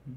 Wait,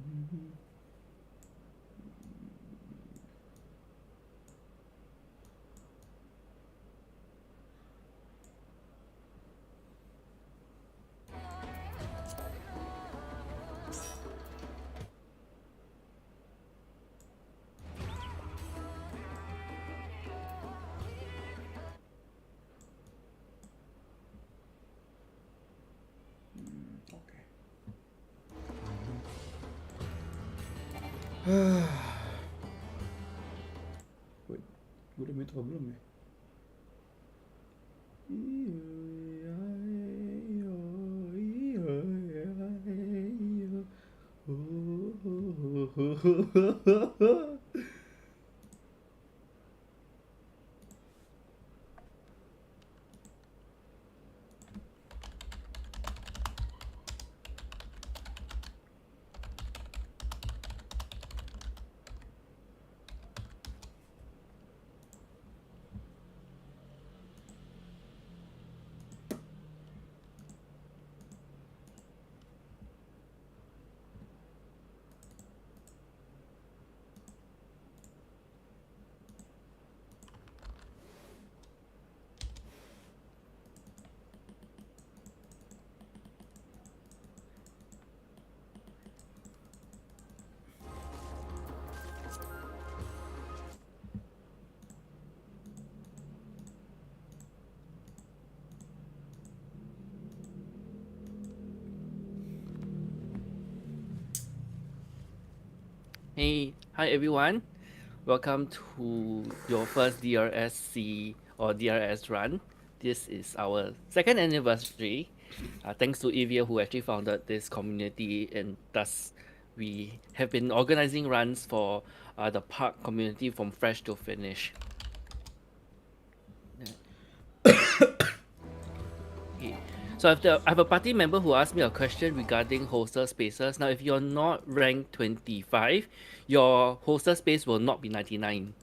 gue udah mute apa belum ya? Hey, hi everyone. Welcome to your first DRSC or DRS run. This is our second anniversary. Thanks to Evia who actually founded this community, and thus we have been organizing runs for the park community from fresh to finish. Okay. So I have a party member who asked me a question regarding hostel spaces. Now, if you're not ranked 25, your hostel space will not be 99.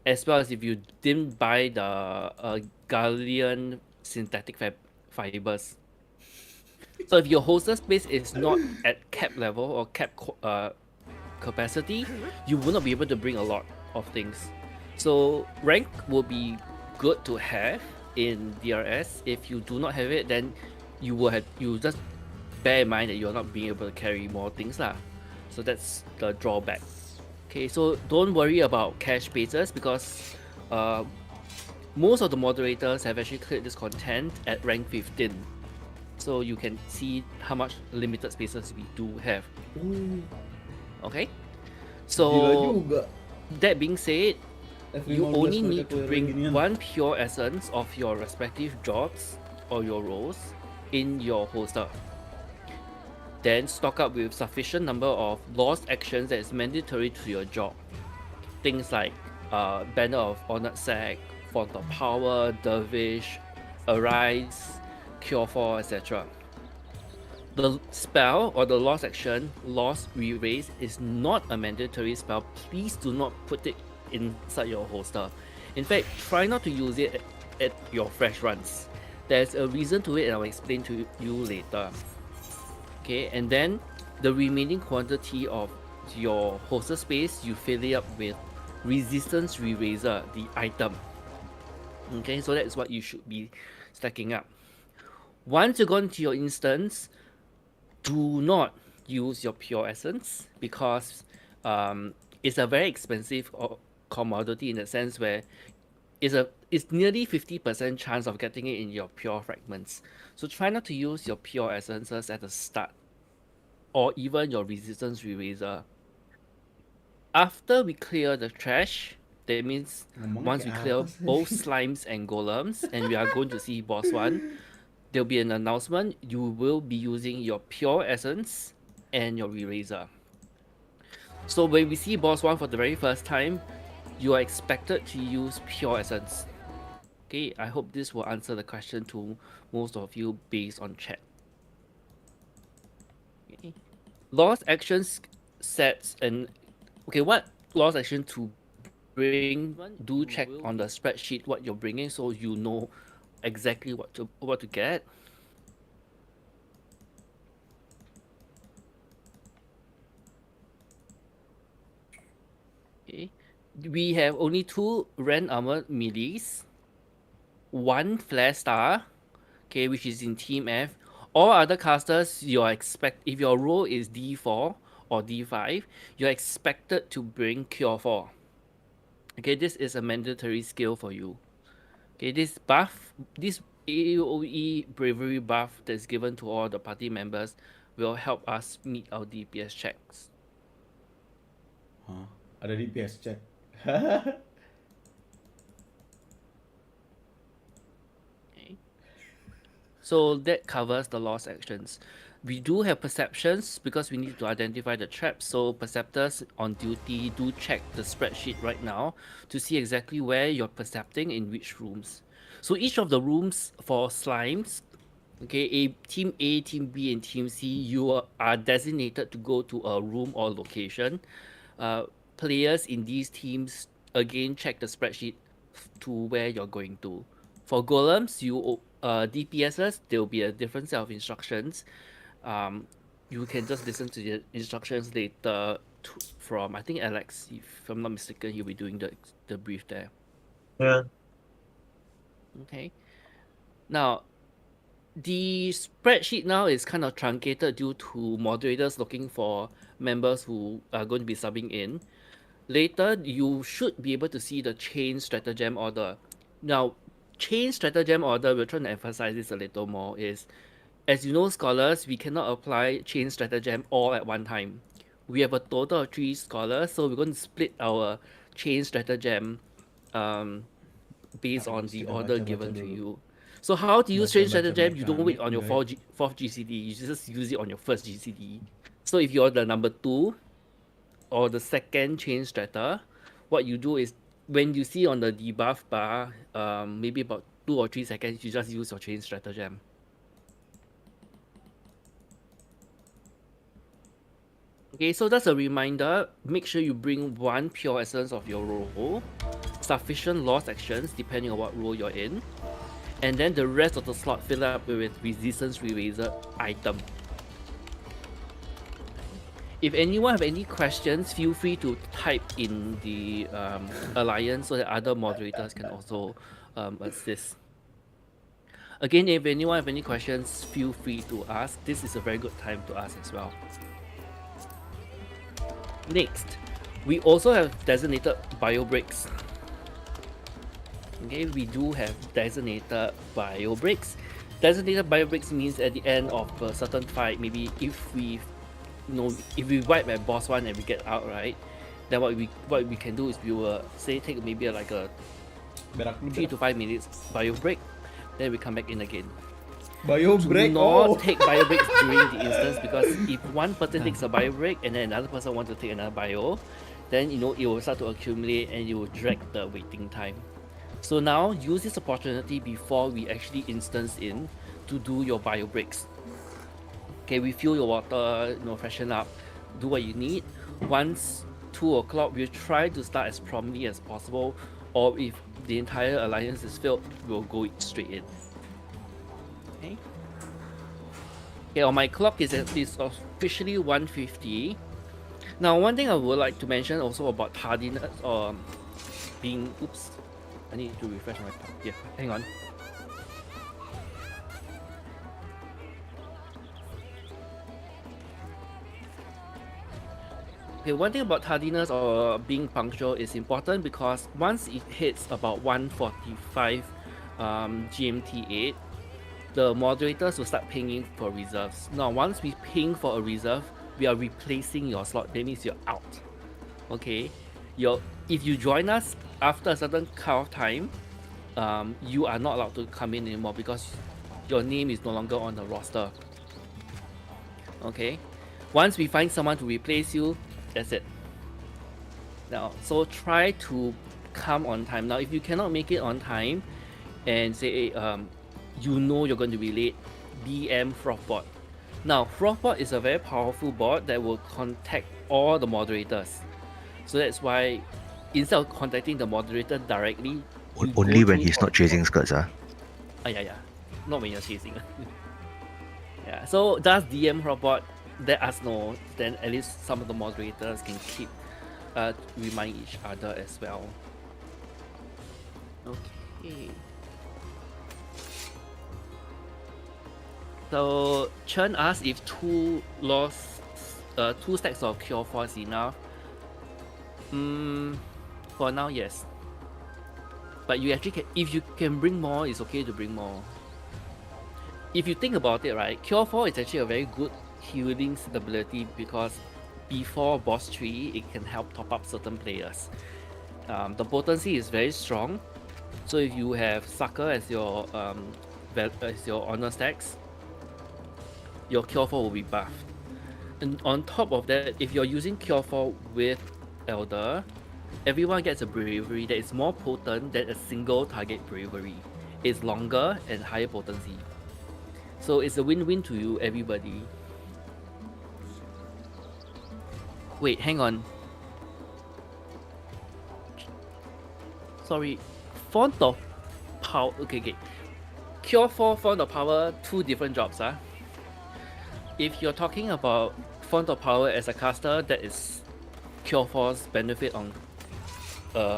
As well as if you didn't buy the Galleon synthetic fibers. So if your hostel space is not at cap level or cap capacity, you will not be able to bring a lot of things. So rank will be good to have in DRS. If you do not have it, then you just bear in mind that you're not being able to carry more things lah. So that's the drawback. Okay, so don't worry about cache spaces because most of the moderators have actually cleared this content at rank 15. So you can see how much limited spaces we do have. Okay? So that being said, you only need to bring one pure essence of your respective jobs or your roles in your holster. Then stock up with sufficient number of lost actions that is mandatory to your job. Things like Banner of Honored Sack, Font of Power, Dervish, Arise, Cure for, etc. The spell or the lost action, Lost Re-Raise, is not a mandatory spell. Please do not put it inside your holster. In fact, try not to use it at your fresh runs. There's a reason to it and I'll explain to you later. Okay, and then the remaining quantity of your holster space, you fill it up with Resistance Re-Raiser, the item. Okay, so that's what you should be stacking up. Once you go into your instance, do not use your pure essence because it's a very expensive commodity in the sense where it's nearly 50% chance of getting it in your pure fragments. So try not to use your pure essences at the start or even your resistance eraser. After we clear the trash, that means once we clear both slimes and golems and we are going to see boss 1, there'll be an announcement. You will be using your pure essence and your eraser. So when we see boss 1 for the very first time, you are expected to use pure essence. Okay, I hope this will answer the question to most of you based on chat. Okay. Lost actions sets and okay, what lost action to bring? Do check on the spreadsheet what you're bringing so you know exactly what to get. we have only 2 Ren Armored Melees, 1 Flare Star, okay, which is in Team F. All other casters, if your role is D4 or D5, you're expected to bring Cure 4. Okay, this is a mandatory skill for you. Okay, this AOE bravery buff that's given to all the party members will help us meet our DPS checks. Hah? Ada DPS check. Okay. So that covers the lost actions. We do have perceptions because we need to identify the traps. So perceptors on duty do check the spreadsheet right now to see exactly where you're percepting in which rooms. So each of the rooms for slimes, okay, Team A, Team B, and Team C, you are designated to go to a room or location. Players in these teams again check the spreadsheet to where you're going to. For golems, DPSs, there will be a different set of instructions. You can just listen to the instructions later from, I think, Alex, if I'm not mistaken, he'll be doing the brief there. Yeah. Okay. Now, the spreadsheet now is kind of truncated due to moderators looking for members who are going to be subbing in. Later, you should be able to see the chain stratagem order. Now, chain stratagem order, we're trying to emphasize this a little more, is, as you know, scholars, we cannot apply chain stratagem all at one time. We have a total of 3 scholars, so we're going to split our chain stratagem based on the order given to you. So how to use chain stratagem? You don't wait on your 4th GCD, you just use it on your first GCD. So if you're the number 2 or the second chain strata, what you do is when you see on the debuff bar, maybe about 2 or 3 seconds, you just use your chain stratagem. Okay, so that's a reminder. Make sure you bring 1 pure essence of your role, sufficient lost actions depending on what role you're in, and then the rest of the slot fill up with resistance eraser item. If anyone have any questions, feel free to type in the alliance so that other moderators can also assist. Again, if anyone have any questions, feel free to ask. This is a very good time to ask as well. Next, we also have designated bio breaks. Okay, we do have designated bio breaks. Designated bio breaks means at the end of a certain fight, maybe if we wipe at boss 1 and we get out, right, then what we can do is we will say take maybe like a 3 to 5 minutes bio break, then we come back in again. Bio break. Do not take bio breaks during the instance, because if one person takes a bio break and then another person wants to take another bio, then it will start to accumulate and it will drag the waiting time. So now use this opportunity before we actually instance in to do your bio breaks. Okay, refill your water, freshen up, do what you need. Once 2 o'clock, we'll try to start as promptly as possible, or if the entire alliance is filled, we'll go straight in. Okay. Okay, on my clock is officially 1:50. Now, one thing I would like to mention also about tardiness or being, oops, I need to refresh my tab. Yeah, hang on. Okay, one thing about tardiness or being punctual is important, because once it hits about 1:45 GMT8, the moderators will start pinging for reserves. Now, once we ping for a reserve, we are replacing your slot. That means you're out. Okay, if you join us after a certain cutoff time, you are not allowed to come in anymore because your name is no longer on the roster. Okay, once we find someone to replace you, that's it. Now, so try to come on time. Now, if you cannot make it on time and say you're going to be late, BM Frostbot. Now, Frostbot is a very powerful bot that will contact all the moderators. So that's why instead of contacting the moderator directly, only when he's not chasing skirts, yeah. Not when you're chasing. Yeah, so does DM Frostbot let us know, then at least some of the moderators can keep remind each other as well. Okay. So Chen asked if two stacks of Cure 4 is enough. For now, yes. But you actually can, if you can bring more, it's okay to bring more. If you think about it, right, Cure 4 is actually a very good healing ability because before boss tree, it can help top up certain players. The potency is very strong, so if you have Sucker as your honor stacks, your Cure 4 will be buffed. And on top of that, if you're using Cure 4 with Elder, everyone gets a bravery that is more potent than a single target bravery. It's longer and higher potency. So it's a win-win to you, everybody. Wait, hang on. Sorry. Font of Power. Okay. Cure 4, Font of Power, two different jobs. If you're talking about Font of Power as a caster, that is Cure 4's benefit on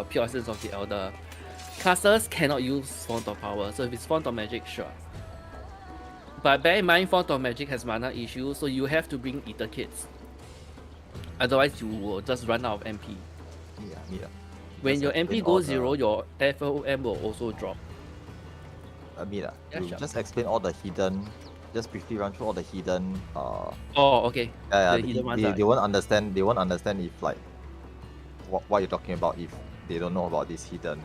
Pure Essence of the Elder. Casters cannot use Font of Power, so if it's Font of Magic, sure. But bear in mind, Font of Magic has mana issues, so you have to bring Ether Kits. Otherwise, you will just run out of MP. Yeah. When Just your explain MP all goes zero, your FOM will also drop. Yeah, sure. just explain all the hidden. Just briefly run through all the hidden. Oh, okay. Yeah, The hidden ones they won't understand. They won't understand if like what you're talking about if they don't know about this hidden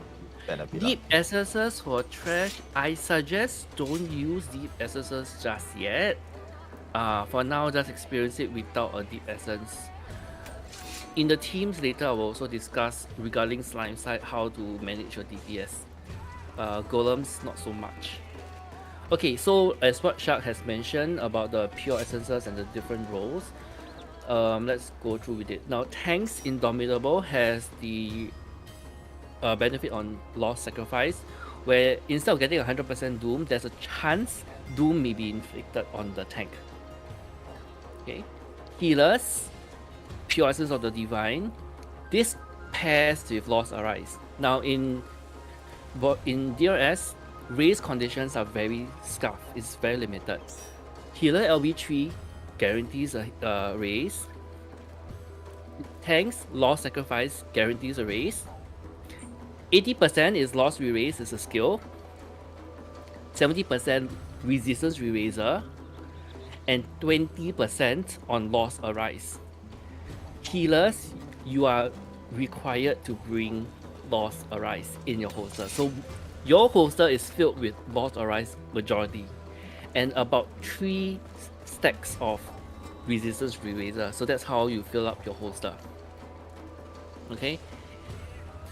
benefit. Deep SSS for trash, I suggest don't use Deep SSS just yet. For now, just experience it without a Deep Essence. In the teams later, I will also discuss regarding Slime side how to manage your DPS. Golems, not so much. Okay, so as what Shark has mentioned about the pure essences and the different roles, let's go through with it. Now, Tanks Indomitable has the benefit on Lost Sacrifice, where instead of getting 100% Doom, there's a chance Doom may be inflicted on the tank. Okay, Healers, Pure Essence of the Divine. This pairs with Lost Arise. Now in DRS, race conditions are very scarce. It's very limited. Healer LB3 guarantees a race. Tanks Lost Sacrifice guarantees a race. 80% is Lost Re-Raise is a skill. 70% Resistance Re-Raiser. And 20% on Lost Arise. Healers, you are required to bring Lost Arise in your holster. So your holster is filled with Lost Arise majority. And about 3 stacks of Resistance Re-Raiser. So that's how you fill up your holster. Okay?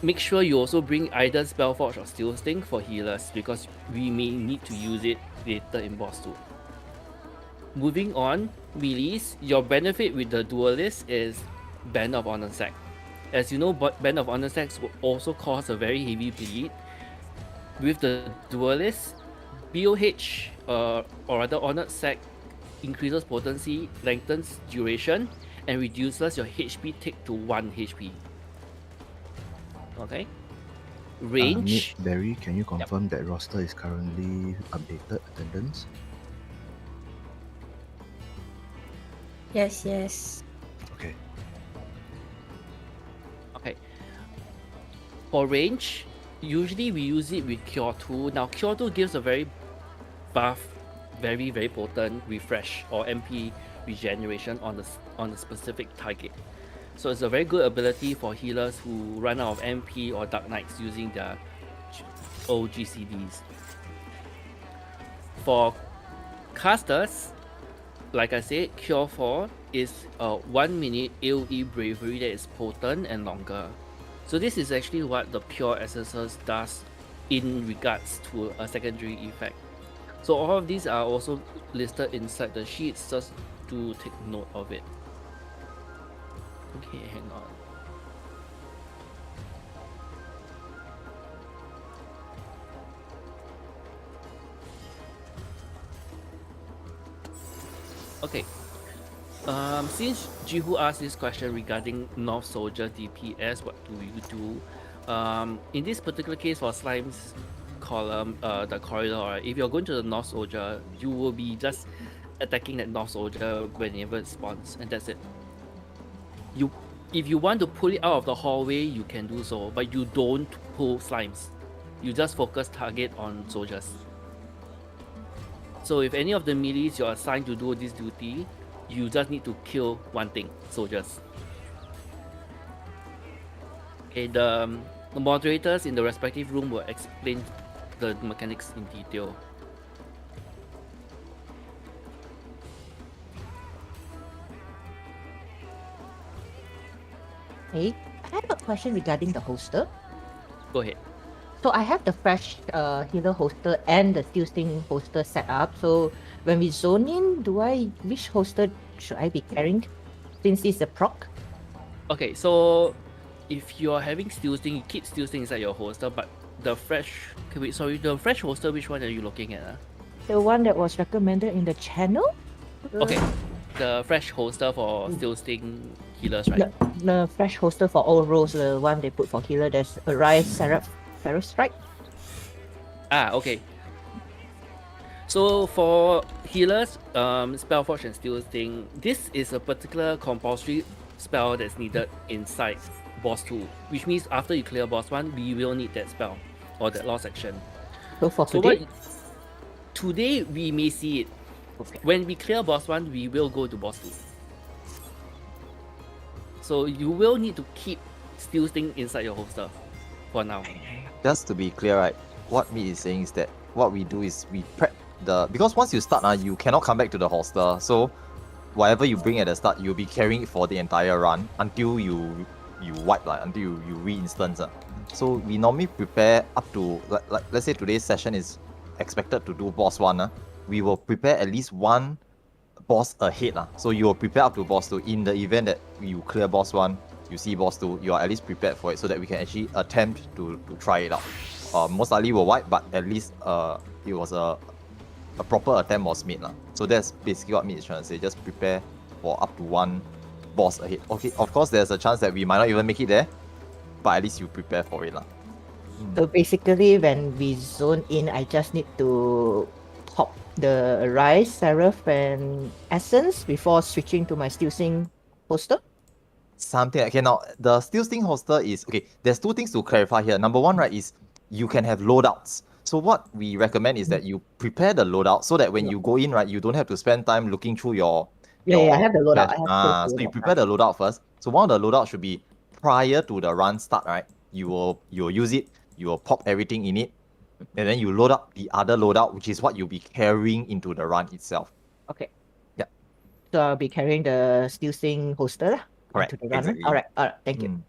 Make sure you also bring either Spellforge or Steel Sting for healers because we may need to use it later in boss 2. Moving on, melees, your benefit with the Duelist is Band of Honor Sack. As you know, Band of Honor Sacks will also cause a very heavy bleed. With the Duelist, BOH or rather Honored Sack increases potency, lengthens duration, and reduces your HP tick to 1 HP. Okay. Range. Barry, can you confirm that roster is currently updated attendance? Yes. Okay. Okay. For range, usually we use it with Cure 2. Now Cure 2 gives a very buff, very potent refresh or MP regeneration on the specific target. So it's a very good ability for healers who run out of MP or Dark Knights using their OGCDs. For casters, like I said, Cure 4 is a 1 minute AoE bravery that is potent and longer. So this is actually what the Pure Essences does in regards to a secondary effect. So all of these are also listed inside the sheets just to take note of it. Okay, hang on. Okay, Since Jihu asked this question regarding North Soldier DPS, what do you do? In this particular case for Slime's column, the corridor, right, if you're going to the North Soldier, you will be just attacking that North Soldier whenever it spawns, and that's it. If you want to pull it out of the hallway, you can do so, but you don't pull Slimes. You just focus target on soldiers. So if any of the melees you're assigned to do this duty, you just need to kill one thing, soldiers. Okay, the moderators in the respective room will explain the mechanics in detail. Hey, I have a question regarding the holster. Go ahead. So I have the fresh healer holster and the steel sting holster set up. So when we zone in, which holster should I be carrying? Since it's a proc? Okay, so if you're having steel sting, you keep steel sting inside your holster, but the fresh... Okay, wait, sorry, the fresh holster, which one are you looking at? The one that was recommended in the channel? Okay, the fresh holster for steel sting healers, right? The fresh holster for all roles, the one they put for healer, there's Arise, Seraph, Pharaoh Strike. Ah, okay. So for healers, Spellforge and Steel Sting, this is a particular compulsory spell that's needed inside boss 2, which means after you clear boss 1, we will need that spell or that law section. So for So today? today we may see it. Okay. When we clear boss 1, we will go to boss 2. So you will need to keep Steel Sting inside your holster for now. Just to be clear, right? What Meat is saying is that what we do is we prep because once you start, you cannot come back to the holster. So whatever you bring at the start, you'll be carrying it for the entire run until you wipe, until you re-instance. So we normally prepare up to like let's say today's session is expected to do boss 1. We will prepare at least one boss ahead. So you will prepare up to boss 2. In the event that you clear boss 1, you see boss 2, you are at least prepared for it so that we can actually attempt to try it out. Most likely we'll wipe, but at least it was a proper attempt was made. So that's basically what Meat is trying to say. Just prepare for up to one boss ahead. Okay, of course there's a chance that we might not even make it there, but at least you prepare for it. So basically, when we zone in, I just need to pop the Arise, Seraph, and Essence before switching to my Steel Sting holster? Something. Okay, now the Steel Sting holster is... Okay, there's two things to clarify here. Number one, right, is you can have loadouts. So what we recommend is that you prepare the loadout so that when you go in, right, you don't have to spend time looking through your... Yeah, I have the loadout. So you prepare the loadout first. So one of the loadouts should be prior to the run start, right? You'll use it, you will pop everything in it, and then you load up the other loadout, which is what you'll be carrying into the run itself. Okay. Yeah. So I'll be carrying the Steel Sting holster lah, Correct. into the run. Exactly. Alright, thank you.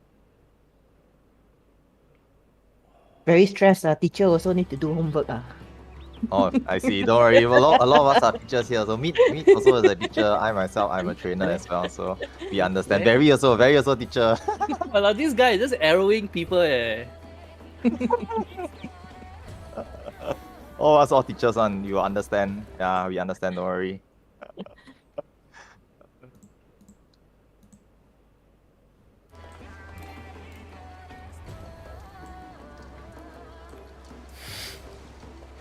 Very stressed. Teacher also need to do homework. Oh, I see. Don't worry. A lot of us are teachers here. So Meat also is a teacher. I myself, I'm a trainer as well. So we understand. Very also teacher. Well, this guy is just arrowing people. All of us all teachers, you understand. Yeah, we understand. Don't worry.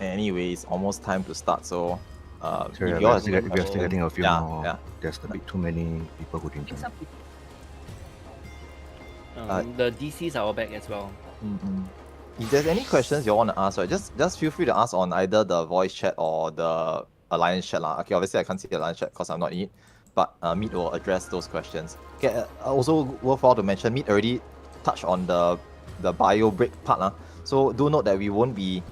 Anyway, it's almost time to start. So, Sorry, if we are still getting a few more. Yeah. There's a bit too many people who didn't join. The DCs are all back as well. If there's any questions you want to ask, right, just feel free to ask on either the voice chat or the Alliance chat. Okay, obviously I can't see the Alliance chat because I'm not in it, but Meat will address those questions. Okay, also worthwhile to mention, Meat already touched on the bio break part. So do note that we won't be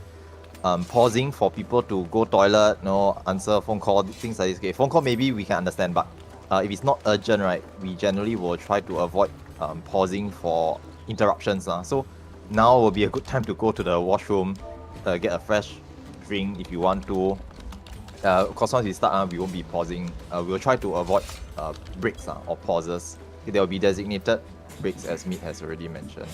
pausing for people to go toilet, answer phone call, things like this. Okay, phone call maybe we can understand, but if it's not urgent, right, we generally will try to avoid pausing for interruptions. So now will be a good time to go to the washroom, get a fresh drink if you want to. Of course, once we start, we won't be pausing. We'll try to avoid breaks or pauses. There will be designated breaks, as Meat has already mentioned.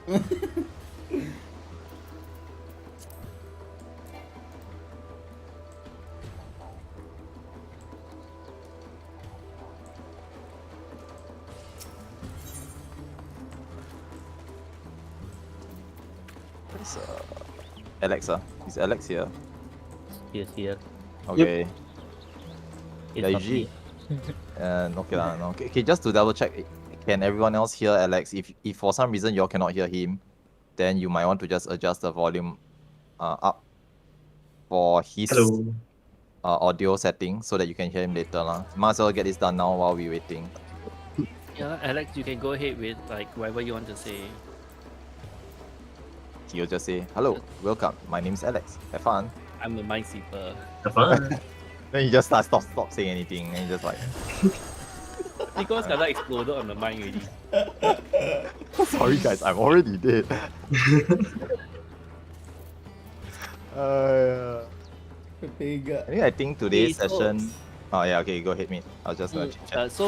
Where's Alex? Is Alex here? Yes, here. Okay. It's Yeah, not usually. me. Okay, no. Okay, just to double check, can everyone else hear Alex? If for some reason you all cannot hear him, then you might want to just adjust the volume up for his Hello. audio setting so that you can hear him later. Might as well get this done now while we're waiting. Yeah, Alex, you can go ahead with like whatever you want to say. He'll just say, hello, welcome, my name's Alex. Have fun. I'm a minesweeper. Have fun. Then he just stop saying anything and he just like Because Kala exploded on the mine already. sorry guys, I'm already dead. Pega. I think today's Okay, so- session. Oh yeah, okay, go ahead, mate. I was just gonna chat.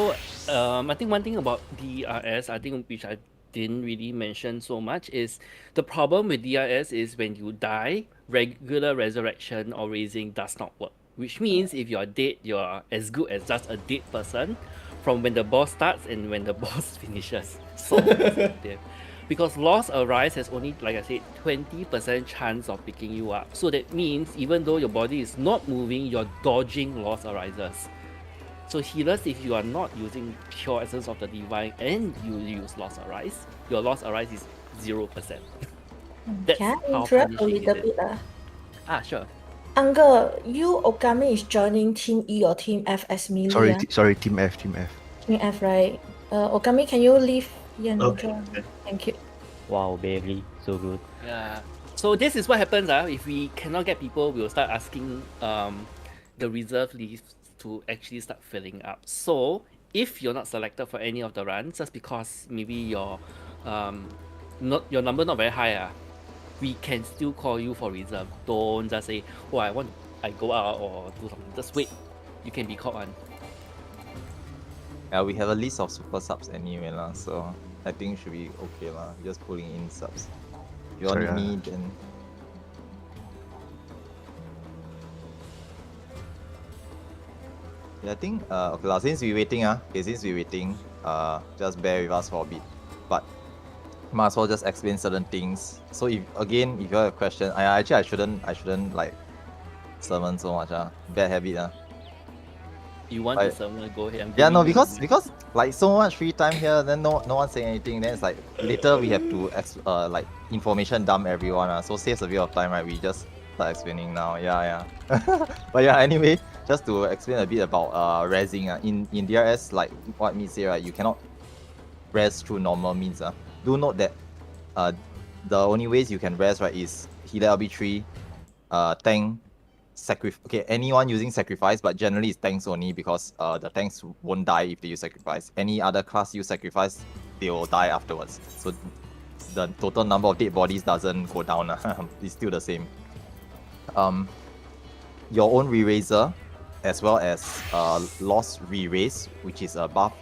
I think one thing about DRS, I think which I didn't really mention so much is the problem with DRS is when you die, regular resurrection or raising does not work. Which means if you're dead, you're as good as just a dead person from when the boss starts and when the boss finishes. So sensitive. Because loss arise has only, like I said, 20% chance of picking you up. So that means even though your body is not moving, you're dodging loss arises. So healers, if you are not using pure essence of the divine and you use loss arise, your loss arise is 0%. That's Can I how interrupt a punishing little it bit? Ah, sure. Uncle, you Okami is joining Team E or Team F as melee. Sorry, ah? sorry, Team F, Team F. Team F, right? Okami, can you leave here and Okay, join? okay. Thank you. Wow, baby, so good. Yeah. So this is what happens. If we cannot get people, we'll start asking the reserve lists to actually start filling up. So if you're not selected for any of the runs, just because maybe your your number not very high, we can still call you for reserve. Don't just say, oh, I go out or do something. Just wait. You can be called on. Yeah, we have a list of super subs anyway, so I think should be okay. Just pulling in subs. If you Sorry, want me, then. Yeah, I think okay, since we're waiting, just bear with us for a bit. But might as well just explain certain things. So if you have a question, I shouldn't like sermon so much. Bad habit. You want to someone go ahead and Yeah, no, because like so much free time here, then no one saying anything. Then it's like later we have to like information dump everyone. So saves a bit of time, right? We just start explaining now. Yeah. But yeah, anyway, just to explain a bit about resing. In DRS, like what me say, right? You cannot res through normal means. Do note that the only ways you can res, right, is healer LB3, tank, okay, anyone using sacrifice, but generally it's tanks only because the tanks won't die if they use sacrifice. Any other class use sacrifice, they will die afterwards. So the total number of dead bodies doesn't go down. It's still the same. Your own re-raiser, as well as loss re-raise, which is a buff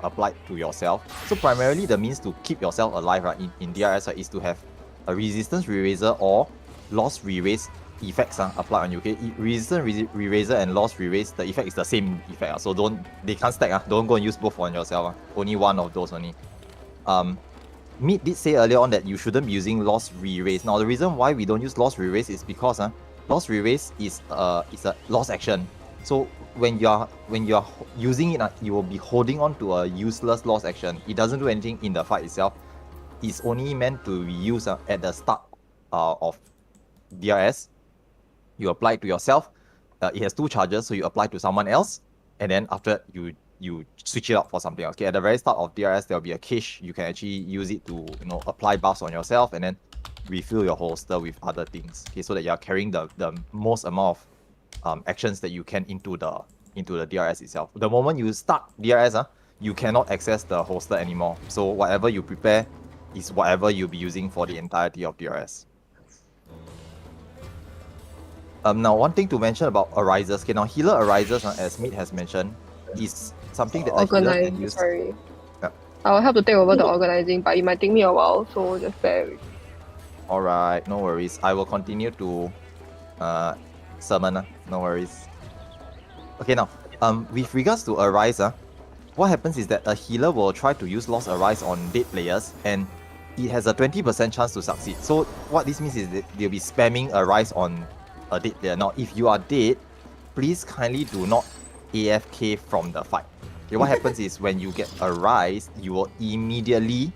applied to yourself. So primarily the means to keep yourself alive, right, in DRS, right, is to have a resistance re-raiser or loss re-raise effects applied on you. Okay, resistance re-raiser and loss re-raise, the effect is the same effect. So they can't stack. Don't go and use both on yourself. Only one of those only. Meat did say earlier on that you shouldn't be using loss re-raise. Now the reason why we don't use loss re-raise is because loss re-raise is a loss action. So when you're using it, you will be holding on to a useless loss action. It doesn't do anything in the fight itself. It's only meant to be used at the start of DRS. You apply it to yourself. It has two charges, so you apply to someone else, and then after you switch it out for something else. Okay, at the very start of DRS, there will be a cache. You can actually use it to apply buffs on yourself, and then refill your holster with other things. Okay, so that you are carrying the most amount of actions that you can into the DRS itself. The moment you start DRS, you cannot access the holster anymore. So whatever you prepare is whatever you'll be using for the entirety of DRS. Now, one thing to mention about arises. Okay, now healer arises, as Meat has mentioned, is something that a healer can use. Sorry. I'll help to take over the organizing, but it might take me a while, so just bear with me. Alright, no worries. I will continue to summon, no worries. Okay, now, with regards to Arise, what happens is that a healer will try to use Lost Arise on dead players, and it has a 20% chance to succeed. So what this means is that they'll be spamming Arise on a dead player. Now, if you are dead, please kindly do not AFK from the fight. Okay, what happens is when you get Arise, you will immediately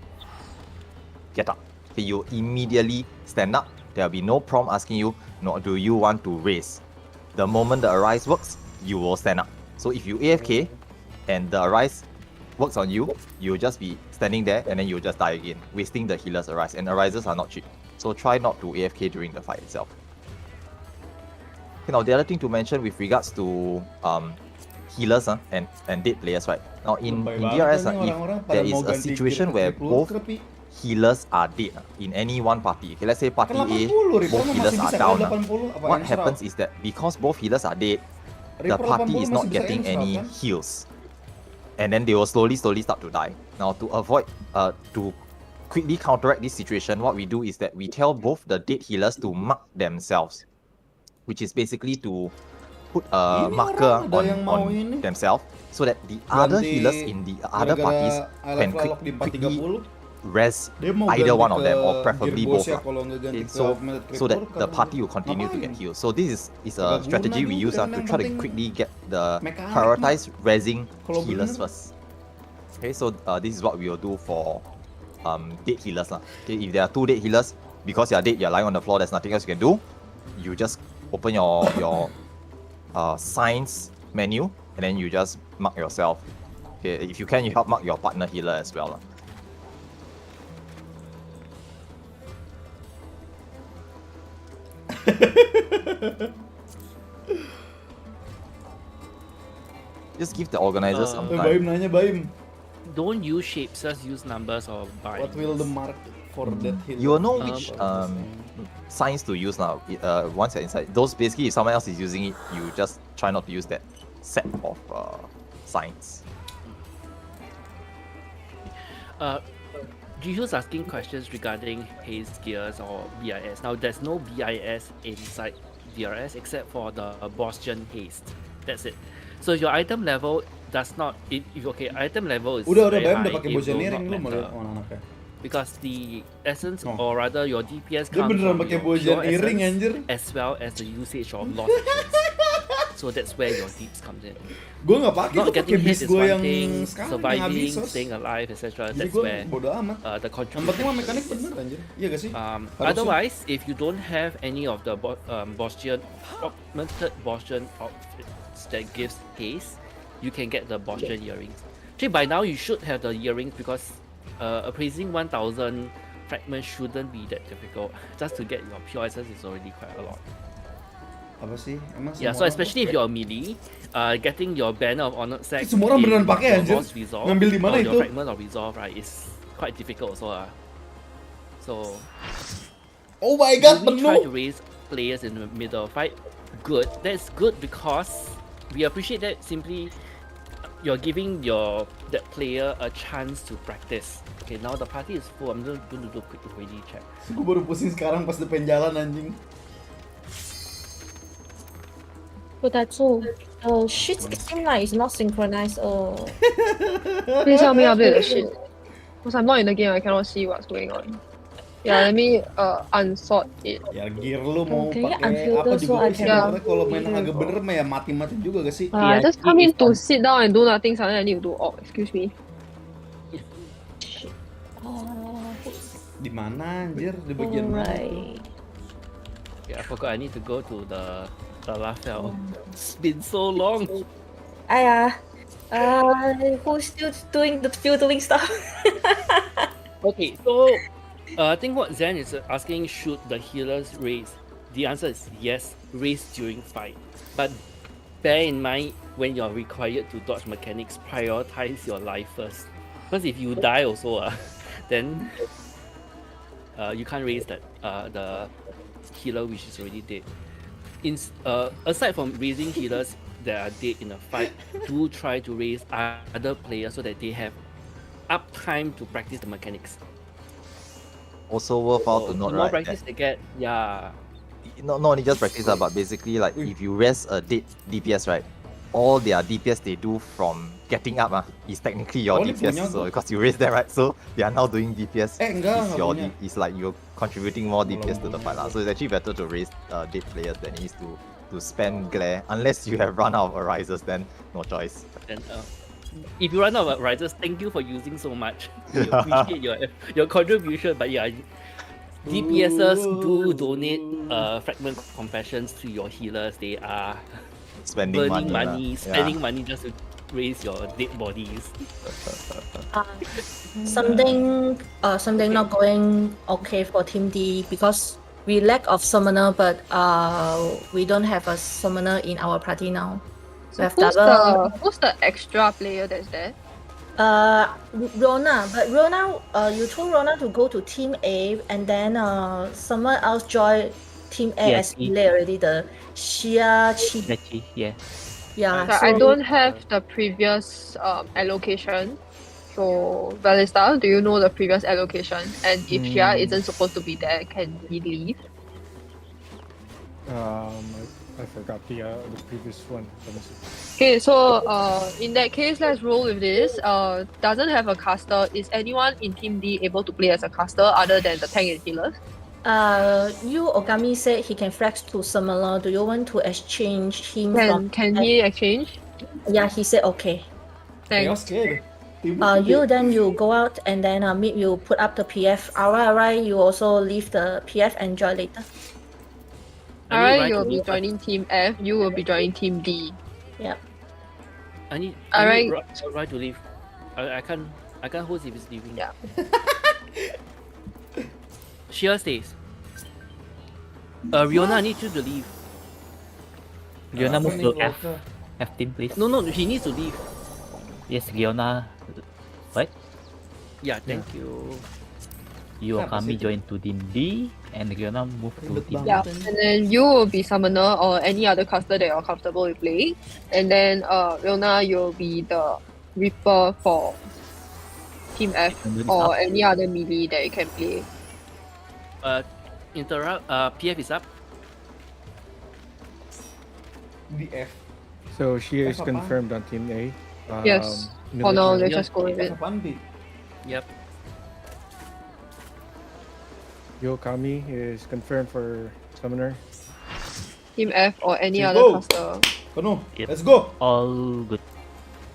get up. Okay, you immediately stand up. There will be no prompt asking you, no, do you want to raise? The moment the Arise works, you will stand up. So if you AFK and the Arise works on you, you'll just be standing there and then you'll just die again, wasting the healer's Arise. And Arises are not cheap. So try not to AFK during the fight itself. Okay, now the other thing to mention with regards to healers and dead players, right? Now in DRS, if there is a situation where both healers are dead in any one party, okay, let's say party A, both healers are down, what happens is that because both healers are dead, the party is not getting any heals. And then they will slowly start to die. Now to avoid, to quickly counteract this situation, what we do is that we tell both the dead healers to mark themselves, which is basically to put a marker on themselves so that the other healers in the other parties can quickly res either one of them or preferably both. Okay, so that the party will continue to get healed. So this is a strategy we use to try to quickly get the prioritize resing healers first. Okay, so this is what we will do for dead healers. Okay, if there are two dead healers, because you are dead, you are lying on the floor, there's nothing else you can do. You just open your signs menu and then you just mark yourself. Okay, if you can, you help mark your partner healer as well. Just give the organizers some time. Baim nanya, Baim. Don't use shapes, just use numbers or binds. What will the mark for that hill? You will know which signs to use now. Once you're inside, those basically if someone else is using it, you just try not to use that set of signs. Jiho's asking questions regarding haste gears or BIS. Now there's no BIS inside DRS except for the Boston haste. That's it. So your item level does not. Okay, item level is udah very Baim high, udah pakai it will Bojaneering not lu matter. melihat anaknya. Because the essence or rather your DPS Dia comes beneran from pakai your pure Bojaneering anjir. essence as well as the usage of lost actions. So that's where your deeps comes in. Gue nggak pakai, Not gue pakai getting hit bis is gue one yang thing, sekarang yang surviving, Abyssos. staying alive, etc. Jadi That's gue where bodo amat. the Yang penting contribution mah mekanik is. bener anjir. Iya gak sih? Otherwise, if you don't have any of the augmented Boston outfits that gives haste, you can get the Boston earrings. Actually, by now you should have the earrings because appraising 1000 fragments shouldn't be that difficult. Just to get your pure essence is already quite a lot. Apa sih? Emang Yeah, so especially if you're a melee, getting your banner of honored sack, Semua orang beneran pakai, anjir. resolve, Ngambil di mana or itu? your fragment of resolve, right, is quite difficult also. So oh my god, we try to penuh. raise players in the middle fight. Good. That's good because we appreciate that simply you're giving that player a chance to practice. Okay, now the party is full. I'm just going to do a quick ready check. Gue baru pusing sekarang pas depan jalan anjing. But that's all. Shit, it seems like it's not synchronized. Please help me update the shit. Because I'm not in the game, I cannot see what's going on. Yeah, let me unsort it. Ya gear lu mau Kayaknya pakai unfiltered apa so juga I bisa. can- Sebenarnya kalau main yang agak bener mah ya mati-mati juga gak sih? I just come in to sit down and do nothing, suddenly I need to do excuse me. Di mana anjir? Di bagian mana? Alright. Okay, I forgot I need to go to the Falafel. It's been so long. Who's still doing the filtering stuff? Okay, so I think what Zen is asking, should the healers raise? The answer is yes, raise during fight. But bear in mind, when you're required to dodge mechanics, prioritize your life first. Because if you die also, then you can't raise that the healer which is already dead. Aside from raising healers that are dead in a fight, do try to raise other players so that they have uptime to practice the mechanics. Also worthwhile So to note, the more right? practice they get, yeah. Not only just practice, but basically, like, if you rest a dead DPS, right, all their DPS they do from getting up is technically your Oh, ini punya DPS. So kok. because you raised them, right, so they are now doing DPS. Enggak, Is nggak your punya. is like you're contributing more DPS to the punya fight, lah. kok. So it's actually better to raise dead players than it is to spam glare, unless you have run out of arises. Then no choice. Then if you run out of risers, thank you for using so much. We appreciate your contribution, but yeah. DPSers do donate fragment compassions to your healers. They are Spending burning money, money, lah. spending money just to raise your dead bodies. Something not going okay for Team D because we lack of summoner, but we don't have a summoner in our party now. We have Who's the extra player that's there? Rona, but Rona, you told Rona to go to Team A, and then someone else joined Team A as TSE. delay already. The Shia Chi. Actually, yeah. Yeah, So I don't have the previous allocation. So Valista, do you know the previous allocation? And if Shia isn't supposed to be there, can he leave? I forgot the previous one. Let me see. Okay, so in that case, let's roll with this. Doesn't have a caster. Is anyone in Team D able to play as a caster other than the tank and healers? You Ogami said he can flex to similar. Do you want to exchange him from? Can he exchange? Yeah, he said okay. Thanks. You go out and then Meep, you put up the PF. Alright, you also leave the PF and join later. Alright, you'll be joining Team F. You will be joining Team D. Yep. I need Alright. Right to leave. I can't host if it's leaving. Yeah. Shia stays. Riona, I need you to leave. Leona move to F team, please. No, he needs to leave. Yes, Leona. What? Yeah, thank you. You Okami join to team D, and Leona move to team Yeah, and then you will be summoner or any other caster that you're comfortable with playing. And then Riona, you'll be the Reaper for Team F or any other melee that you can play. PF is up. DF. So she is F apaan? confirmed on Team A. Yes. For now, let's just go with it. Apaan, Bi? Yep. Yokami is confirmed for Summoner. Team F or any Let's other go. caster. Penuh. Yep. Let's go. All good.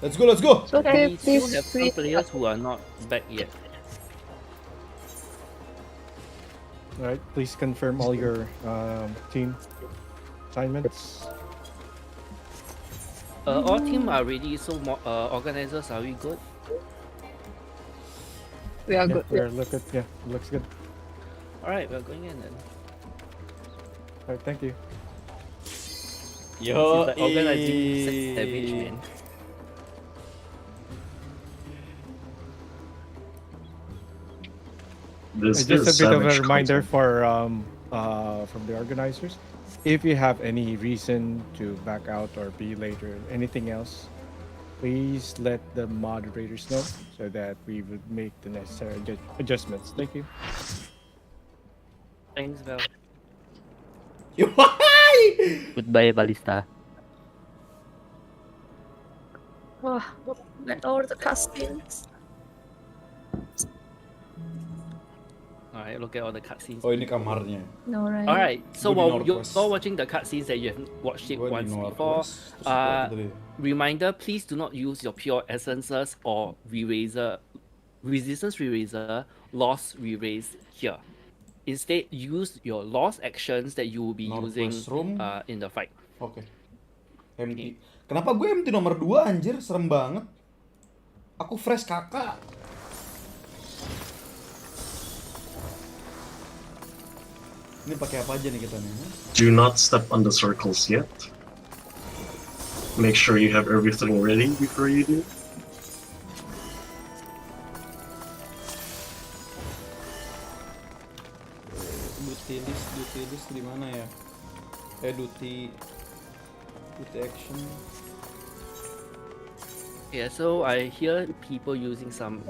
Let's go. Let's go. So okay, We still please, have some players who are not back yet. Alright, please confirm all your team assignments. All team are ready, so organizers, are we good? we are Yeah, good. looks good. Alright, we're going in then. Alright, thank you. Yo, It's like organizing damage, man. Just a bit of a reminder for from the organizers. If you have any reason to back out or be late or anything else, please let the moderators know so that we would make the necessary adjustments. Thank you. Thanks, Val. Goodbye, Ballista. Let all the cutscenes. Alright, look at all the cutscenes. Oh, ini kamarnya. No, right? Alright, so Gua di while you're Northwest. all watching the cutscenes that you have watched it Gua di once Northwest, before, terus gua tadi. reminder, please do not use your pure essences or resistance re-raiser, loss re-raise here. Instead, use your loss actions that you will be using Northwest room. in the fight. Oke. MT. Kenapa gue MT nomor 2 anjir? Serem banget. Aku fresh kakak. Ini pakai apa aja nih kita nih? Do not step on the circles yet. Make sure you have everything ready before you do. Duty list di mana ya? Duty action. Yeah, so I hear people using some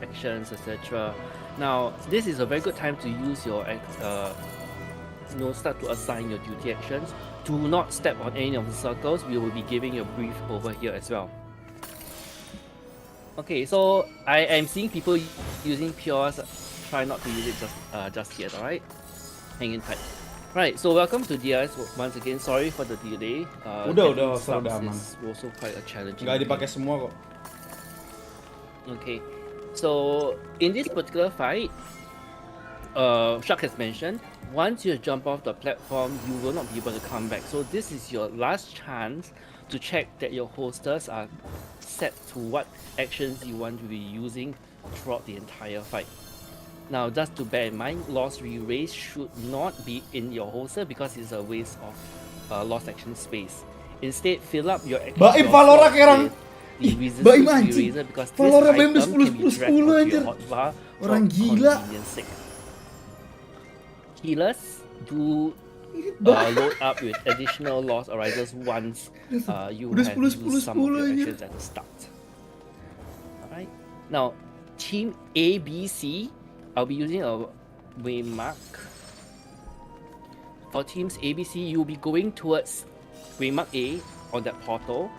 actions, etc. Now, this is a very good time to use your start to assign your duty actions. Do not step on any of the circles. We will be giving you a brief over here as well. Okay, so I am seeing people using Pures. Try not to use it just yet, alright? Hang in tight. Right, so welcome to DS once again. Sorry for the delay. Udah, subs aman. is also quite a challenging Nggak thing. dipakai semua kok. Okay, so in this particular fight, Shark has mentioned, once you jump off the platform, you will not be able to come back. So this is your last chance to check that your hosters are set to what actions you want to be using throughout the entire fight. Now, just to bear in mind, lost re-raise should not be in your holster because it's a waste of lost action space. Instead, fill up your action Baim Valora kerang. the Baim resistance anjing. eraser because this Valora Baim item udah can be 10 dragged onto anjir. your hotbar for Orang gila. convenience sake. Healers do load up with additional loss arisers once you Udah have 10, used some of your anjir. actions at the start. Alright. Now, Team ABC, I'll be using a waymark. For teams ABC, you'll be going towards waymark A on that portal.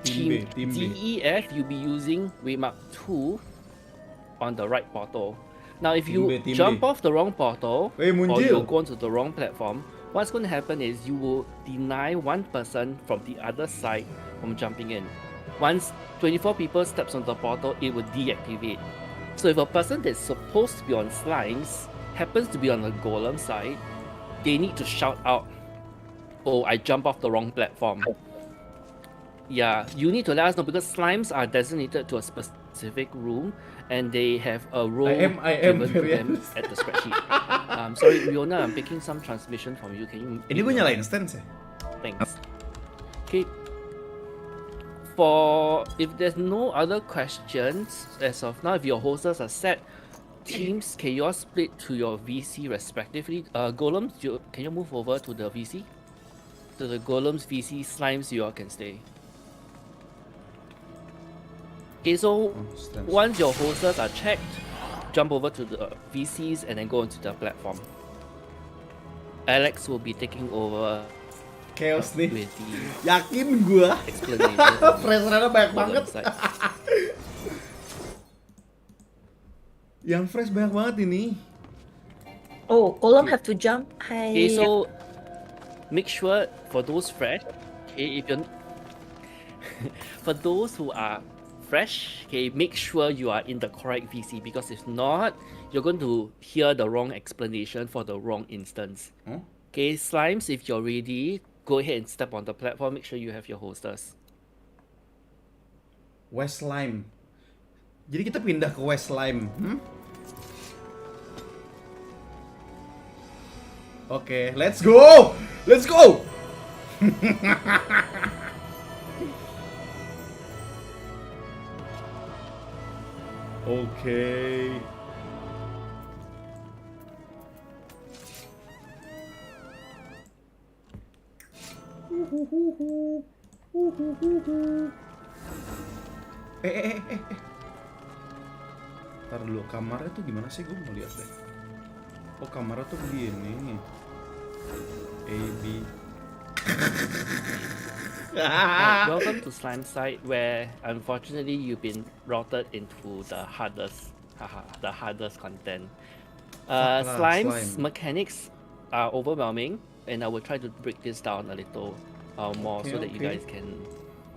Team Team B. DEF, you'll be using waymark 2 on the right portal. Now, if Team you B, Team jump B. off the wrong portal, Hey, or Munjil. you go onto the wrong platform, what's going to happen is you will deny one person from the other side from jumping in. Once 24 people steps on the portal, it will deactivate. So if a person that's supposed to be on slimes happens to be on the golem side, they need to shout out, "Oh, I jumped off the wrong platform." Yeah, you need to let us know because slimes are designated to a specific room and they have a role I am given to very them at the spreadsheet. Sorry, Riona, I'm picking some transmission from you. Can you? Ini gue nyalain stance ya. Thanks. Okay. For if there's no other questions as of now, if your hosters are set, teams, can you all split to your VC respectively? Golems, can you move over to the VC? To the golems, VC, slimes, you all can stay. Okay, so once your hosters are checked, jump over to the VCs and then go into the platform. Alex will be taking over Chaos nih. with the Yakin gua. explanation. Pressure-nya banyak banget. Golem side. Yang fresh banyak banget ini. Oh, Golem have to jump. Okay, so make sure for those fresh, okay, if you're for those who are fresh, okay, make sure you are in the correct VC because if not, you're going to hear the wrong explanation for the wrong instance. Huh? Okay, slimes, if you're ready, go ahead and step on the platform. Make sure you have your hosters. West Slime. Jadi kita pindah ke West Slime. Oke, let's go! Let's go! Oke. Ntar dulu, kamarnya tuh gimana sih? Gue mau lihat deh. Oh, kamarnya tuh begini. A, B. Right, welcome to Slime Side, where unfortunately you've been routed into the hardest content. Slime's slime. mechanics are overwhelming, and I will try to break this down a little more so that you Okay. guys can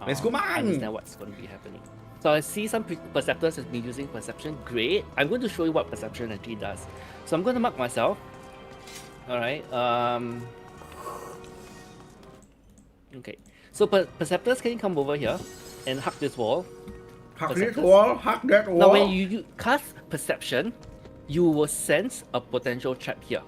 Let's go, man! understand what's going to be happening. So I see some perceptors has been using perception. Great. I'm going to show you what perception actually does. So I'm going to mark myself. All right. Okay. So perceptors can come over here and hug this wall. Hack this Perceptors. wall, hack that wall. Now when you cast perception, you will sense a potential trap here.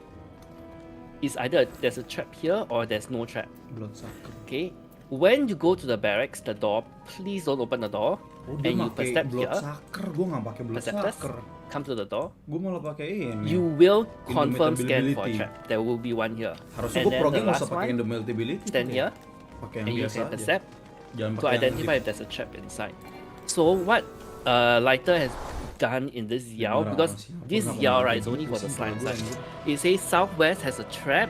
It's either there's a trap here or there's no trap. Bloodsucker. Okay. When you go to the barracks, the door, please don't open the door. Oh, dia And you pakai percept here. bloodsucker. Gue nggak pakai Perceptors, bloodsucker. come to the door. Gue malah pakai ini. You will confirm scan for a Indomitability. trap. There will be one here. Harusnya And gue then prognya the nggak usah last pakai one, indomitability. stand here, Pakai yang and you biasa can aja. percept. Jangan to pakai yang identify if there's a trap inside. So what Lighter has done in this Yao, because this Yao right is only for the slime side. It says southwest has a trap,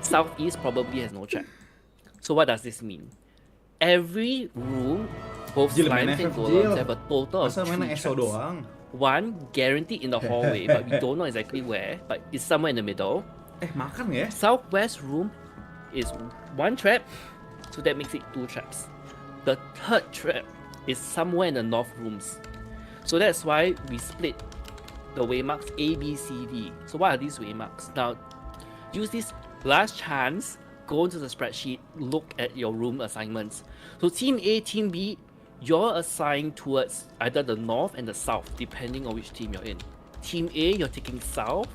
southeast probably has no trap. So what does this mean? Every room, both Jil, main slimes and FF, golems Jil. have a total of Masa 3 main ESO traps. doang? One guaranteed in the hallway, but we don't know exactly where, but it's somewhere in the middle. Makan ya? Southwest room is 1 trap, so that makes it 2 traps. The third trap is somewhere in the north rooms. So that's why we split the waymarks A, B, C, D. So what are these waymarks? Now, use this last chance, go into the spreadsheet, look at your room assignments. So team A, team B, you're assigned towards either the north and the south, depending on which team you're in. Team A, you're taking south.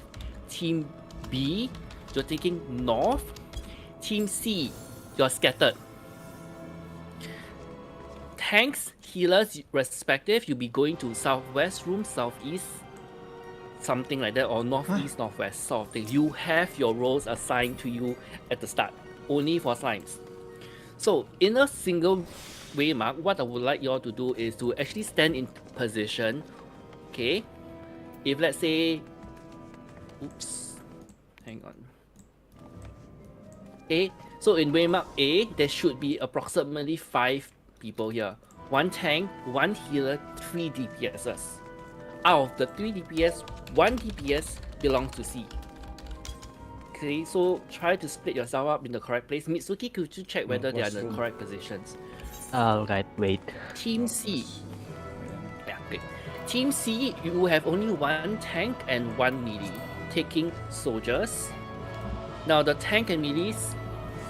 Team B, you're taking north. Team C, you're scattered. Tanks, healers, respective, you'll be going to southwest room, southeast, something like that, or northeast, northwest, sort of thing. You have your roles assigned to you at the start, only for slimes. So in a single waymark, what I would like you all to do is to actually stand in position. Okay, if let's say, oops, hang on. A, so in waymark A, there should be approximately 5 people here. 1 tank, 1 healer, 3 DPSs. Out of the 3 DPS, 1 DPS belongs to C. Okay, so try to split yourself up in the correct place. Mitsuki, could you check whether they are in the correct positions? Alright, wait. Team C. Yeah, okay. Team C, you have only 1 tank and 1 melee, taking soldiers. Now the tank and melees,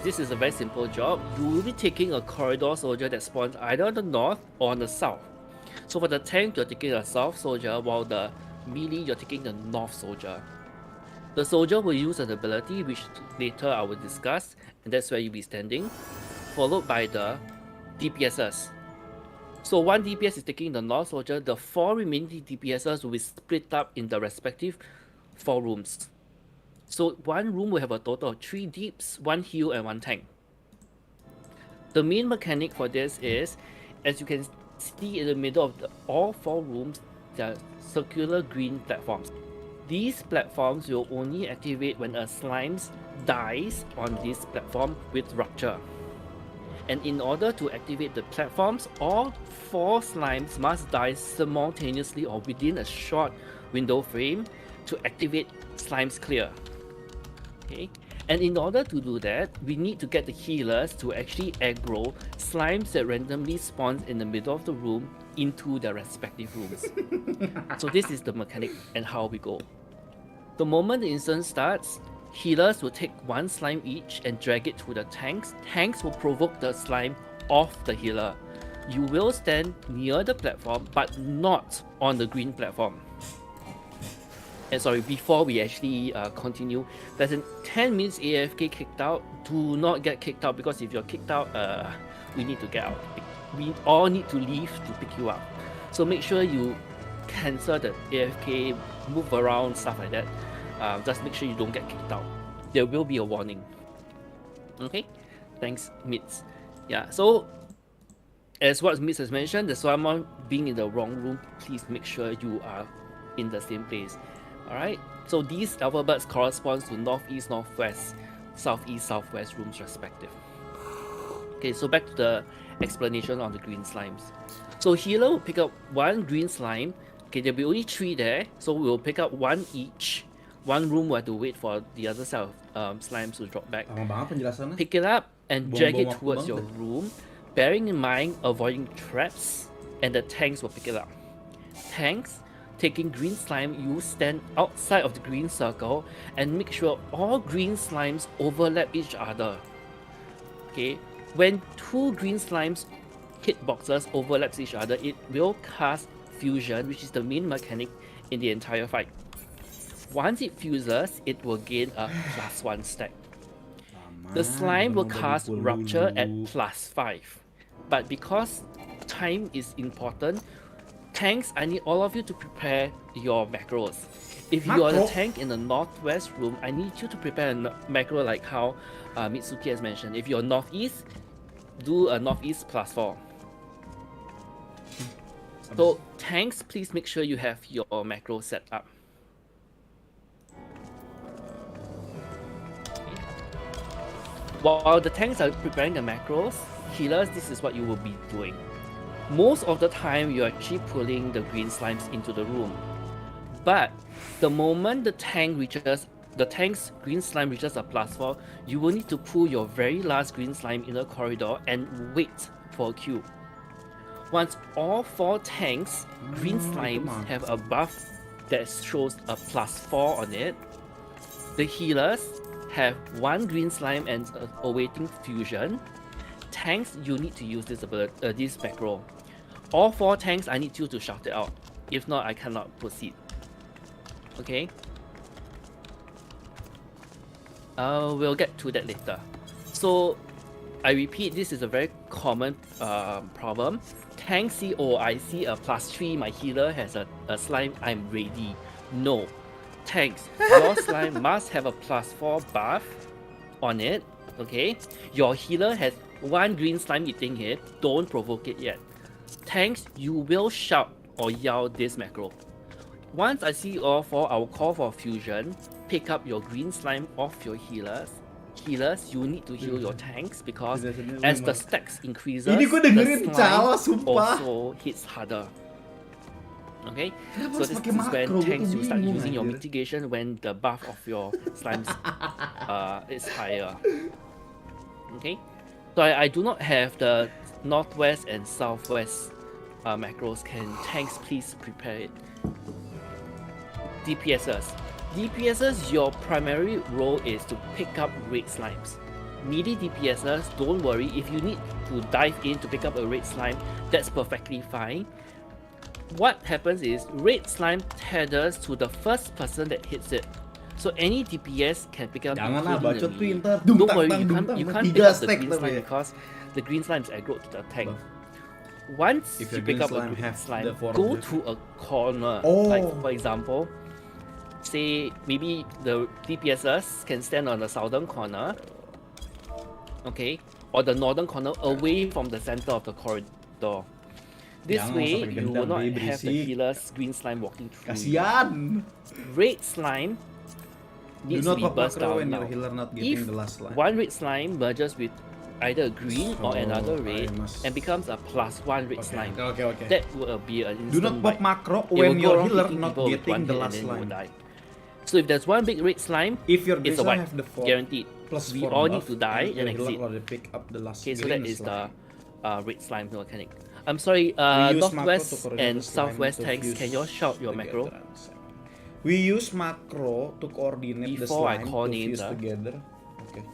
this is a very simple job. You will be taking a corridor soldier that spawns either on the north or on the south. So for the tank, you're taking a south soldier, while the melee, you're taking the north soldier. The soldier will use an ability, which later I will discuss, and that's where you'll be standing, followed by the DPSs. So 1 DPS is taking the north soldier, the 4 remaining DPSs will be split up in the respective 4 rooms. So 1 room will have a total of 3 deeps, 1 heal, and 1 tank. The main mechanic for this is, as you can see in the middle of all 4 rooms, there are circular green platforms. These platforms will only activate when a slime dies on this platform with rupture. And in order to activate the platforms, all 4 slimes must die simultaneously or within a short window frame to activate slimes clear. Okay, and in order to do that, we need to get the healers to actually aggro slimes that randomly spawns in the middle of the room into their respective rooms. So this is the mechanic and how we go. The moment the instance starts, healers will take 1 slime each and drag it to the tanks. Tanks will provoke the slime off the healer. You will stand near the platform, but not on the green platform. And sorry, before we actually continue, there's a 10 minutes AFK kicked out. Do not get kicked out, because if you're kicked out, we need to get out. We all need to leave to pick you up. So make sure you cancel the AFK, move around, stuff like that. Just make sure you don't get kicked out. There will be a warning. Okay? Thanks, Mitz. Yeah, so as what Mitz has mentioned, there's someone being in the wrong room. Please make sure you are in the same place. Alright, so these alphabets corresponds to northeast, northwest, southeast, southwest rooms respective. Okay, so back to the explanation on the green slimes. So healer will pick up 1 green slime. Okay, there'll be only 3 there, so we'll pick up 1 each. 1 room will have to wait for the other set of slimes to drop back. Pick it up and drag it towards your room, bearing in mind avoiding traps, and the tanks will pick it up. Tanks, taking green slime, you stand outside of the green circle and make sure all green slimes overlap each other. Okay, when 2 green slimes hitboxes overlaps each other, it will cast fusion, which is the main mechanic in the entire fight. Once it fuses, it will gain a +1 stack. The slime will cast rupture at +5, but because time is important, tanks, I need all of you to prepare your macros. If you are the tank in the northwest room, I need you to prepare a macro like how Mitsuki has mentioned. If you're northeast, do a northeast +4. So tanks, please make sure you have your macro set up. While the tanks are preparing the macros, healers, this is what you will be doing. Most of the time, you're actually pulling the green slimes into the room. But the moment the tank's green slime reaches a +4, you will need to pull your very last green slime in the corridor and wait for a queue. Once all 4 tanks' green slimes have a buff that shows a +4 on it, the healers have 1 green slime and awaiting fusion. Tanks, you need to use this macro. All 4 tanks, I need you to shout it out. If not, I cannot proceed. Okay? We'll get to that later. So, I repeat, this is a very common problem. Tank see, oh, I see a +3, my healer has a slime, I'm ready. No. Tanks, your slime must have a +4 buff on it, okay? Your healer has 1 green slime eating it, don't provoke it yet. Tanks, you will shout or yell this macro. Once I see all 4, I will call for fusion, pick up your green slime off your healers. Healers, you need to heal your tanks because as the stacks increases, the slime also hits harder. Okay, so this is when tanks you start using your mitigation when the buff of your slimes is higher. Okay, so I do not have the northwest and southwest macros. Can tanks please prepare it? DPSs, your primary role is to pick up red slimes. Melee DPSs, don't worry, if you need to dive in to pick up a red slime, that's perfectly fine. What happens is red slime tethers to the first person that hits it. So any DPS can pick up including the melee. Don't worry, you can't pick up the green slime because the green slime is aggro to the tank. Once you pick up a green slime, go to a corner. Like for example, say maybe the DPSs can stand on the southern corner, okay, or the northern corner away from the center of the corridor. This way, you will not have the healer's green slime walking through. Kasian. Red slime needs to be burst down now. If one red slime merges with either a green or another red and becomes a +1 red slime, that will be an instant Do not pop macro when your healer not getting the last slime. So if there's one big red slime, if your it's a wipe, guaranteed. We all need to die and exit. Okay, so that is the red slime mechanic. I'm sorry, northwest and southwest tanks, can you all shout your macro? We use macro to coordinate before the I call to names. fuse together. Okay.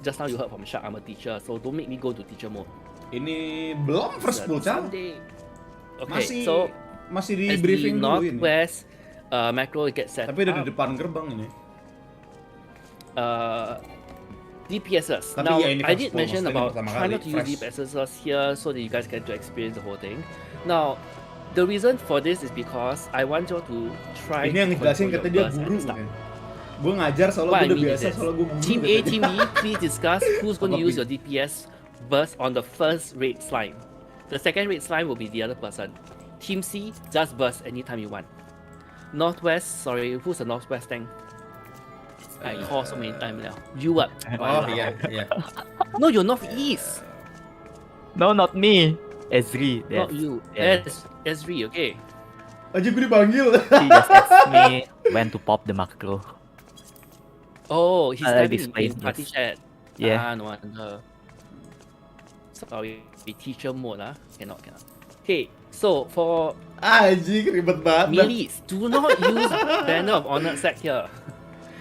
Just now you heard from Shark, I'm a teacher, so don't make me go to teacher mode. Ini belum first pull, Cal. Okay, so masih di as briefing the dulu ini. northwest macro gets set Tapi udah di up, depan gerbang ini. DPSs. Tapi Now, ya, ini I first did pull, mention maksudnya about pertama trying kali, not to use fresh. DPSs here so that you guys get to experience the whole thing. Now, the reason for this is because I want you to try Ini yang to ngejelasin control kata your dia burst at guru the start. kan. Gue ngajar soalnya What gue I udah mean is biasa this. soalnya gue guru. Team A, katanya. Team B, please discuss who's going to use your DPS burst on the first red slime. The second red slime will be the other person. Team C, just burst anytime you want. Northwest, sorry, who's the northwest tank? I call so many times now. You up? Oh iya, iya. No, you're northeast. No, not me. Ezri. Not you. Yeah. Ezri, okay. Aja gue dipanggil. He just asked me when to pop the macro. Oh, he's I'll typing explain in party this. chat. Yeah. No wonder. Sorry, teacher mode cannot. Okay, so for Anjing ribet banget. melees, do not use Banner of Honored Sack here.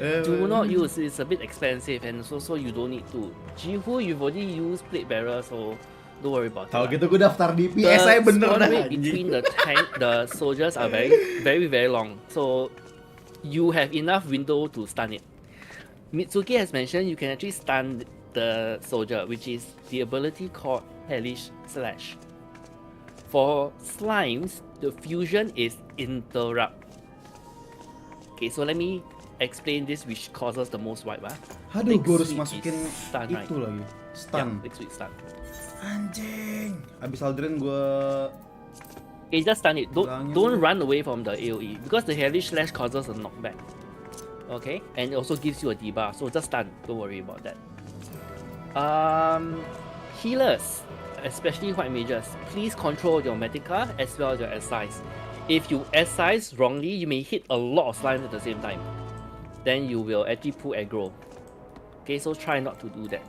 Do not use, it's a bit expensive and so you don't need to. Jihu, you've already used Plate Bearer, so don't worry about Tahu it. gitu gue daftar di PSI bener spawn dah. rate between the soldiers are very long. So you have enough window to stun it. Mitsuki has mentioned you can actually stun the soldier, which is the ability called Hellish Slash. For slimes, the fusion is interrupt. Okay, so let me explain this which causes the most wipe. Aduh, Next gue harus week masukin is stun, right? itu lagi. Stun. Yeah, next week stun. Anjing. Abis Aldrin gue Okay, just stun it. Bilangin Don't dulu. run away from the AoE because the Hellish Slash causes a knockback. Okay, and it also gives you a debuff, so just stun. Don't worry about that. Healers, especially white mages, please control your Medica as well as your S-size. If you S-size wrongly, you may hit a lot of slimes at the same time. Then you will actually pull aggro. Okay, so try not to do that.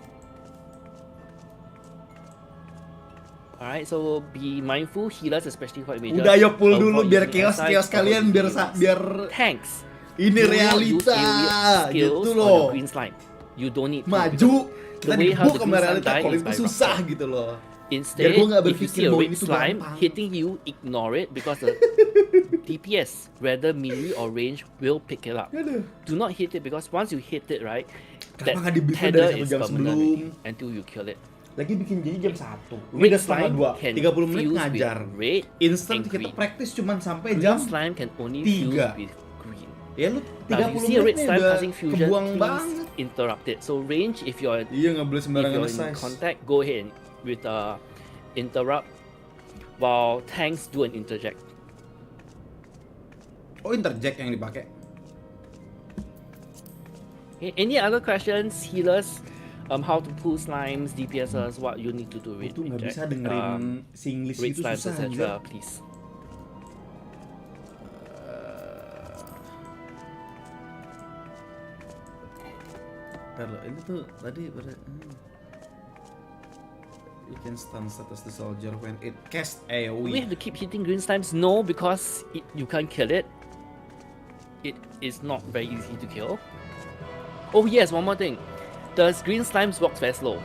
Alright, so be mindful, healers, especially white mages. udah ayo pull dulu avoid biar using chaos SI, kalian avoid biar using tanks. ini Do not use realita AoE skills gitu on your loh. green slime. You don't need to, Maju because kita the way how digebuk the sama green slime realita die kalau is itu by susah rocket. gitu loh. Instead, Biar gua nggak if you berpikir see a bahwa red ini tuh slime gampang. hitting you, ignore it because the DPS, whether melee or range, will pick it up. Aduh. Do not hit it because once you hit it, right, Kenapa nggak that di-brief tether dari 1 is jam permanent sebelum? already until you kill it. Lagi bikin jadi jam 1. Ini Red udah setengah slime 2. can 30 menit fuse ngajar. with red Instant and kita green. praktis cuman sampai Green jam slime can only 3. fuse with green. Ya lu Now, if you 30 see a red menit nih slime udah casting fusion, kebuang please banget. interrupt it. So range, if you're Iya nggak boleh if sembarangan you're in size. contact, go ahead and with interrupt, while tanks do an interject. Oh interject yang dipakai. Okay, any other questions, healers? How to pull slimes, DPSs, what you need to do with Itu nggak bisa red dengerin Singlish itu slimes, susah etc. aja. Please. Bentar loh, ini tuh tadi pada you can stun status the soldier when it cast Do we AoE. have to keep hitting green slimes? No, because you can't kill it. It is not very easy to kill. Oh yes, one more thing. The green slimes walks very slow.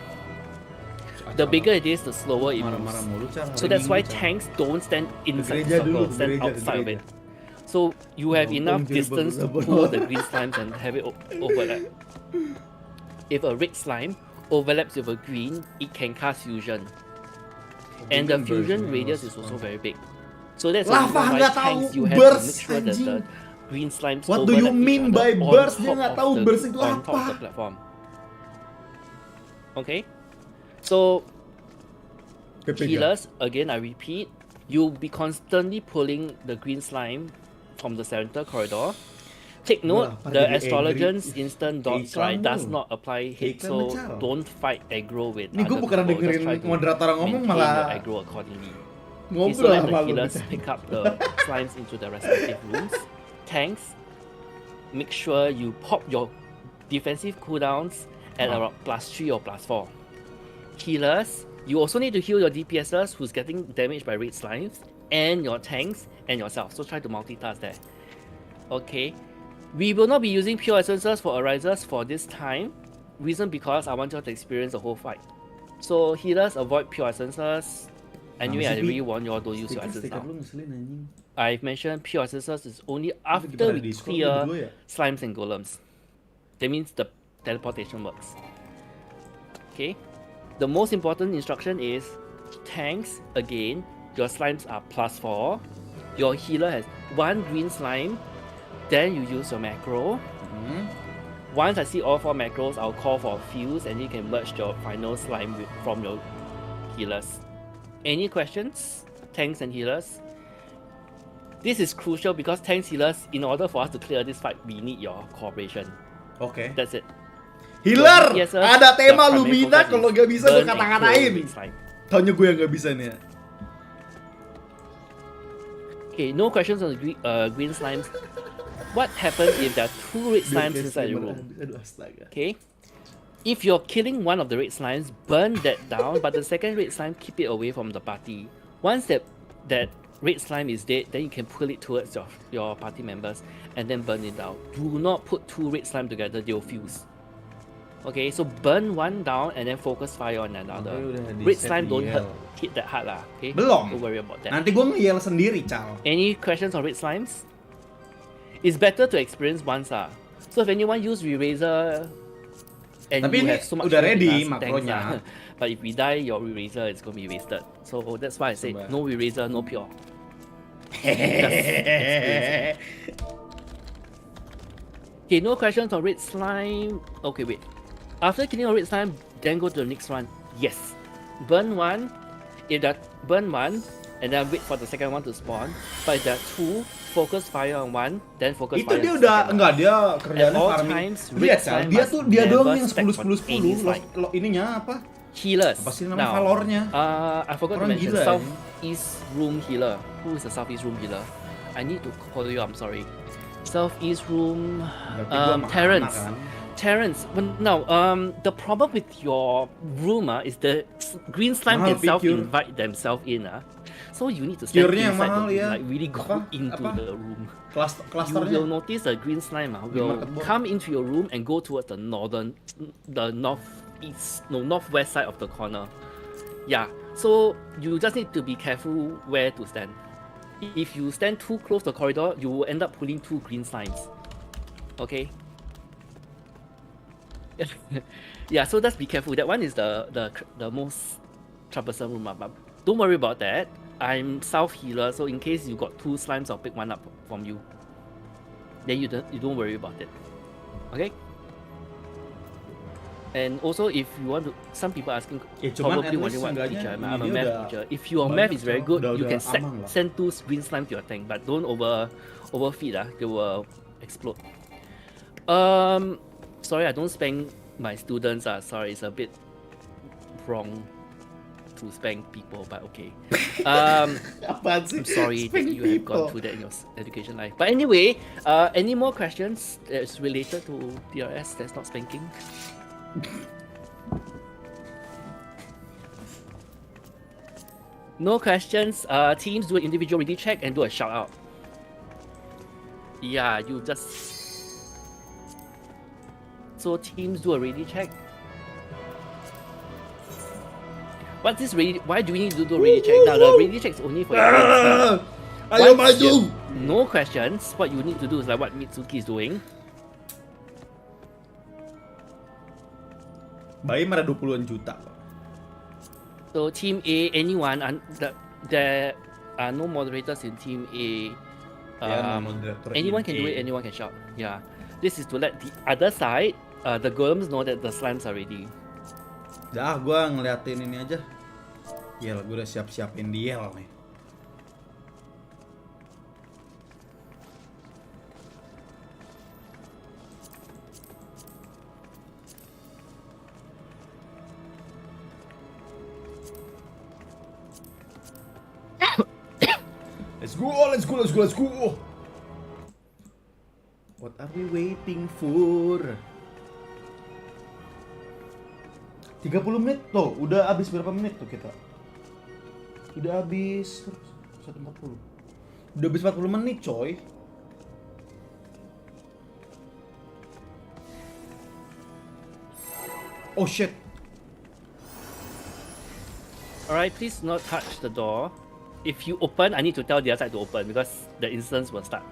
The bigger it is, the slower it Marah-marah moves. mulu, Cal. So Hari that's why Minggu, Cal. tanks don't stand inside the gereja dulu, circle, stand gereja, outside of gereja. it. So you have Nonton enough jadi distance to bagus-bagus. pull the green slimes and have it overlap. If a red slime overlaps with a green, it can cast fusion. And the fusion radius is also very big. So that's the Lava reason why nggak tahu tanks you have burst, to make sure that the anjing. green slimes What do you overlap mean each other by on burst? Dia top nggak of tahu the- burst itu on top of apa. the platform. Okay, so healers, again I repeat, you'll be constantly pulling the green slime from the center corridor. Take note, Wah, the jadi astrologer's angry. instant dots Iklan right does lu. not apply hit, Iklan so mencar. don't fight aggro with Ini gue other bukan people, just dengerin try to moderator ngomong maintain malah your aggro accordingly. Okay, so ngobrol let sama the lu. healers pick up the slimes into their respective rooms. Tanks, make sure you pop your defensive cooldowns at around +3 or +4. Healers, you also need to heal your DPSers who's getting damaged by red slimes, and your tanks and yourself. So try to multitask there. Okay. We will not be using pure essences for arisers for this time. Reason because I want you to experience the whole fight. So healers, avoid pure essences. Anyway, I really want you all to use your essence Stiker now. lu ngeselin anjing. I've mentioned pure essences is only Itu after gimana we di Discord clear lu berdua ya? slimes and golems. That means the teleportation works. Okay. The most important instruction is tanks, again, your slimes are +4. Your healer has 1 green slime. Then you use your macro. Once I see all 4 macros, I'll call for a fuse and you can merge your final slime from your healers. Any questions? Tanks and healers? This is crucial because tanks healers, in order for us to clear this fight, we need your cooperation. Oke. That's it. Healer, Yes, sir. ada tema The lu primary minta focus kalau is gak bisa gue burn and kata-katain. kill red slime. Taunya gue yang gak bisa nih ya. Okay, no questions on the green slimes. What happens if there are 2 red slimes inside your room? Aduh astaga. Okay. If you're killing one of the red slimes, burn that down, but the second red slime, keep it away from the party. Once that red slime is dead, then you can pull it towards your party members and then burn it down. Do not put 2 red slime together, they'll fuse. Okay, so burn one down and then focus fire on another. Oke, udah di Red set slime don't yell. hit that hard lah. Okay, Belum. don't worry about that. Nanti gue nge-yell sendiri, Cal. Any questions on red slimes? It's better to experience once So if anyone use Eraser and Tapi you ini have so much udah health ready in us, thanks makronya. But if we die, your Eraser is going to be wasted. So that's why I said Coba. no Eraser, no pure. Okay, no questions on red slime. Okay, wait. After killing a red slime, then go to the next one. Yes. Burn one. If that burn one, and then wait for the second one to spawn. But if there are two, focus fire on one, then focus Itu fire dia on the udah second enggak, dia At kerjaannya all farming. times, Lihat red kan, slime dia must tuh dia doang never yang stack on 10 any slime. lo ininya apa? Healers. Apa sih namanya, Now, valornya? I forgot to Orang mention gila, Southeast Room Healer. Who is the Southeast Room Healer? I need to call you. I'm sorry. Southeast Room. Berarti gua sama Terrence. anak kan. Terrence. Well, no. The problem with your room is the green slime Mahal, can picure. invite themselves in. So you need to stand Pure-nya yang inside mahal, the room, ya. like really go Apa? into Apa? the room. You Clusternya. will notice the green slime will market board. come into your room and go towards the northwest side of the corner. Yeah, so you just need to be careful where to stand. If you stand too close to the corridor, you will end up pulling two green slimes. Okay. Yeah, so just be careful. That one is the most troublesome room, but don't worry about that. I'm south healer, so in case you got two slimes, I'll pick one up from you. Then you don't worry about it. Okay. And also, if you want to, some people asking Cuman probably at least wondering what seenggaknya teacher. I'm ini a dia math udah teacher. If your math is very good, you can aman lah. send two green slime to your tank, but don't overfeed. They will explode. Sorry, I don't spank my students. Sorry, it's a bit wrong to spank people, but okay. Apaan sih? I'm sorry that Spank you have gone people. through that in your education life. But anyway, any more questions that's related to DRS that's not spanking? No questions. Teams do an individual ready check and do a shout out. Yeah, you just. So teams do a ready check. What's this ready? Why do we need to do a ready check? Now the ready check is only for your friends. Ayo Once maju. you- No questions. What you need to do is like what Mitsuki is doing. Bayi ada 20-an juta. So team A, anyone, there are no moderators in team A. Ya, no moderator Anyone in can do A. it, anyone can shout. Yeah. This is to let the other side, the golems know that the slimes are ready. Dah, gua ngeliatin ini aja. Yel, gua udah siap-siapin di Yel nih. Let's go, let's go, let's go, let's go. What are we waiting for? 30 menit tuh, udah habis berapa menit tuh kita? Udah habis 1:40. Udah habis 40 menit, coy. Oh shit. Alright, please not touch the door. If you open, I need to tell the other side to open because the instance will start.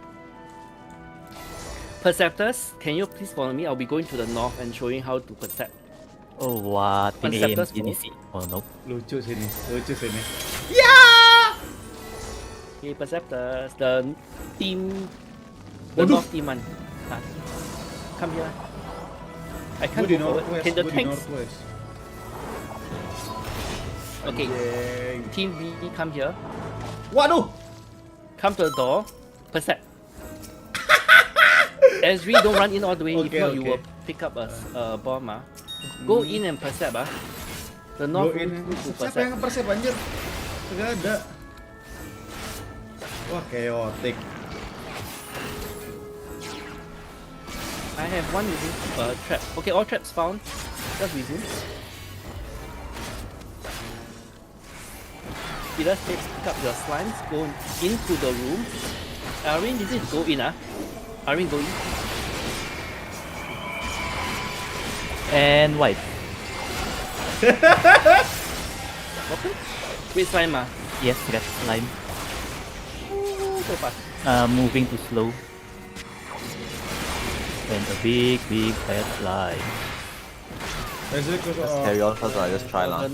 Perceptors, can you please follow me? I'll be going to the north and showing how to percept. Oh, what? In Conceptors AMC. Oh, no. Lucu sini, lucu sini. Okay, Perceptors, the team, the Waduh. north team one. Come here. I can't Gua di go forward. northwest, Can the gua di tanks? northwest. Okay, Anjing. team B, come here. Waduh. Come to the door. Percept. Ezri, don't run in all the way. Okay, if not, you okay. will pick up a bomb. Go in and percept. The Go north in. room to Siapa percept. yang nge-percep anjir? Enggak ada. Wah, chaotic. I have one using trap. Okay, all traps found. Just resume. Either pick up your slimes, go into the room. Arin, this is go in, Arin, go in. And white. Okay. Wait, slime, Yes, red slime. so fast. Moving too slow. And a big red slime. Just carry on first, just try lah.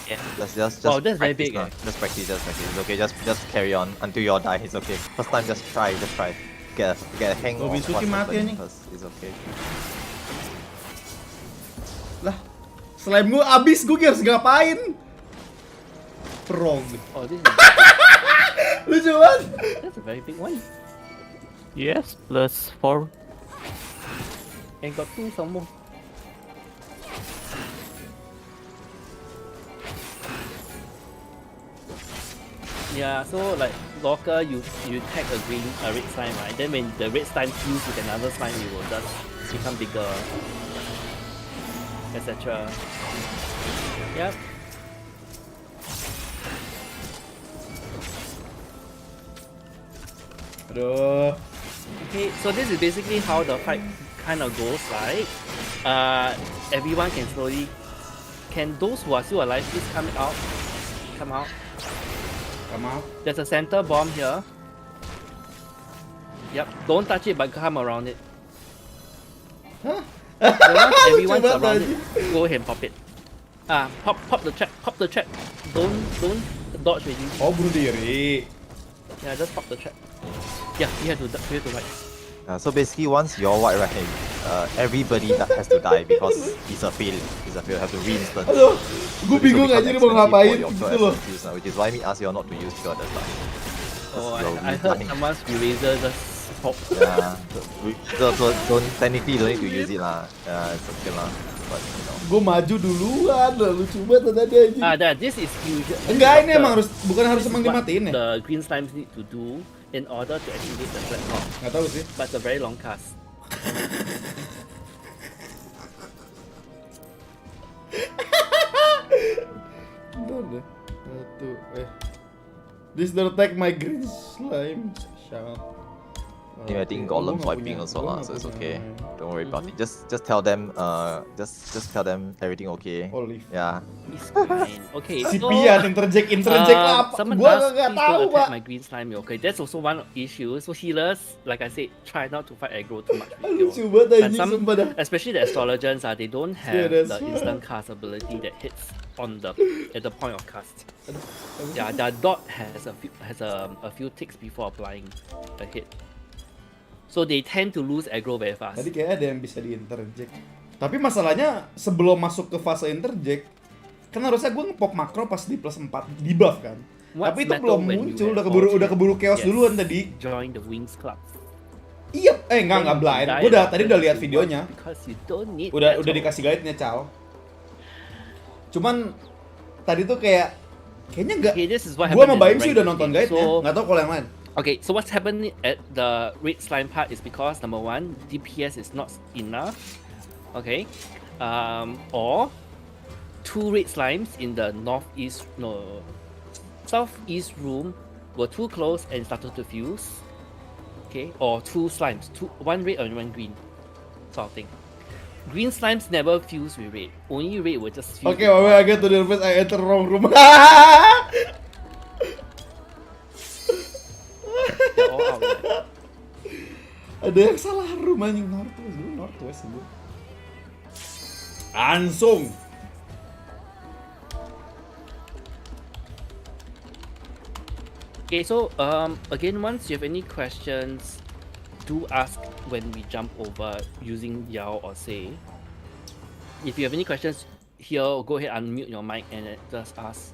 Yeah. Just Wow, that's very practice big, lah. Just practice. It's okay. Just carry on until you all die. It's okay. First time, just try. get a hang Oh, of Mitsuki what's mati happening anjing. first. It's okay. Lah, slime gue abis, gue harus ngapain? Frog. Oh, this is Lucu banget. that's a very big one. Yes, plus 4. And got 2 some more. Yeah, so like locker, you tag a red slime, right? Then when the red slime fuse with another slime, it will just become bigger, etc. Yep. Aduh. Okay, so this is basically how the fight kind of goes, right? Everyone can slowly. Can those who are still alive please come out? Come out. Come out. There's a center bomb here. Yep, don't touch it but come around it. Huh? Then once everyone's Coba around tadi. it, go ahead and pop it. Pop the trap. Don't dodge with you. Oh, bunuh diri. Yeah, just pop the trap. Yeah, you have to fight. So basically, once you're white, right, everybody that has to die because it's a fail. It's a fail. Have to re-instance. Aduh, gue bingung So aja become nih mau expensive ngapain for your gitu pure loh. essence use now, which is why we ask you all not to use pure at time. Oh, You're I heard re-running. someone's eraser just pop. Yeah. So don't technically don't need to use it lah. Yeah, it's okay lah. But you know. Gue maju duluan, lucu banget tadi aja. This is usual. Enggak, ini emang harus bukan harus This is emang what dimatiin ya? The green slimes need to do in order to activate the platform. Nggak tahu sih. But it's a very long cast. Bentar deh. Satu, This don't attack my green slime. Shut. Yeah, I think Golem's wiping also lah, so it's okay. Don't worry about it. Just tell them just tell them everything okay. Olive. Yeah. It's fine. Okay, Si so Pian interject lah. someone Gua asked nggak please tahu, don't attack Pak. my green slime. Okay, that's also one issue. So healers, like I said, try not to fight aggro too much with Lucu your. banget And anjing, some, sumpah dah. especially the astrologers, they don't have that's the right. instant cast ability that hits on the at the point of cast. Yeah, their dot has a few ticks before applying a hit. So they tend to lose aggro very fast. Tadi kayak ada yang bisa di-interject. Tapi masalahnya sebelum masuk ke fase interject, kan harusnya gue ngepop makro pas di plus 4 di buff kan. What's Tapi itu better belum when you muncul, have udah keburu chaos Yes. duluan tadi. Join the Wings Club. Iya, enggak blind. Gue tadi udah lihat videonya. Because you don't need Udah that. dikasih guide-nya, Cal. Cuman tadi tuh kayaknya enggak. Okay, this is what Gua happened sama in Baim the sih ranked udah nonton game. guide-nya, So- nggak tahu kalau yang lain. Okay, so what's happening at the red slime part is because number one, DPS is not enough. Okay, or 2 red slimes in the southeast room were too close and started to fuse. Okay, or 2 slimes, 1 red and 1 green, sort of thing. Green slimes never fuse with red. Only red will just fuse. Okay, with I get to the first I enter wrong room. They're all out there. Ada yang salah room anjing, northwest dulu. Langsung. Okay, so again, once you have any questions, do ask when we jump over using Yao or Say. If you have any questions here, go ahead unmute your mic and just ask.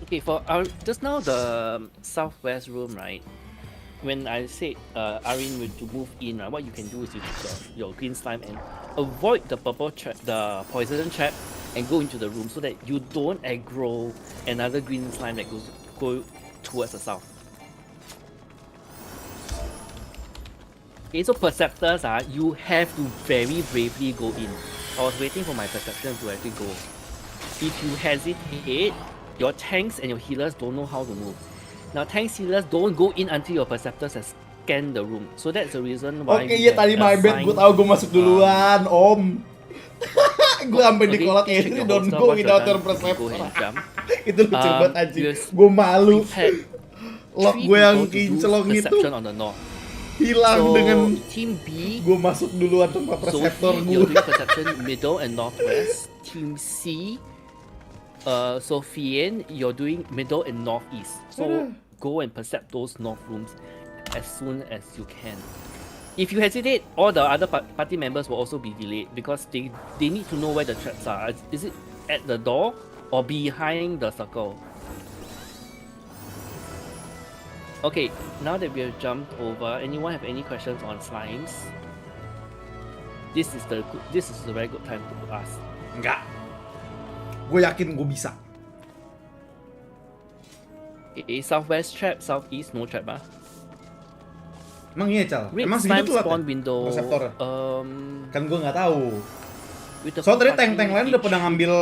Okay, for our just now the southwest room, right? When I said Arin to move in, right, what you can do is you take your green slime and avoid the purple trap, the poison trap, and go into the room so that you don't aggro another green slime that go towards the south. Okay, so perceptors, you have to very bravely go in. I was waiting for my perception to actually go. If you hesitate, your tanks and your healers don't know how to move. Now, tanks healers don't go in until your perceptors have scanned the room. So that's the reason why. Oke, iya tadi my bad, gue tahu gue masuk duluan, Om. Gue sampai di kolak ini, don't go without your perceptor. Itu lucu banget anjing. Gue malu. Lock gue yang kinclong itu on the north. hilang So, dengan Team B, gue masuk duluan tanpa so perseptor you're gue. doing perception middle and northwest. Team C, Fian, you're doing middle and northeast. So go and percept those north rooms as soon as you can. If you hesitate, all the other party members will also be delayed because they need to know where the traps are. Is it at the door or behind the circle? Okay, now that we have jumped over, anyone have any questions on slimes? This is a very good time to ask. Enggak. Gue yakin gue bisa. Okay, southwest trap, southeast no trap ah. Emang iya, Cal? Red Emang slime segitu tuh spawn window. reseptornya? Kan gue nggak tahu. With the Soalnya tadi party, tank-tank lain udah pada ngambil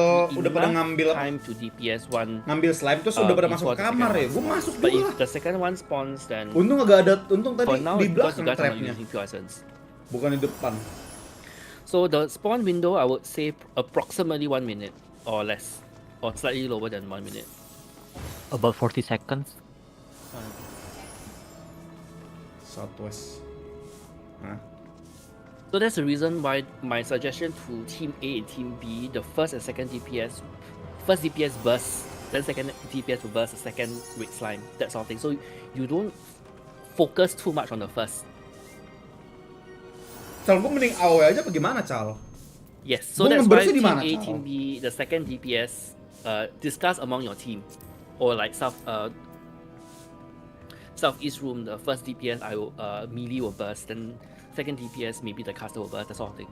enough time to DPS one. ngambil slime terus udah pada masuk before ke the kamar second ya. one Gue spawns. masuk But dulu if lah. the second one spawns, then Untung agak ada, untung tadi for now di because you belakang guys are not trapnya, using pure essence. bukan di depan. So the spawn window, I would say approximately 1 minute or less, or slightly lower than 1 minute. About 40 seconds. Southwest. Huh? So that's the reason why my suggestion to Team A and Team B, the first and second DPS, first DPS burst, then second DPS will burst, the second red slime, that sort of thing. So you don't focus too much on the first. Cal, gue mending AOE aja apa gimana, Cal? Yes, so Gua that's why ngebersih di Team mana, A, Cal? Team B, the second DPS, discuss among your team. Or like southeast room, the first DPS melee will burst, then second DPS maybe the caster will burst, that sort of thing.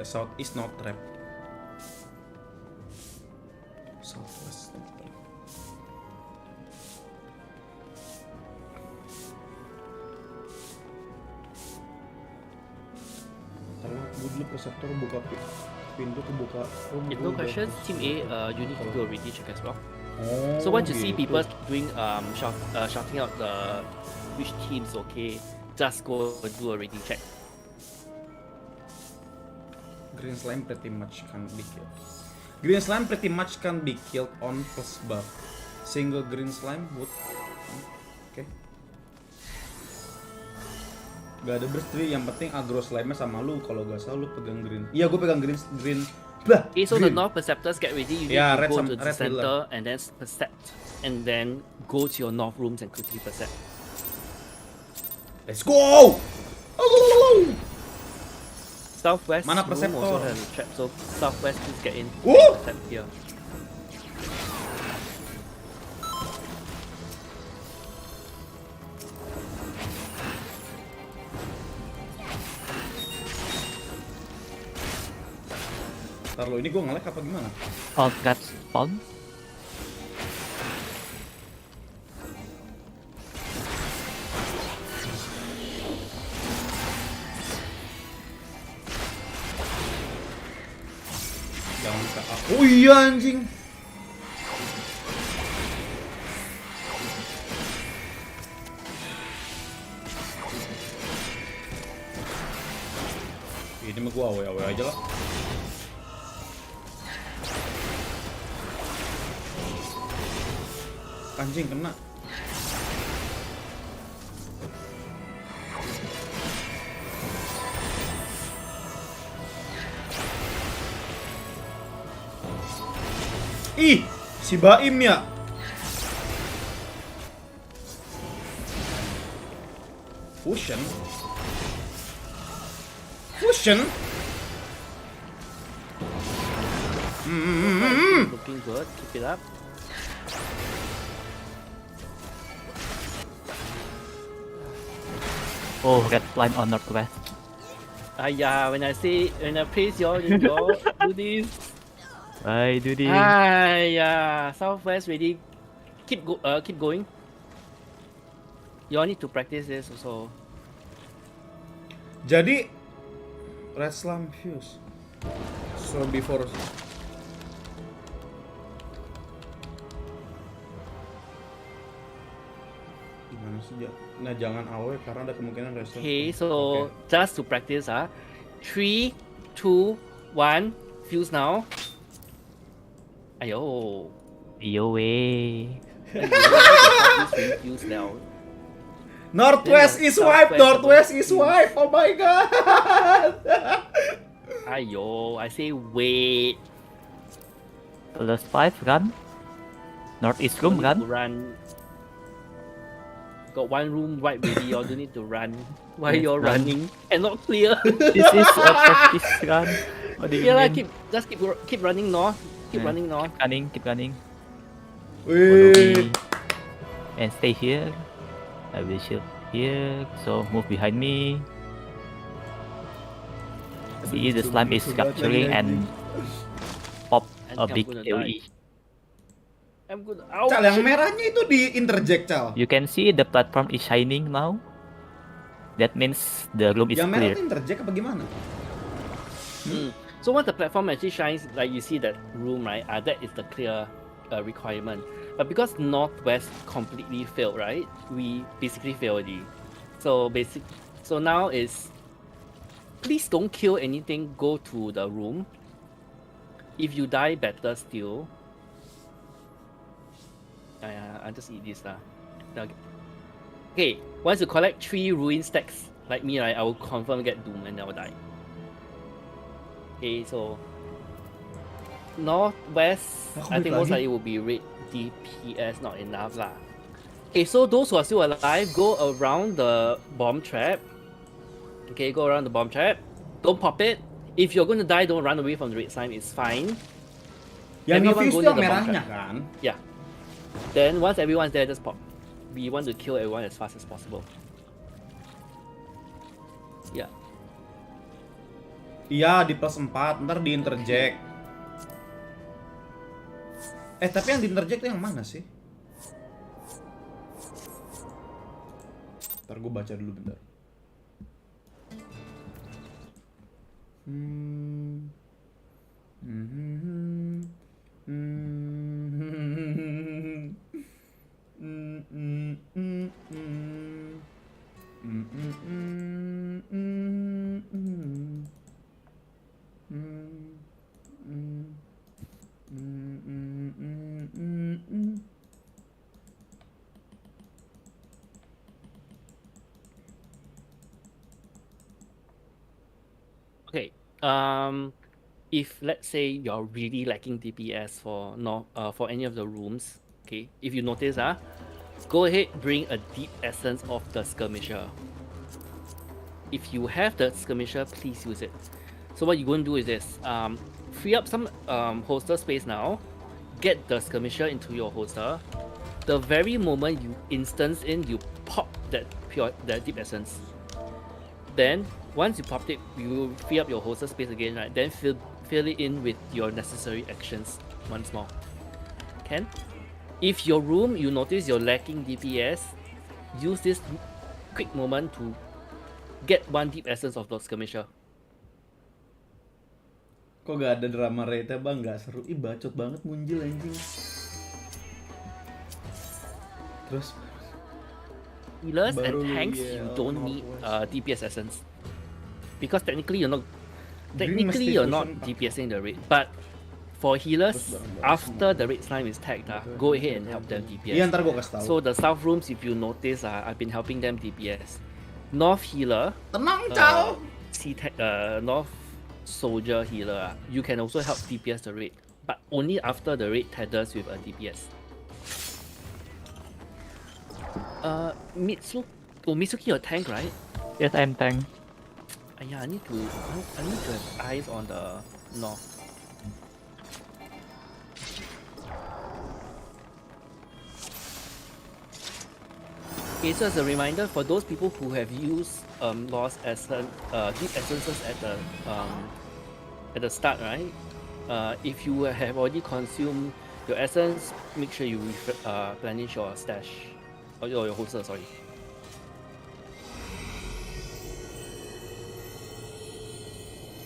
Southeast not trap. Southwest not trap. Kalau gue dulu perseptor buka pintu kebuka. If no questions, Team A, you need to do a ready check as well. Oh, So once you see gitu. people doing shouting out the which team's okay, just go and do a ready check. Green slime pretty much can be killed. Green slime pretty much can be killed on plus buff. Single green slime would. Oke. Gak ada burst tree, yang penting agro slime-nya sama lu. Kalau gak salah lu pegang green. Iya, gue pegang green. Bah, Okay, so the green. North Perceptors get ready. You need Yeah, to red go some- to the red center pillar. and then percept, and then go to your North rooms and quickly percept. Let's go! Southwest Mana room Perceptor? also has a trap, so Southwest please get in. Woo! Percept here. Ntar lo, ini gue nge-lag apa gimana? Alt got spawn. Jangan ke oh iya anjing. Ini mah gua awe aja lah. Anjing kena. Ih, si Baim ya. Fusion. Looking good, keep it up. Oh, red line on northwest. Yeah, when I praise y'all, you all do this. I do this. Yeah, Southwest ready. Keep going. You all need to practice this also. Jadi red slime fuse. So before gimana sih ya? Nah jangan AOE karena ada kemungkinan red slime. Okay, so just to practice, 3, 2, 1, fuse now. Ayo. Yo way. Fuse now. Northwest is wipe. Northwest is wipe. Oh my god. Ayo, I say wait. +5, run. Northeast room, Don't need to run. run. Got one room right ready, y'all don't need to run. Why Yes, you're run. running and not clear? This is a practice run. What do you Yeah, mean? keep running north. Keep Yeah, running north. Keep running. Wih. And stay here. I will shield here. So move behind me. See, the slime is capturing and pop a I'm big gonna AoE. I'm gonna. Cal, yang merahnya itu di interject, Cal. You can see the platform is shining now. That means the room is Yang merah clear. itu interject apa gimana? So once the platform actually shines, like you see that room, right? That is the clear requirement. But because Northwest completely failed, right? We basically failed already. So now is, please don't kill anything. Go to the room. If you die, better still. I'll just eat this lah. Okay, once you collect 3 ruin stacks, like me, right? I will confirm get doom and I will die. Okay, so Northwest, I think most likely will be red DPS, not enough lah. Okay, so those who are still alive, go around the bomb trap. Okay, go around the bomb trap. Don't pop it. If you're going to die, don't run away from the red slime. It's fine. Yang Everyone nge-fuse go itu near yang the bomb merahnya trap. kan? Yeah. Then once everyone's there, just pop. We want to kill everyone as fast as possible. Yeah. Iya, di +4, ntar di interject. Tapi yang di interject itu yang mana sih? Ntar gue baca dulu bentar. Okay. If let's say you're really lacking DPS for any of the rooms, okay, if you notice, go ahead, bring a deep essence of the skirmisher. If you have the skirmisher, please use it. So what you're going to do is this: free up some holster space now. Get the skirmisher into your holster. The very moment you instance in, you pop that deep essence. Then once you popped it, you will free up your holster space again, right? Then fill it in with your necessary actions once more. Can? If your room, you notice you're lacking DPS, use this quick moment to get 1 deep essence of the skirmisher. Kok gak ada drama rate bang? Gak seru. Ih bacot banget munjil anjing. Terus Healers and baru tanks, ya, you don't need DPS essence. Because technically you're not mesti DPSing the raid. But for healers, after the red slime is tagged, go ahead and help them DPS. Iya, ntar gue kasih tahu. So the south rooms, if you notice, I've been helping them DPS. North healer, Tenang, Cal. North soldier healer, you can also help DPS the raid, but only after the raid tethers with a DPS. Mitsuki, you're tank, right? Yes, I'm tank. Yeah, I need to have eyes on the north. Okay, so as a reminder, for those people who have used lost deep essences at the start, right? If you have already consumed your essence, make sure you replenish your stash or your holster. Sorry.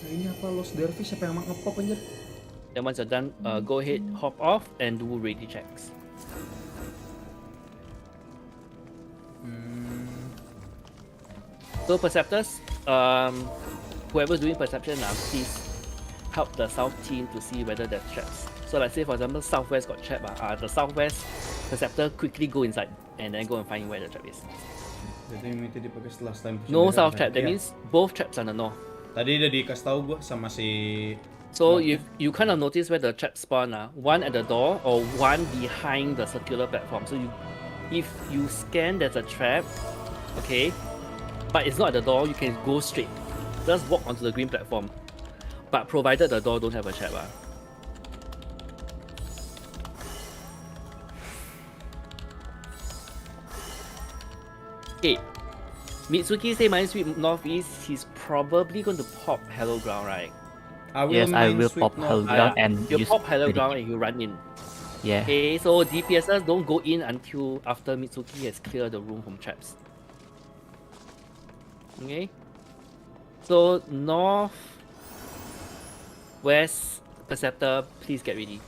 Ini apa Lost Dervish siapa yang emang ngepop anjir? Then once you're done, go ahead, hop off and do ready checks. So Perceptors, whoever's doing perception now, please help the south team to see whether there's traps. So let's say for example southwest got trap, the southwest Perceptor quickly go inside and then go and find where the trap is. Jadi minta dipakai setelah time. No south trap, that means both traps are in the north. Tadi udah dikasih tahu gua sama si. So if you kind of notice where the trap spawn, one at the door or one behind the circular platform. So if you scan there's a trap, okay, but it's not at the door, you can go straight. Just walk onto the green platform. But provided the door don't have a trap. Okay. Mitsuki say mine sweep northeast, he's probably going to pop Hello Ground, right? Yes, I will pop Hello Ground and you use pop Hello the- Ground and you run in. Yeah. Okay, so DPSers don't go in until after Mitsuki has cleared the room from traps. Okay. So north, west, Perceptor, please get ready.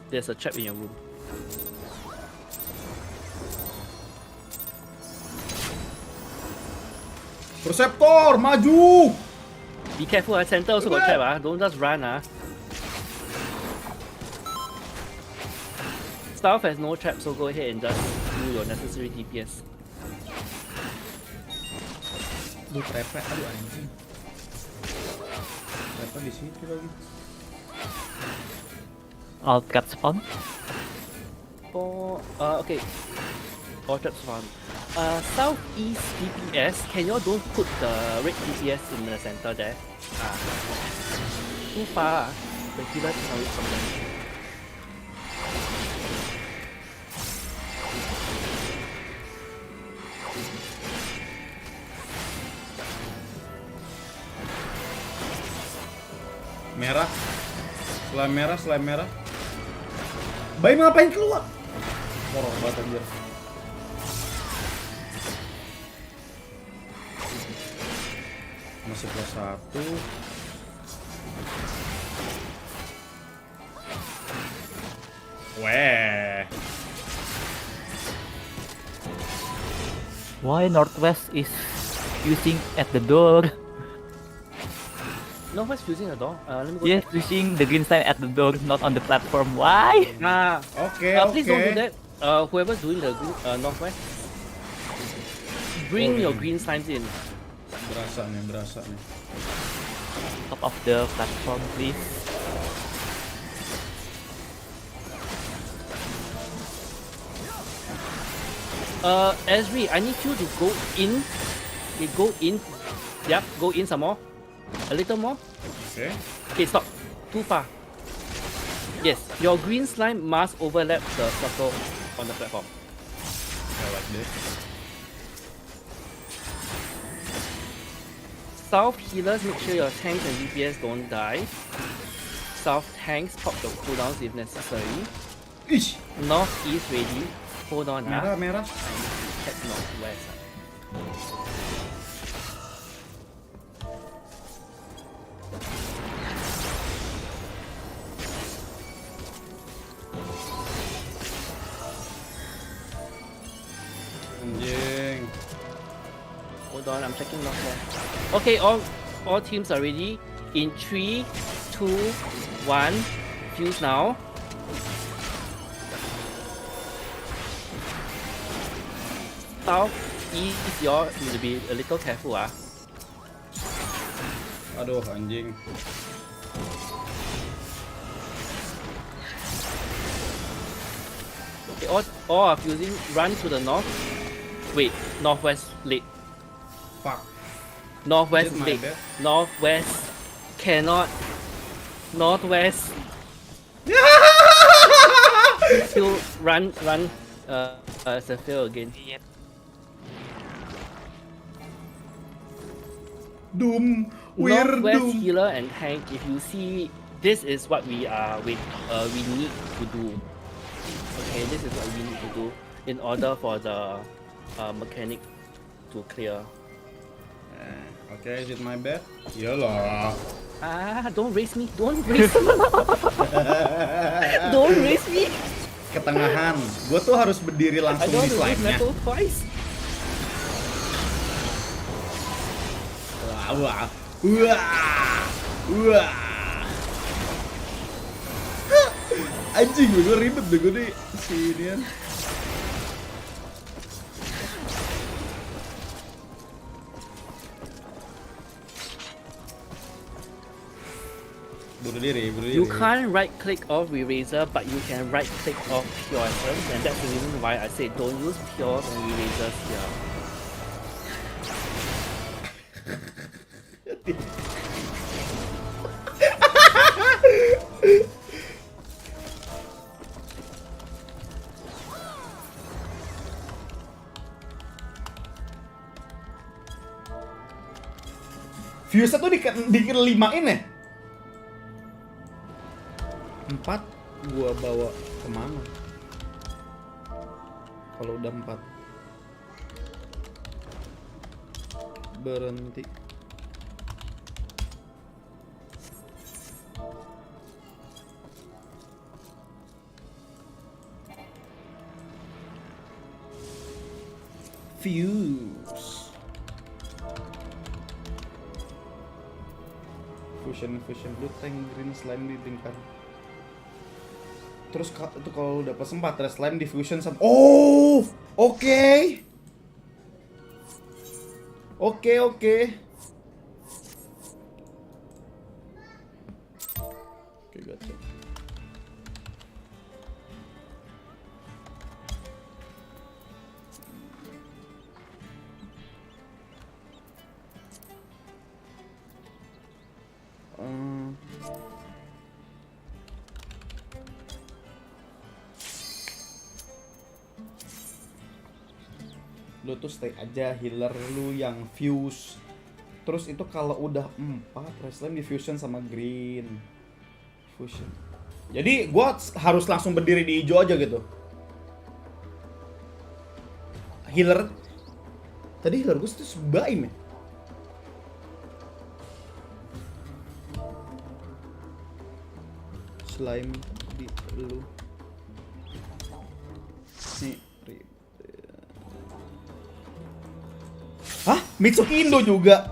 There's a trap in your room. Perceptor, maju! Be careful, center also got trap, don't just run. South has no trap, so go ahead and just do your necessary DPS. Aduh, trap, aduh anjing. Trap di situ lagi. All trap spawn. Okay. All traps spawn. Southeast DPS, can you all don't put the red DPS in the center there? Too far. The healer cannot reach from there. Merah. Slime merah. Bayi ngapain keluar? Morong banget anjir. Masih plus 1. Weh. Why Northwest is using at the door? Northwest fusing the door. Let me go. Yes, using the green sign at the door, not on the platform. Why? Okay, Please don't do that. Whoever's doing the green, Northwest, bring your green signs in. Berasa nih. Top of the platform, please. Ezri, I need you to go in. Okay, go in. Yep, go in some more. A little more. Okay. Okay, stop. Too far. Yes, your green slime must overlap the circle on the platform. Like this. South healers, make sure your tanks and DPS don't die. South tanks, pop your cooldowns if necessary. Ish. Northeast ready. Hold on. Merah. Check northwest. Anjing. Hold on, I'm checking northwest. Okay, all teams are ready. In 3, 2, 1, fuse now. South, east, you all need to be a little careful. Aduh, anjing. Okay, all are fusing. Run to the north. Wait, northwest late. Fuck. Northwest Is it my late. bad? Northwest cannot. Northwest. Still run. Sephiel again. Doom. We're Northwest doomed. healer and tank. If you see, this is what we need to do. Okay, this is what we need to do in order for the mechanic to clear. Okay, is it my bad? Iyalah. Don't race me. Don't race me. Don't race me. Ketengahan. Gue tuh harus berdiri I langsung don't di want to raise slide-nya. metal twice. Wah. Anjing, gue ribet deh gue nih si inian. You can't right click off Eraser, but you can right click off Pure Essence, and that's the reason why I say don't use Pures and Erasers here. Fuse-nya tuh dikelimain ya? 4 gua bawa kemana? Kalau udah 4 berhenti. Fuse. Fusion blue tank green slime di lingkar. Terus itu kalau udah pas 4 red slime diffusion sama oh, oke. Oke. Oke, gotcha. Lu tuh stay aja healer lu yang fuse. Terus itu kalau udah 4 Reslam diffusion sama green fusion. Jadi gua harus langsung berdiri di hijau aja gitu. Healer tadi healer gua tuh sebaim ya. Slime di lu. Nih. Hah? Mitsuki Indo juga?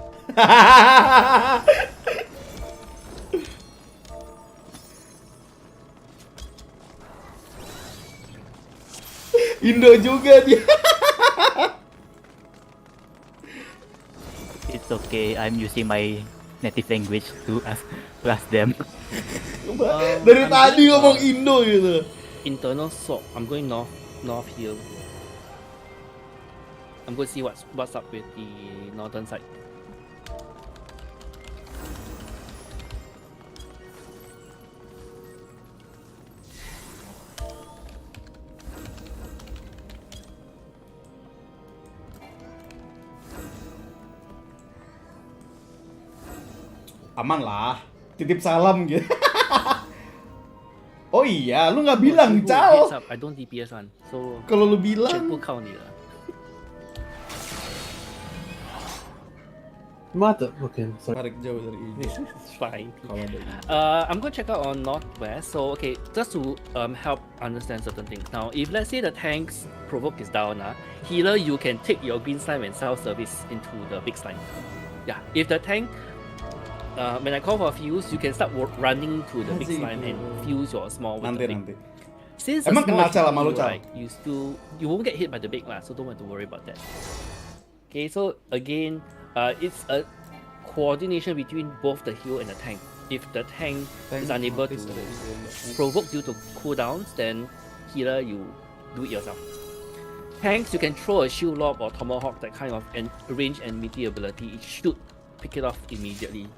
Indo juga dia. It's okay, I'm using my native language to ask them. Dari tadi ngomong Indo gitu. Internal swap. I'm going north here. I'm going to see what's up with the northern side. Aman lah, titip salam gitu. Oh iya, lu nggak bilang, Cal. I don't DPS one, so kalau lu bilang, check full count lah. Mata, okay, sorry. Tarik jauh dari ini. It's fine. Kalau ada ini. I'm gonna check out on northwest. So okay, just to help understand certain things. Now, if let's say the tank's provoke is down, healer you can take your green slime and self-service into the big slime. Yeah, if the tank, when I call for fuse, you can start running to the big slime and fuse your small with the big. Nanti. Since Emang the small kenal Cal sama lu, heal, Cal? right, you won't get hit by the big lah, so don't have to worry about that. Okay, so again. It's a coordination between both the heal and the tank. If the tank is unable to provoke due to cooldowns, then healer you do it yourself. Tanks you can throw a shield lob or tomahawk, that kind of range and melee ability. It should pick it off immediately.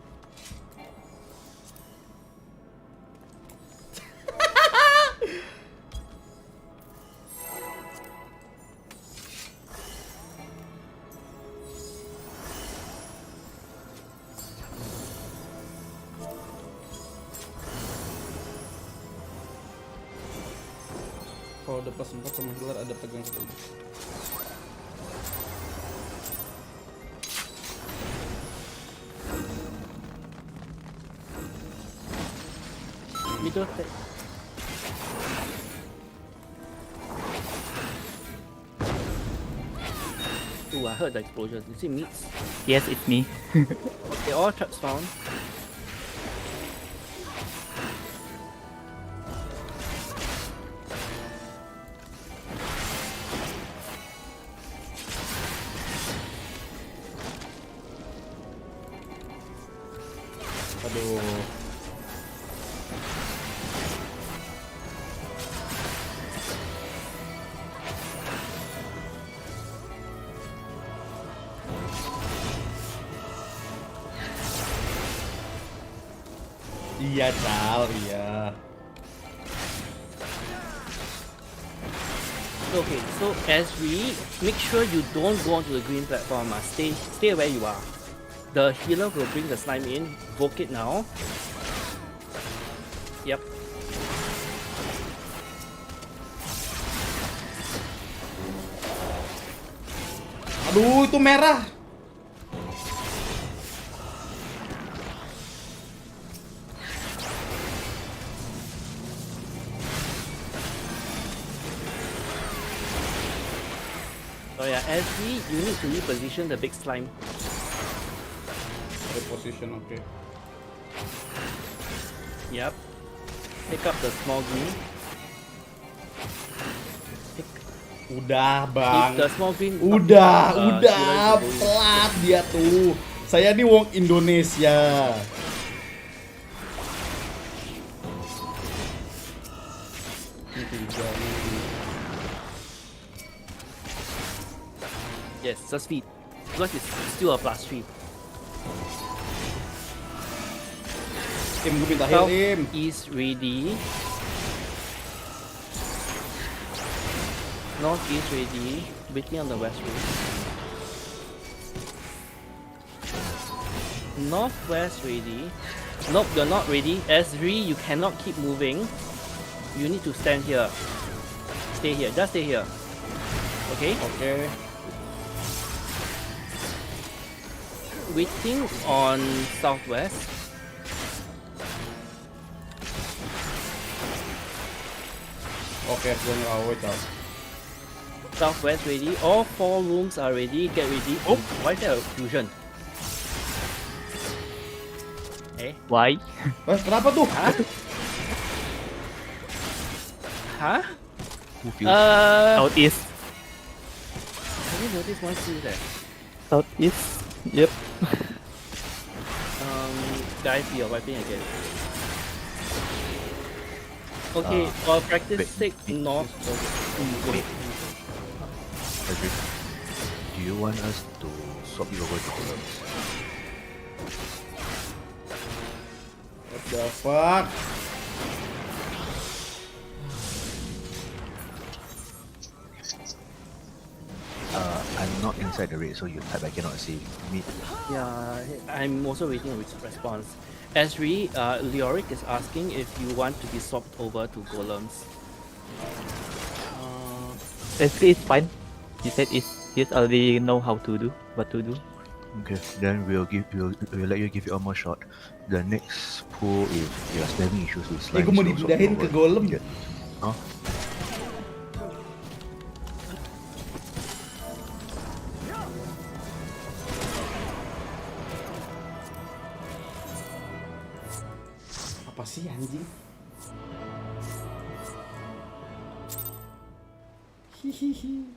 Kalau udah plus 4 sama healer ada pegang sekali. Middle. Ooh, I heard the explosion. Is it meats? Yes, it's me. Okay, all traps found. Aduh. Iya, Cal, iya. Okay, so as we make sure you don't go onto the green platform, stay where you are. The healer will bring the slime in. Voke it now. Yep. Aduh, itu merah. So yeah, as you need to reposition the big slime. Reposition, oke. Yep. Pick up the small green. Udah, Bang. If the small green Udah, healer is pelat dia tuh. Saya nih wong Indonesia. Ini tiga nih. Yes, just feed. Because it's still a +3. Tim, gue minta heal, Tim. East ready. Northeast ready. Waiting on the west road. Northwest ready. Nope, you're not ready. S3, you cannot keep moving. You need to stand here. Stay here. Just stay here. Okay? Okay. Waiting on southwest. Okay, gue ngerawat tau. Southwest ready. All 4 rooms are ready. Get ready. Oh, why is there a fusion? Eh? Why? Kenapa tuh? Hah? Huh? Southeast. Have you noticed one thing there? Southeast. Yep. Guys, you're wiping again. Okay, for practice sake, north. Wait. Do you want us to swap you over to columns? What the fuck? I'm not inside the raid, so you type, I cannot see. Yeah, I'm also waiting a response. Esri, Leoric is asking if you want to be swapped over to golems. It's fine. He said he's already know how to do, what to do. Okay, then we'll let you give it one more shot. The next pool, if you are having issues with slime, gue mau dipindahin ke golem. Huh? Apa sih anjing? Hihihi.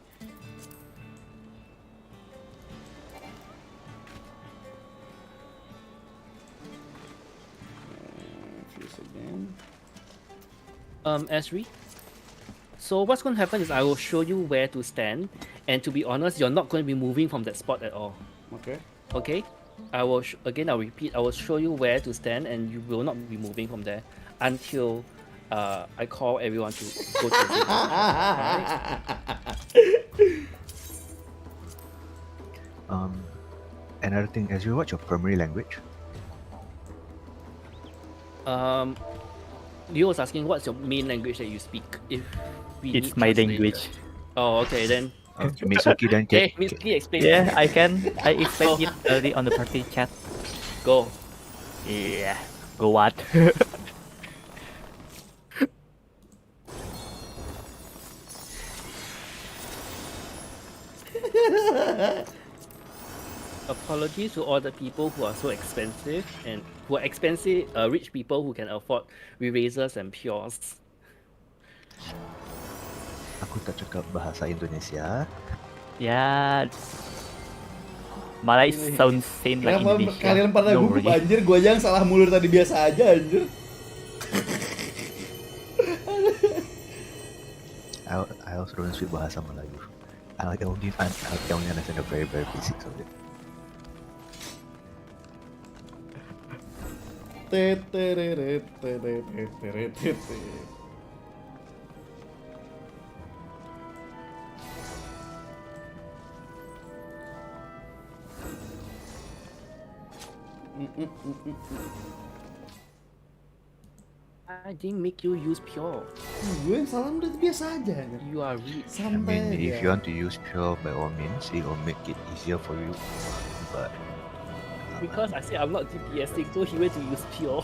Esri. So what's going to happen is I will show you where to stand, and to be honest, you're not going to be moving from that spot at all. Okay. Okay. I'll repeat. I will show you where to stand, and you will not be moving from there until I call everyone to go to the same position. Another thing, as you what's your primary language? Leo was asking what's your main language that you speak. If we It's need my translator. language. Oh, okay then. Mitsuki, then Okay, Mitsuki, explain. Yeah, I explained it early on the party chat. Go. Yeah. Go what? Apologies to all the people who are so expensive and who are expensive, rich people who can afford erasers and pures. Aku tak cakap bahasa Indonesia. Yeah. Malay sounds same like Kenapa Indonesia. kalian pada No gugup worries. anjir? Gua aja yang salah mulur tadi biasa aja anjir. I also don't speak bahasa Melayu. I only understand the very basics of it. I didn't make you use pure. Gue yang salah udah biasa aja. You are rich. I Santai mean, if aja. you want to use pure, by all means, it will make it easier for you. But Because I said I'm not DPSing, so he went to use pure.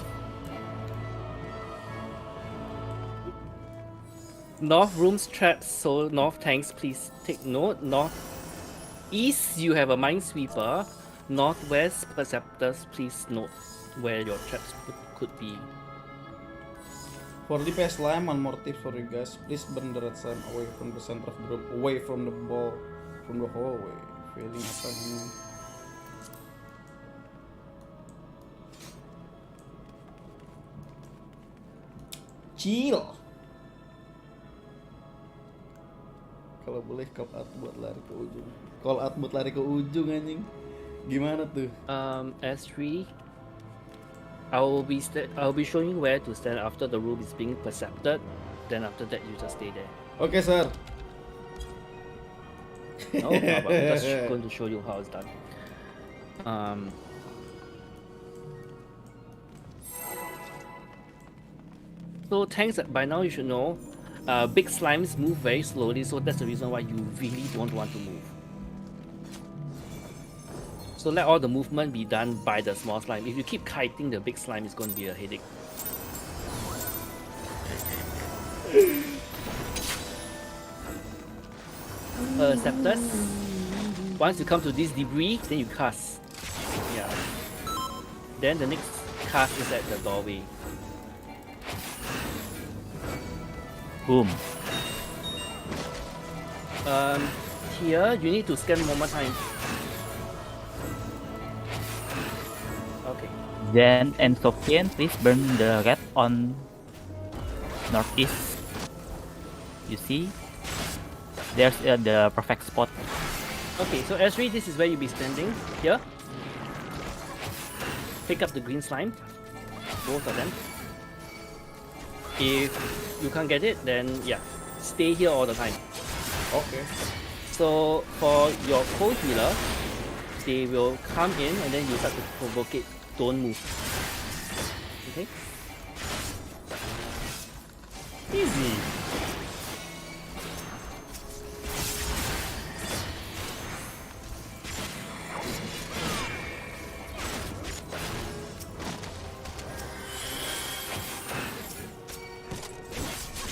North rooms traps, so north tanks, please take note. North east, you have a minesweeper. Northwest perceptors, please note where your traps could be. For the PS slime, one more tip for you guys. Please burn the red slime away from the center of the room, away from the ball, from the hallway. Feeling apa ini? Chill. Kalau boleh call out buat lari ke ujung. Call out buat lari ke ujung anjing. Gimana tuh? S3, I'll be showing you where to stand after the room is being percepted. Then after that, you just stay there. Okay, sir. No problem. I'm just going to show you how it's done. So tanks, by now you should know, big slimes move very slowly, so that's the reason why you really don't want to move. So let all the movement be done by the small slime. If you keep kiting the big slime, it's going to be a headache. Scepters. Once you come to this debris, then you cast. Yeah. Then the next cast is at the doorway. Boom. Here you need to scan one more time. Okay. Then and Sofian, please burn the red on northeast. You see? There's the perfect spot. Okay, so S3, this is where you'll be standing. Here. Pick up the green slime. Both of them. If you can't get it, then yeah, stay here all the time. Okay. So for your cold healer, they will come in and then you start to provoke it. Don't move. Okay? Easy.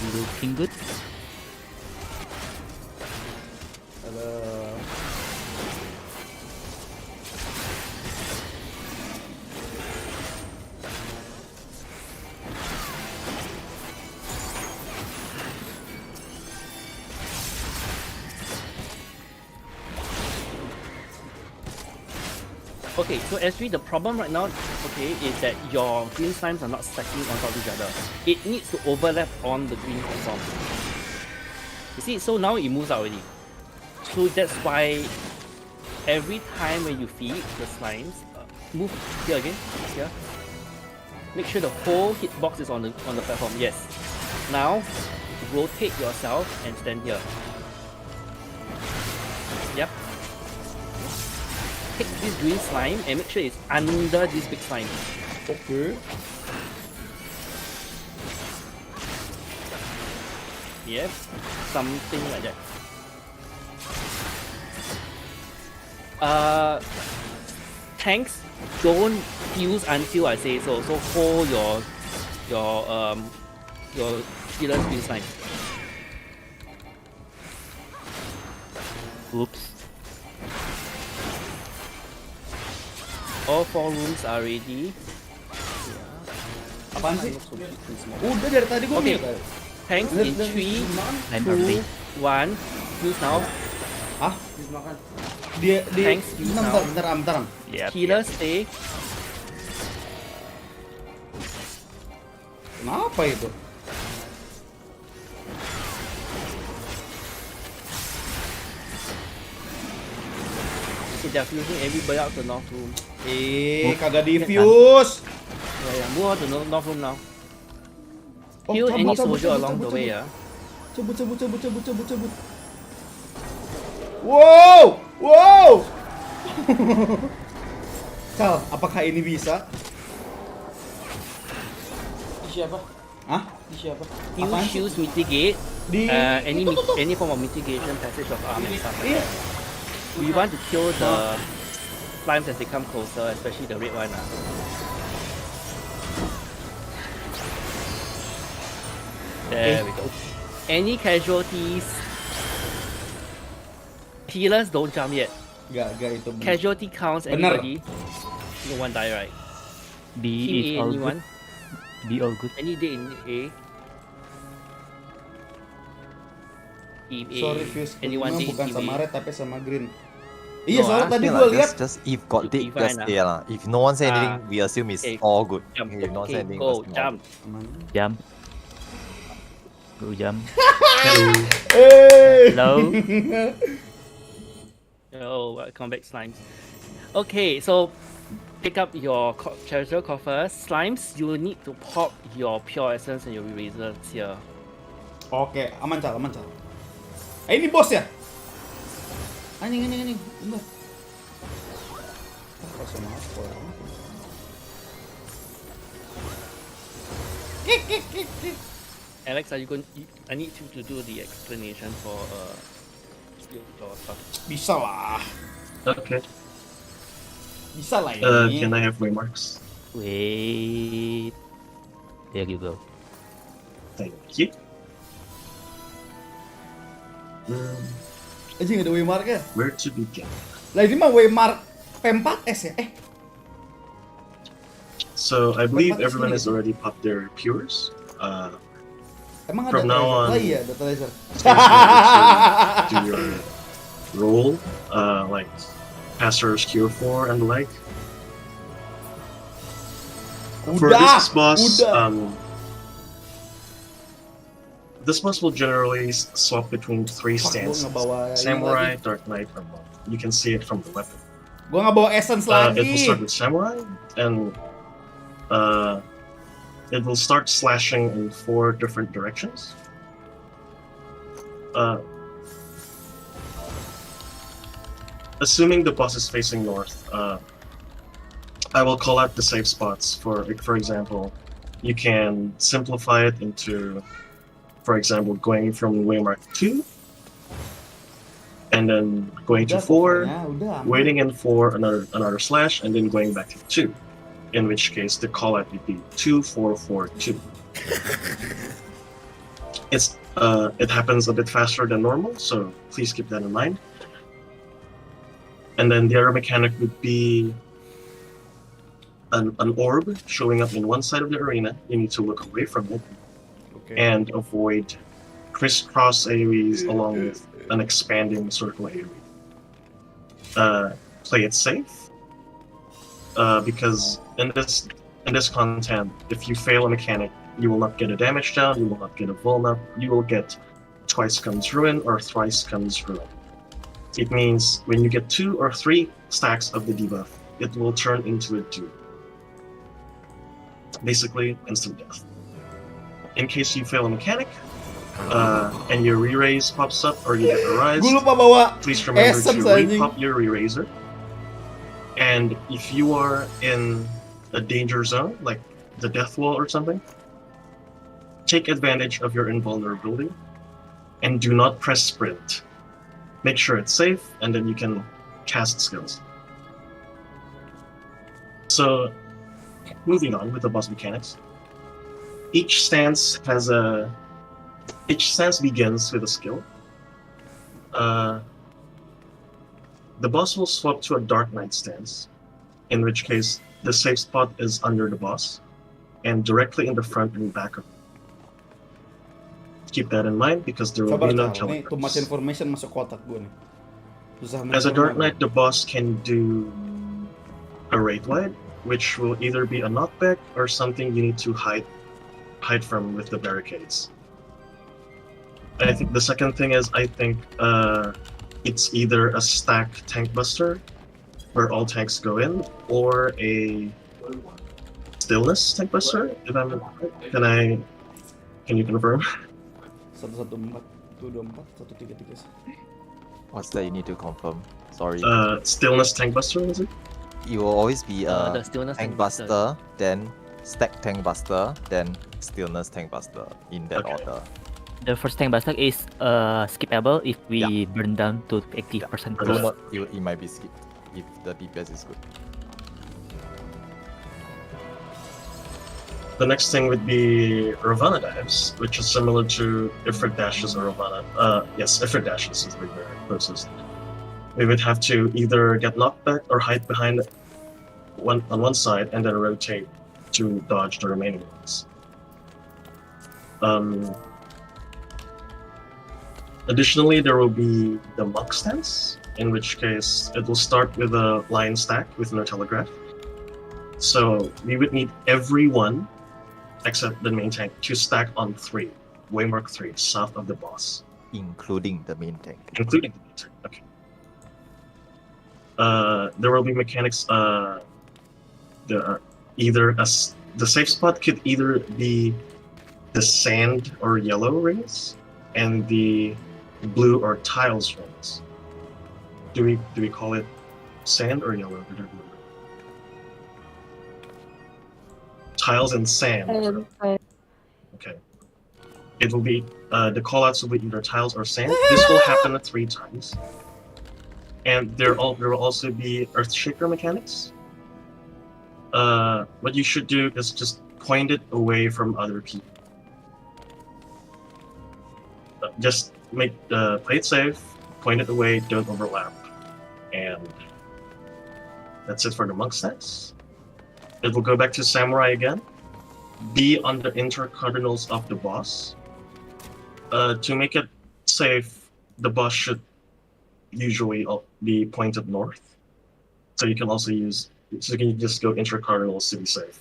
Looking good. Okay, so S3, the problem right now, okay, is that your green slimes are not stacking on top of each other. It needs to overlap on the green platform. You see, so now it moves out already. So that's why every time when you feed the slimes, move here again, here. Make sure the whole hitbox is on the platform. Yes. Now rotate yourself and stand here. Yep. Take this green slime and make sure it's under this big slime. Okay. Yep. Something like that. Tanks, don't fuse until I say so. So hold your healer's green slime. Oops. All 4 rooms are ready. Apaan sih? Udah dari tadi gua Okay. lihat. Tanks in 3, 2, 1. Use now. Ah? Dia Thanks, use now. bentar. Yep. Healer stay. Kenapa itu? Okay, they're fusing everybody out the north room. Kagak diffuse. Yeah, move on to North Room now. Oh, Kill any cabut, soldier cabut, along the cabut, way, cabut. Cabut. Wow! Wow! Kal, apakah ini bisa? Di siapa? Hah? Di siapa? You Apaan sih? choose mitigate, Di any form of mitigation, passage of arm and stuff like Iya. that. We want to kill the slimes as they come closer, especially the red one. There we go. Any casualties? Healers don't jump yet. Gak itu. Casualty counts Bener. anybody. No one die, right? B Team is A, all anyone? good. B all good. Any day in A. Team A. Sorry, Fuse. Anyone day in Bukan Team sama A. red tapi sama green. Iya, No, soalnya ah. tadi Yeah gue lah, lihat. just if got You dead, fine just lah. stay lah. If no one say anything, we assume it's Okay. all good. Jump. If no one say Okay, anything, go, just jump. Jump. Go jump. Hey! Hello. Oh, welcome back, slimes. Okay, so pick up your treasure coffers. Slimes, you need to pop your pure essence and your erasers here. Oke, aman Cal. Ini bos ya? Anjing. Bentar. Kosong apa ya? Alex, are you going? I need you to do the explanation for your stuff. Bisa lah. Okay. Bisa lah ini. Can I have waymarks? Wait. There you go. Thank you. Anjing ada waymark ya? Where to begin? Lah ini mah waymark P4S ya? So I believe What everyone is has already popped their pures. Emang ada From now laser? on, Lah iya, data laser. do your roll, like Pastor's Cure 4 and the like. For this boss, this boss will generally swap between 3 Fuck, gua stances: nggak bawa ini Samurai, lagi. Dark Knight, or Monk. You can see it from the weapon. Gua nggak bawa essence It will lagi. start with Samurai, and it will start slashing in 4 different directions. Assuming the boss is facing north, I will call out the safe spots. For example, you can simplify it into, for example, going from waymark 2, and then going to 4, waiting in 4, another slash, and then going back to 2. In which case, the call out would be 2, 4, 4, 2. It happens a bit faster than normal, so please keep that in mind. And then the other mechanic would be an orb showing up in one side of the arena. You need to look away from it and avoid crisscross AoEs along with an expanding circle AoE. Play it safe, because in this content, if you fail a mechanic, you will not get a damage down, you will not get a vuln up, you will get twice comes ruin or thrice comes ruin. It means when you get 2 or 3 stacks of the debuff, it will turn into a duel. Basically, instant death. In case you fail a mechanic, and your re-raise pops up or you get a rise, Gua lupa bawa please remember to essence, anjing. re-pop your re-raiser. And if you are in a danger zone, like the death wall or something, take advantage of your invulnerability and do not press sprint. Make sure it's safe, and then you can cast skills. So, moving on with the boss mechanics. Each stance begins with a skill. The boss will swap to a Dark Knight stance, in which case the safe spot is under the boss and directly in the front and back of it. Keep that in mind because there will Sabar be no Cal, ini too much teleports. information masuk kotak gua nih. Susah As a Dark mencerna. Knight, the boss can do a raid wide, which will either be a knockback or something you need to hide from with the barricades. I think the second thing is it's either a stack tank buster, where all tanks go in, or a Stillness Tank Buster. If I'm right. Can you confirm? 114, 224, 133. What's that you need to confirm? Sorry. Stillness Tank Buster, is it? It will always be The Stillness Tank Buster, then Stack Tank Buster, then Stillness Tank Buster in that Okay. order. The first tank buster is skippable if we burn down to 80% Yeah. Do cost. not, it might be skipped if the DPS is good. The next thing would be Ravana dives, which is similar to Ifrit dashes or Ravana. Yes, Ifrit dashes is the closest. We would have to either get knocked back or hide behind on one side and then rotate to dodge the remaining ones. Additionally, there will be the monk stance, in which case it will start with a line stack with no telegraph. So we would need everyone except the main tank to stack on 3, waymark 3, south of the boss. Including the main tank. Including the main tank, okay. There will be mechanics, the safe spot could either be the sand or yellow rings and the blue or tiles rings. Do we call it sand or yellow? I don't remember. Tiles and sand. Okay. It will be the callouts will be either tiles or sand. This will happen 3 times. And there will also be Earthshaker mechanics. What you should do is just point it away from other people. Just play it safe, point it away, don't overlap, and that's it for the monk stance. It will go back to samurai again. Be on the intercardinals of the boss. To make it safe, the boss should usually be pointed north. So you can also you can just go intercardinals to be safe.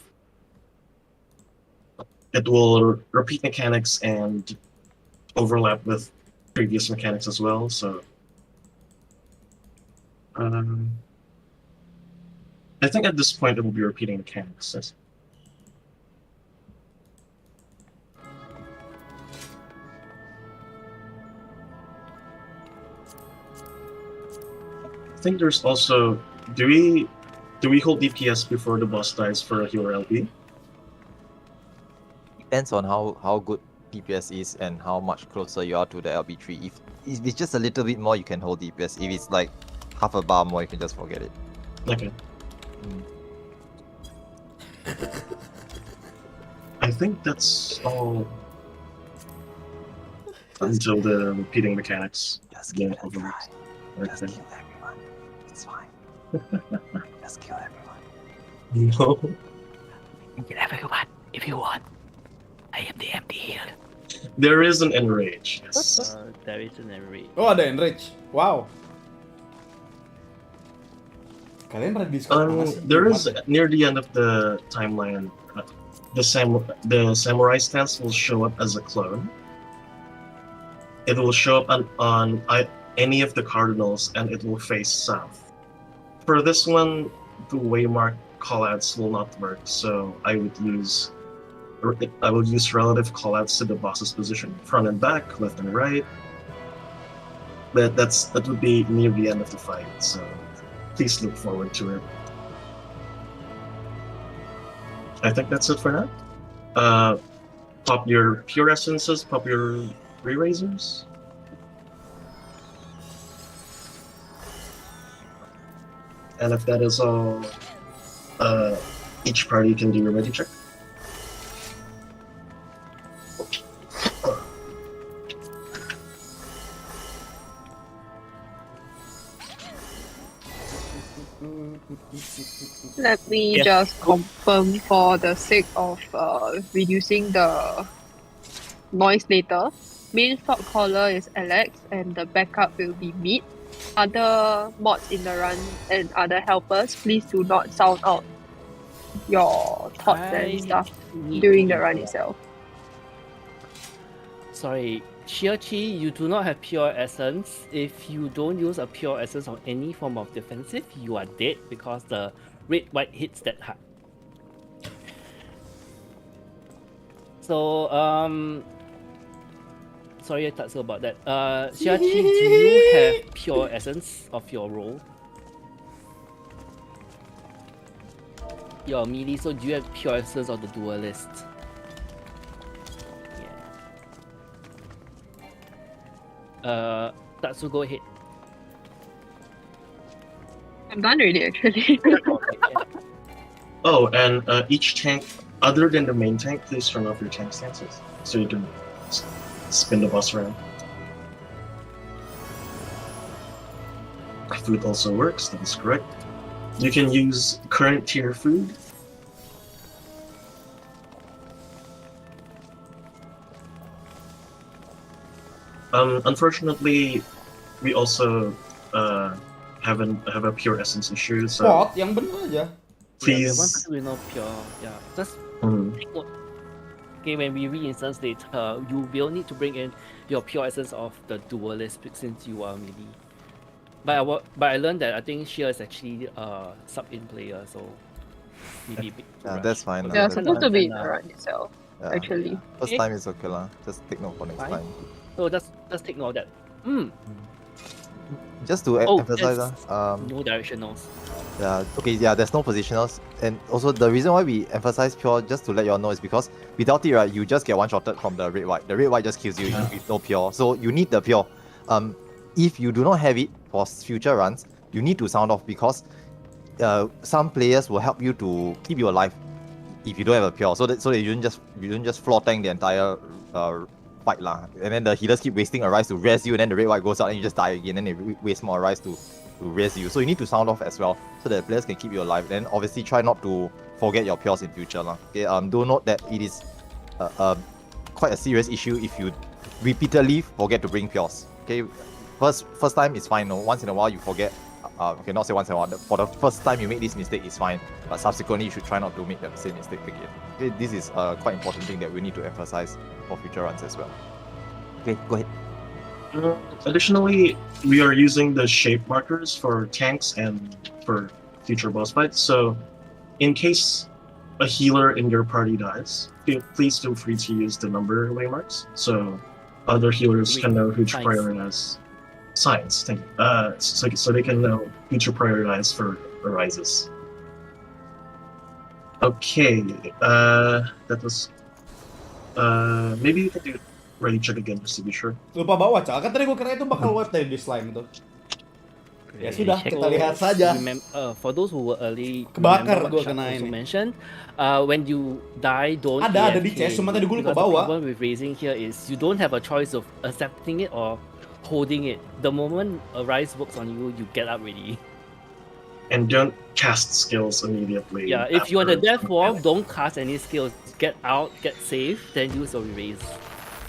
It will repeat mechanics and overlap with previous mechanics as well, so I think at this point it will be repeating mechanics. Yes. I think there's also do we hold DPS before the boss dies for a healer LB? Depends on how good DPS is and how much closer you are to the LB tree. If it's just a little bit more, you can hold DPS. If it's like half a bar more, you can just forget it. Okay. I think that's all until the repeating mechanics. Just kill get everyone. overlapped. Just Okay. kill everyone. It's fine. Just kill everyone. No. Kill everyone if you want. I am the empty here. There is an enrage, yes. There is an enrage. Oh, ada enrich. Wow. Kalian pernah Discord mana sih? There is near the end of the timeline, the samurai stance will show up as a clone. It will show up on any of the cardinals, and it will face south. For this one, the waymark callouts will not work, so I will use relative callouts to the boss's position, front and back, left and right. But that would be near the end of the fight, so please look forward to it. I think that's it for now. Pop your pure essences, pop your re-razors. And if that is all, each party can do your ready check. Let me just confirm for the sake of reducing the noise later. Main shot caller is Alex and the backup will be Meat. Other mods in the run and other helpers, please do not sound out your thoughts and stuff during the run itself. Sorry, Chi, you do not have pure essence. If you don't use a pure essence on any form of defensive, you are dead because the red-white hits that hard. So, sorry, I thought so about that. Xiachi, do you have pure essence of your role? Your melee, so do you have pure essence of the duelist? Yeah. Tatsu, go ahead. I'm done already, actually. Oh, and each tank, other than the main tank, please turn off your tank stances so you can spin the boss around. Food also works, that is correct. You can use current tier food. Unfortunately, we also have a pure essence issue, so Spot yang bener aja. please. Yeah, we know pure. Yeah, just take note. Okay, when we re-instance later, you will need to bring in your pure essence of the duelist since you are melee. But I learned that I think Shia is actually a sub-in player, so maybe. Yeah, that's fine. Yeah, That's supposed fine. to be in the run itself, Yeah. actually. First time is okay lah. Just take note for next Fine. time. So just take note of that. Just to emphasize, there's no directionals. yeah, okay, yeah, there's no positionals, and also the reason why we emphasize pure, just to let you all know, is because without it, right, you just get one-shotted from the red white. The red white just kills you with no pure, so you need the pure. If you do not have it for future runs, you need to sound off because some players will help you to keep you alive if you don't have a pure, so that you don't just floor tank the entire fight lah. And then the healers keep wasting a rise to res you, and then the red white goes out and you just die again, and they waste more rise to res you. So you need to sound off as well, so that players can keep you alive. Then obviously try not to forget your pures in future lah. Okay, do note that it is quite a serious issue if you repeatedly forget to bring pures. Okay, first time is fine. No, once in a while you forget. Okay, not say once in a while. For the first time you make this mistake is fine, but subsequently you should try not to make that same mistake again. Okay, this is a quite important thing that we need to emphasize for future runs as well. Okay, go ahead. Additionally, we are using the shape markers for tanks and for future boss fights. So, in case a healer in your party dies, please feel free to use the number landmarks so other healers can know who to prioritize. Science, thank you. So they can know who to prioritize for arises. Okay, that was. Maybe you can do ready check again just to be sure. Lupa bawa, Cal. Kan tadi gue kira itu bakal wipe tadi di slime itu. Ya sudah, kita lihat saja. For those who were early, kebakar gue kena ini. Mentioned, when you die, don't. Ada di chest, cuma tadi gue lupa bawa. The problem with raising here is you don't have a choice of accepting it or holding it. The moment a rise works on you, you get up ready. And don't cast skills immediately. Yeah, if you're on the death wall, don't cast any skills. Get out, get safe, then use a erase.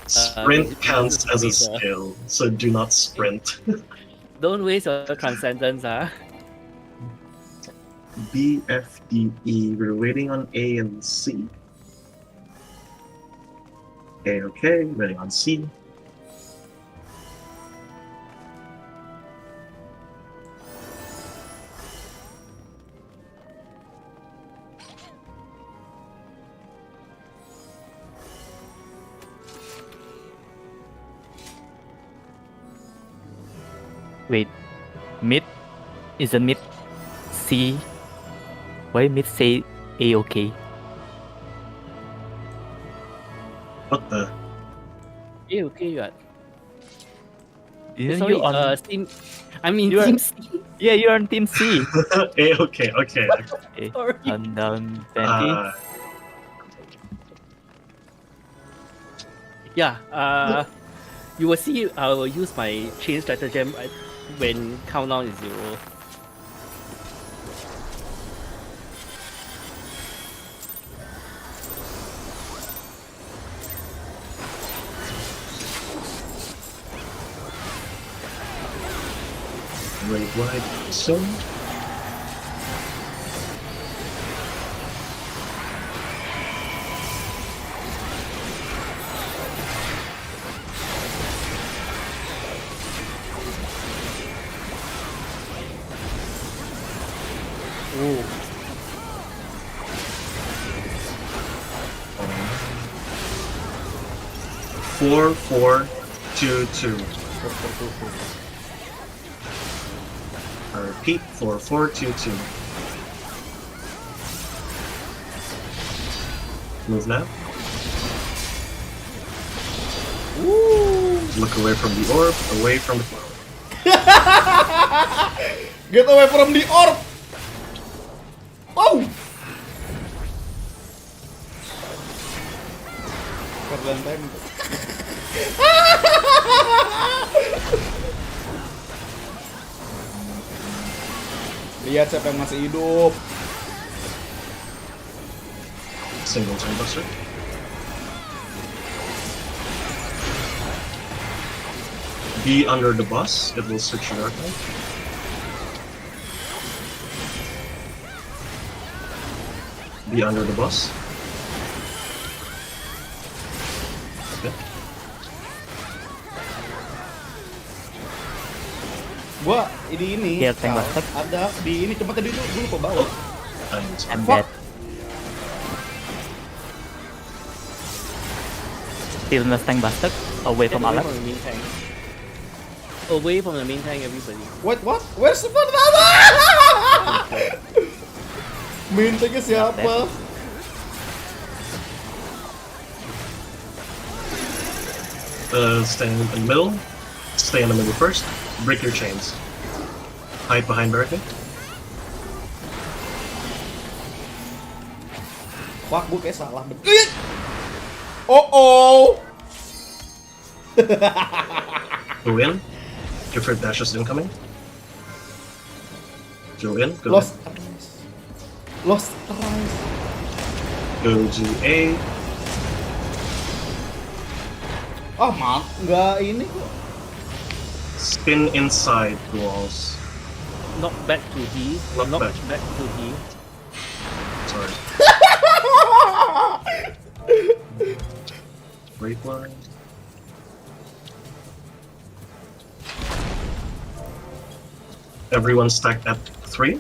Sprint counts as a skill, so do not sprint. Don't waste your transcendence, BFDE, we're waiting on A and C. Okay, waiting on C. Wait, mid? Isn't mid C? Why mid say A okay? What the? A okay, right? Isn't Sorry, you on team. I mean, you're- team C. Yeah, you're on team C. Okay. Okay. Sorry. Down 20. Yeah. You will see. I will use my chain stratagem when countdown is 0. Red white, so. 4-4-2-2. I repeat, 4-4-2-2. Move now. Look away from the orb, away from the flower. Get away from the orb. Oh. Keren time. Lihat siapa yang masih hidup. Single turn buster. Be under the bus, it will switch your archive. Be under the bus. Okay. Gua ini Iya, tank basket. ada di ini cuma tadi itu dulu ke bawah. I'm dead. Still Mustang Bastard, away from Away Alex. from the main tank. Away from the main tank, everybody. Wait, what? Where's the banana? Main tanknya siapa? Stay in the middle. Stay in the middle first. Break your chains. Hide behind barricade. Wah, gue kayak salah. Oh. Go in. Different dashes incoming. Go in. Go Lost in. Lost Rise. Go to A. Oh, maaf, nggak ini kok. Spin inside the walls. Knock back to D. Knock back. back to D. Sorry. Break line. Everyone stacked at 3.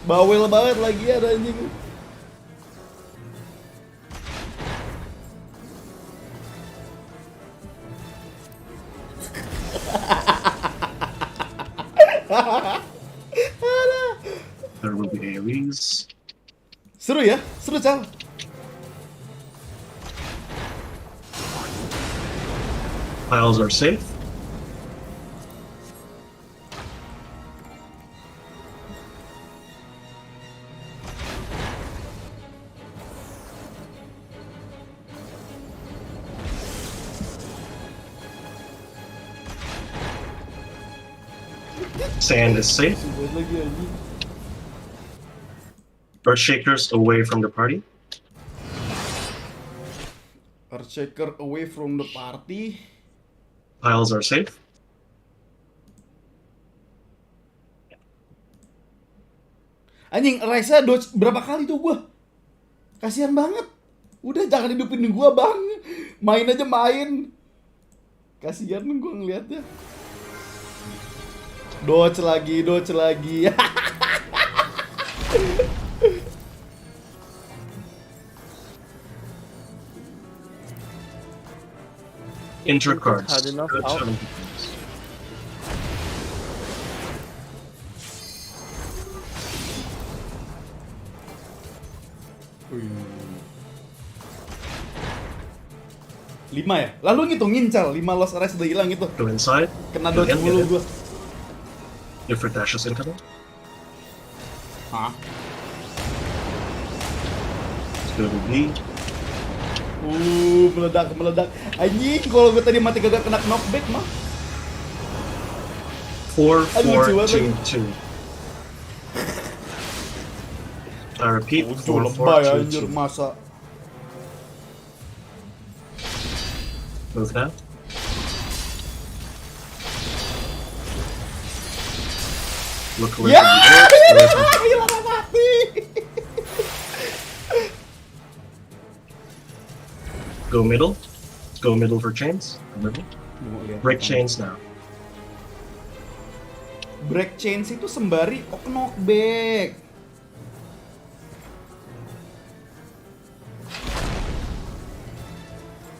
Bawel banget lagi ada anjing. There will be AoEs. Seru ya? Seru, Cal. Piles are safe. Sand is safe. Buat lagi anjing. Earthshakers away from the party. Earthshaker away from the party. Piles are safe. Anjing, Raisa dodge berapa kali tuh gua? Kasihan banget. Udah jangan hidupin gua, Bang. Main aja main. Kasihan gua ngeliatnya. Dodge lagi. Intercards. Hard enough Good out. 70 points. Lima ya? Lalu ngitungin, Cal. 5 lost arrest udah hilang itu. Go inside. Kena Go dodge in, mulu get in. gua. Different dashes incoming. Hah? Let's go to B. Meledak. Anjing, kalau gue tadi mati kagak kena knockback mah. 4-4-2-2. I repeat, Udah lebay anjir 4-4-2-2. masa. Move now. Look away Ya, from the orb, away from hilang mati. Go middle. Go middle for chains. Go middle. Break chains now. break chains itu sembari knockback.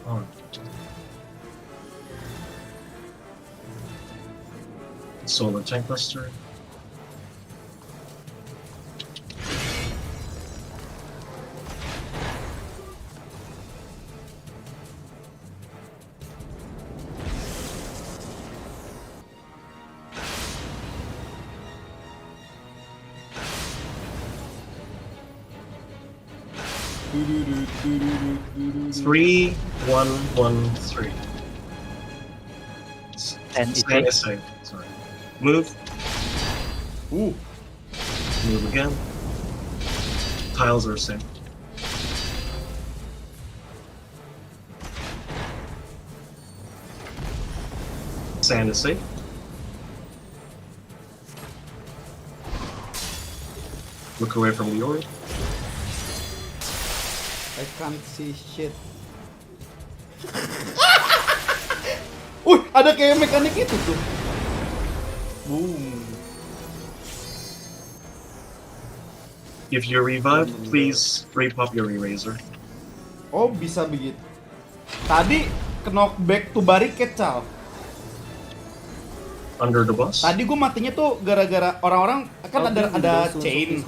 Oh. Solar tank cluster. Three, 1, 1, 3. And it Stand takes aside. Sorry. Move. Move again. Tiles are safe. Sand is safe. Look away from the orb. I can't see shit. Ada kayak mekanik itu tuh. Boom. If you revive, please repop your eraser. Oh, bisa begitu. Tadi knockback to barricade, Cal. Under the boss. Tadi gue matinya tuh gara-gara orang-orang kan ada chain.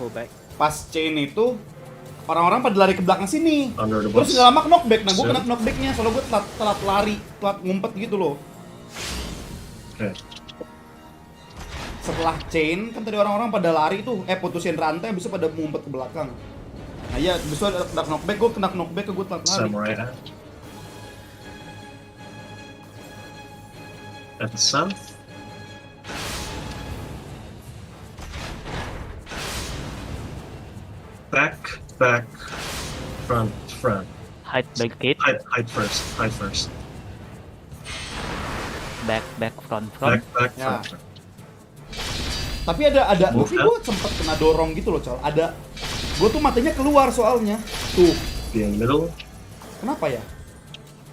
Pas chain itu orang-orang pada lari ke belakang sini. Terus nggak lama knockback. Nah, gue kena knockbacknya soalnya gue telat lari, telat ngumpet gitu loh. Okay. Setelah chain kan tadi orang-orang pada lari tuh, putusin rantai, habis itu pada ngumpet ke belakang. Nah iya, habis itu ada knockback, gue kena knockback, gue telat lari. Samurai at the south. Back, front. hide barricade. Hide first. Back, front. Back, Ya. front. Tapi ada tapi gue sempet kena dorong gitu loh, Cal. Gue tuh matanya keluar soalnya. Tuh. Be in the middle. Kenapa ya?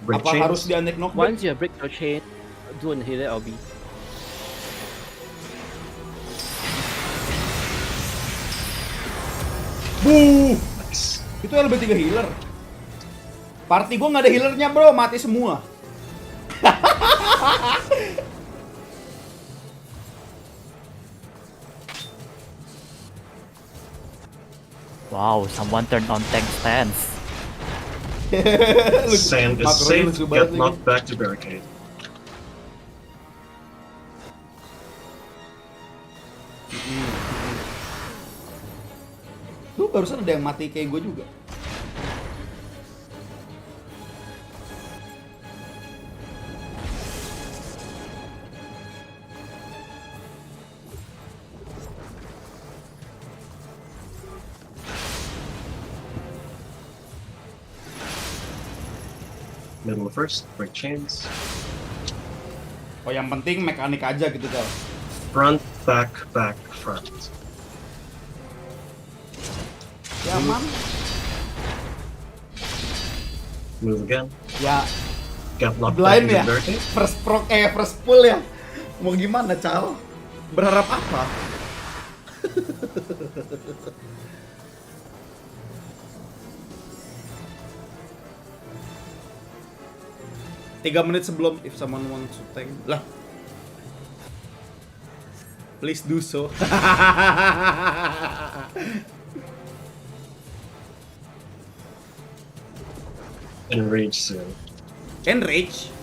Break Apa chains. harus di undeck knockback? Once you break your chain, do an healer LB. Nice. Itu LB3 healer. Party gue nggak ada healernya, bro, mati semua. Wow, someone turned on tank stance. Sand is safe. Get knocked back to barricade. Tuh barusan ada yang mati kayak gue juga. Middle first, break chains. Oh, yang penting mekanik aja gitu, Cal. Front, back, front. Ya, aman. Move again. Ya, Get knocked blind back into ya. barricade. First pull ya. Mau gimana, Cal? Berharap apa? 3 menit sebelum if someone wants to tank lah. Please do so. Enrage soon. Enrage?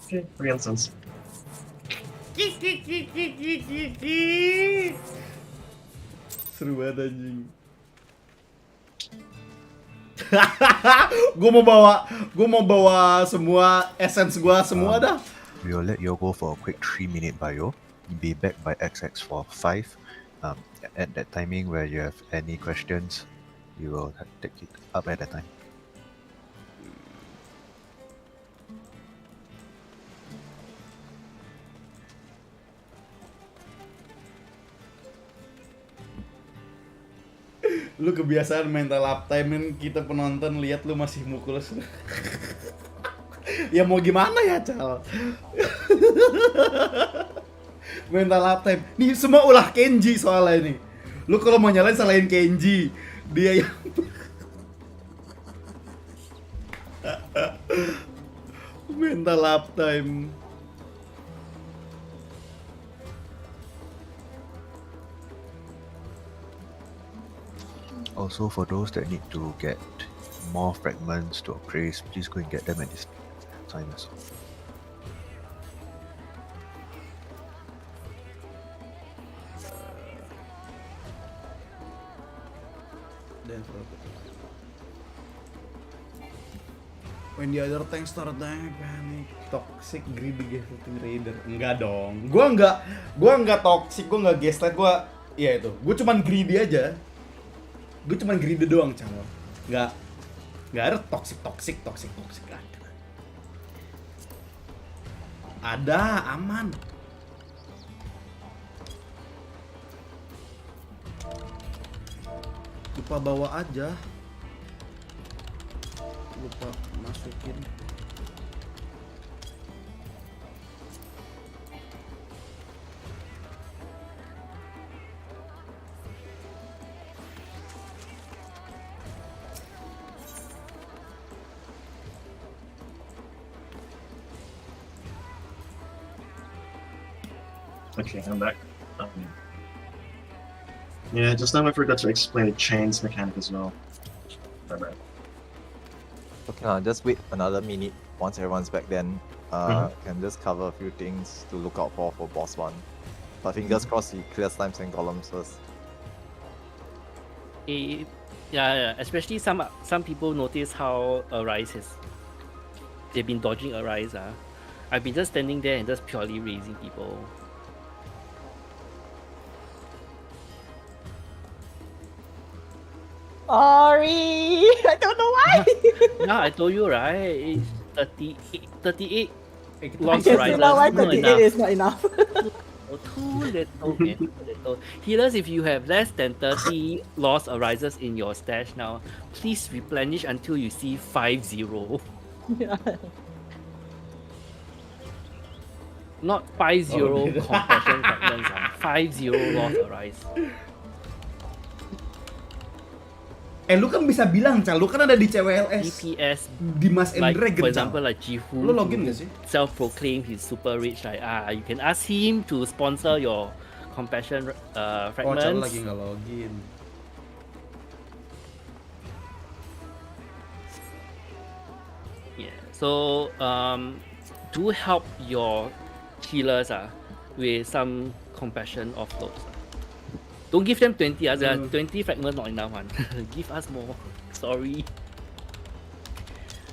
Okay, free instance. Seru banget anjing. Gue mau bawa semua essence gua semua dah. We'll let you go for a quick 3-minute bio. Be back by XX for 5. At that timing where you have any questions, we will take it up at that time. Lu kebiasaan mental uptime kan, kita penonton lihat lu masih mukul. Ya mau gimana ya, Cal? Mental uptime. Nih semua ulah Kenji soalnya ini. Lu kalau mau nyalain salahin Kenji. Dia yang mental uptime. Also, for those that need to get more fragments to appraise, please go and get them at this time as well. When the other tank start dying, panic, toxic, greedy, gaslighting raider. Enggak dong. Gua enggak toxic, gua enggak gaslight, iya itu. Gua cuman greedy aja. Gue cuman greedy doang, Cal. Enggak ada toxic ada. Ada, aman. Lupa bawa aja. Lupa masukin. Okay, I'm back. Yeah, just now I forgot to explain the chains mechanic as well. Bye. Okay, just wait another minute. Once everyone's back, then can just cover a few things to look out for boss one. But fingers crossed he clears slimes and golems first. Yeah. Especially some people notice how Arise they've been dodging Arise. I've been just standing there and just purely raising people. Sorry, I don't know why. Now I told you, right? It's 38 lost I Arise. just know why 38 is not enough. Too little, man. Too little. Healers, if you have less than 30 lost arises in your stash now, please replenish until you see 5-0. Yeah. Not 5-0 compassion fragments, 5-0 lost arise. Lu kan bisa bilang, Cal, lu kan ada di CWLS. DPS, Dimas and like, Dragon, for example, like Jifu. Lu login gak sih? Self-proclaimed he's super rich. Like, you can ask him to sponsor your compassion fragments. Oh, Cal lagi nggak login. Yeah. So, do help your healers with some compassion offloads. Don't give them 20. 20 fragments not enough one. Give us more. Sorry.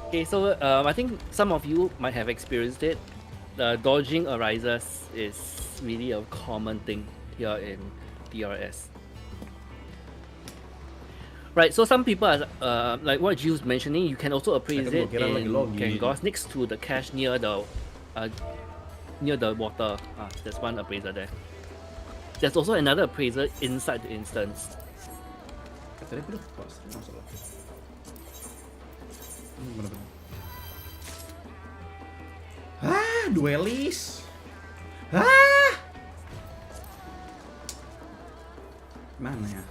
Okay, so I think some of you might have experienced it. Dodging arises is really a common thing here in DRS. Right, so some people are like what Gilles mentioning. You can also appraise it in Kangos next to the cache near the water. There's one appraiser there. There's also another appraiser inside the instance. Duelis. Mana ya?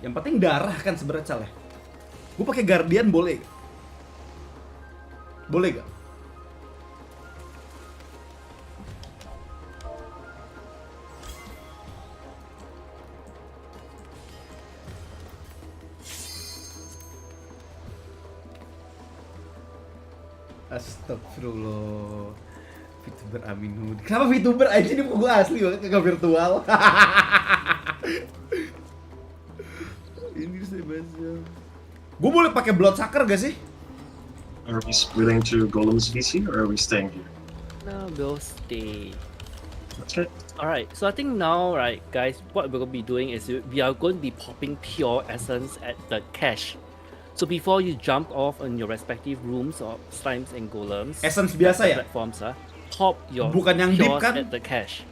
Yang penting darah kan sebenarnya, Cal, ya. Gue pakai Guardian boleh gak? Boleh gak? Astagfirullah. VTuber Aminud. Kenapa VTuber aja ini gue asli banget, kagak virtual. Ini saya baca. Gue boleh pakai Bloodsucker gak sih? Are we splitting to Golem's VC or are we staying here? No, we'll stay. Okay. Alright, so I think now, right, guys, what we're going to be doing is we are going to be popping pure essence at the cache. So before you jump off on your respective rooms or slimes and golems, Essence biasa ya? platforms, pop your Bukan yang deep pures kan? at the cache.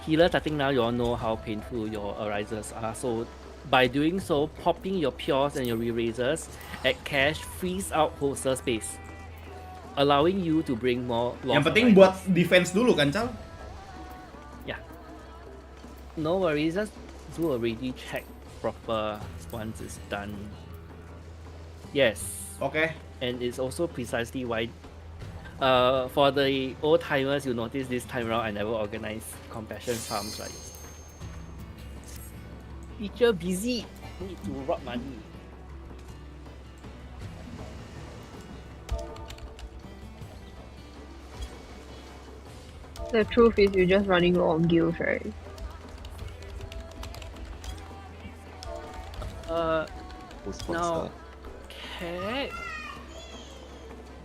Healers, I think now you all know how painful your arises are. So by doing so, popping your pures and your erasers at cache frees out holster space, allowing you to bring more lost Yang penting arises. buat defense dulu kan, Cal? No worries, just do a ready check proper once it's done. Yes. Okay. And it's also precisely why for the old timers, you notice this time around I never organized compassion farms, right? Teacher busy, need to rob money. The truth is you're just running low on gills, right? Now, care.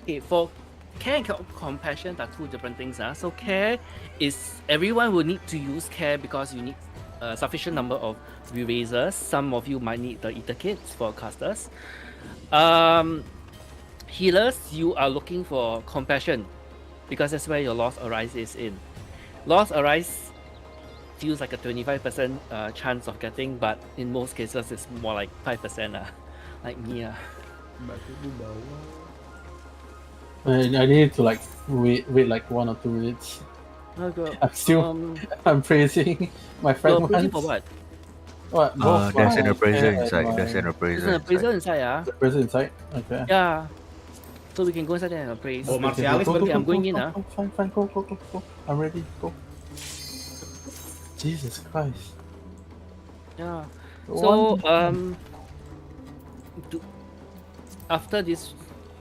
Okay, for care and compassion are two different things. So care is everyone will need to use care because you need a sufficient number of erasers. Some of you might need the ether kits for casters. Healers, you are looking for compassion because that's where your lost arise is in. Lost arise feels like a 25% chance of getting, but in most cases it's more like 5%. Like me. I need to like wait like 1 or 2 minutes. Okay. I'm still I'm praising my friend. You're praising for what? What? There's an appraiser and inside. my- There's an appraiser. There's an appraiser inside, The appraiser inside? Okay. Yeah. So we can go inside there and appraise. Oh, Martialis, Okay, I'm going in. Fine, go. I'm ready, go. Jesus Christ. Yeah. One- So after this,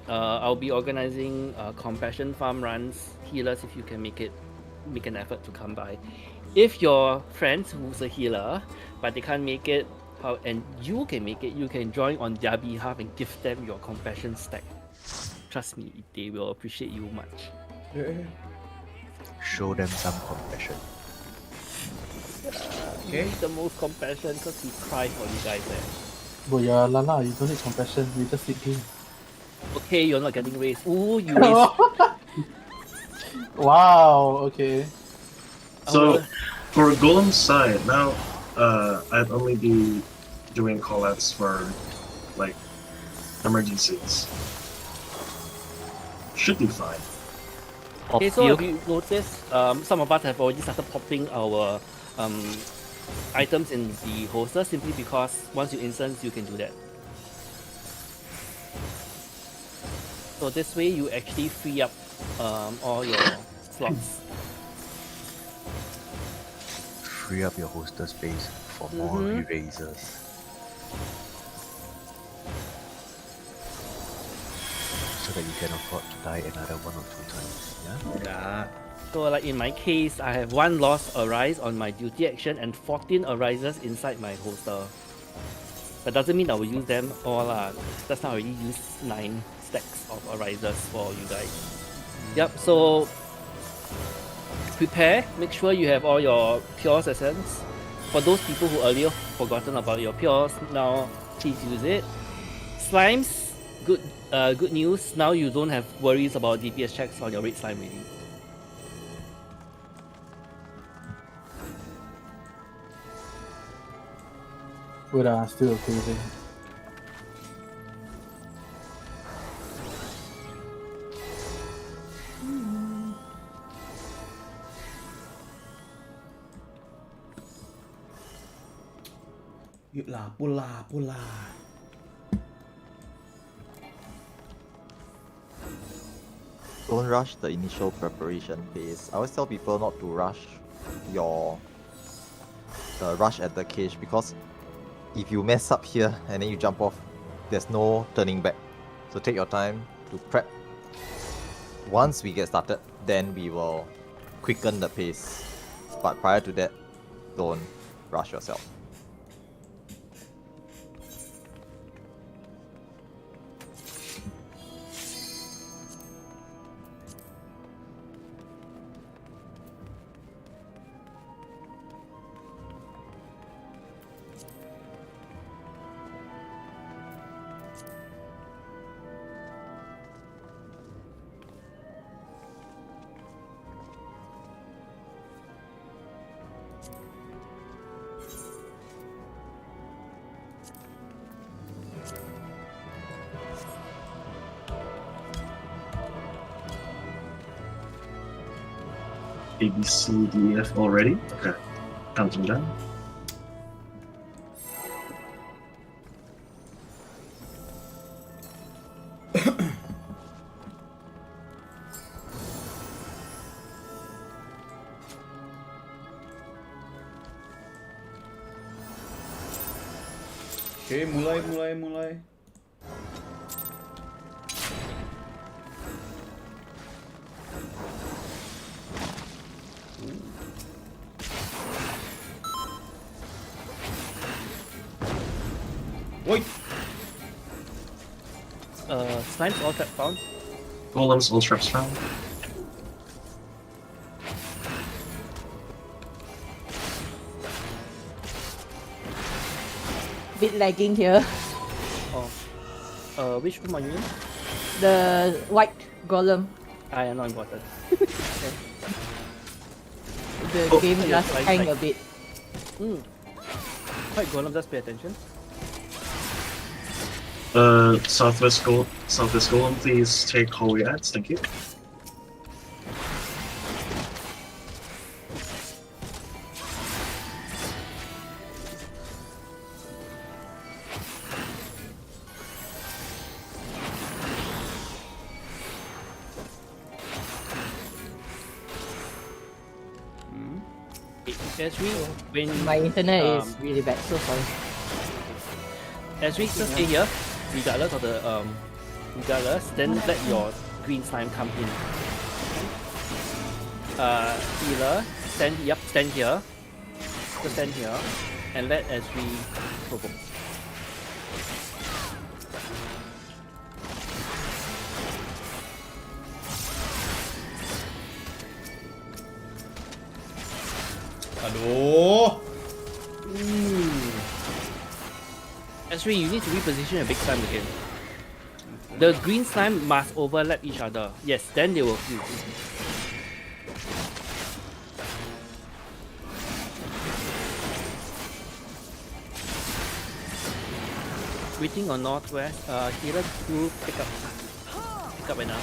I'll be organizing compassion farm runs. Healers, if you can make an effort to come by. If your friends who's a healer but they can't make it, and you can make it, you can join on their behalf and give them your compassion stack. Trust me, they will appreciate you much. Show them some compassion. Okay. The most compassion because we cry for you guys. Bro, you're Lala, you don't need compassion, we just need him. Okay, you're not getting raised. Ooh, you raised. Wow, okay. So for Golem's side, now I'd only be doing callouts for like emergencies. Should be fine. Okay, so if you notice, some of us have already started popping our items in the holster simply because once you instance, you can do that. So this way, you actually free up all your slots. Free up your holster space for more erasers. So that you can afford to die another 1 or 2 times. Yeah? So like in my case, I have 1 lost arise on my duty action and 14 arises inside my holster. That doesn't mean I will use them all lah. That's not already used 9 stacks of arises for you guys. Yep, so prepare, make sure you have all your pure essence. For those people who earlier forgotten about your pures, now please use it. Slimes, good news, now you don't have worries about DPS checks on your red slime already. But still cruising. Yuklah, pula. Don't rush the initial preparation phase. I always tell people not to rush the rush at the cage because if you mess up here and then you jump off, there's no turning back. So take your time to prep. Once we get started, then we will quicken the pace. But prior to that, don't rush yourself. A, B, C, D, E, F already? Okay. Counting down. Oke, mulai. Woi, Slimes all trap found. Golems, all traps found. Bit lagging here. Oh. Which room are you in? The white golem. I am not important. The game yeah, just right, hang right. a bit. Quite golem, just pay attention. Southwest Golem, please take hallway ads, thank you. When My internet is really bad, so sorry. as we just stay here, regardless of the then let your green slime come in. Healer, stand here. Just stand here and let as we provoke. aduh. Esri, you need to reposition your big slime again. The green slime must overlap each other. Yes, then they will fuse. Waiting on northwest. Healer to pick up another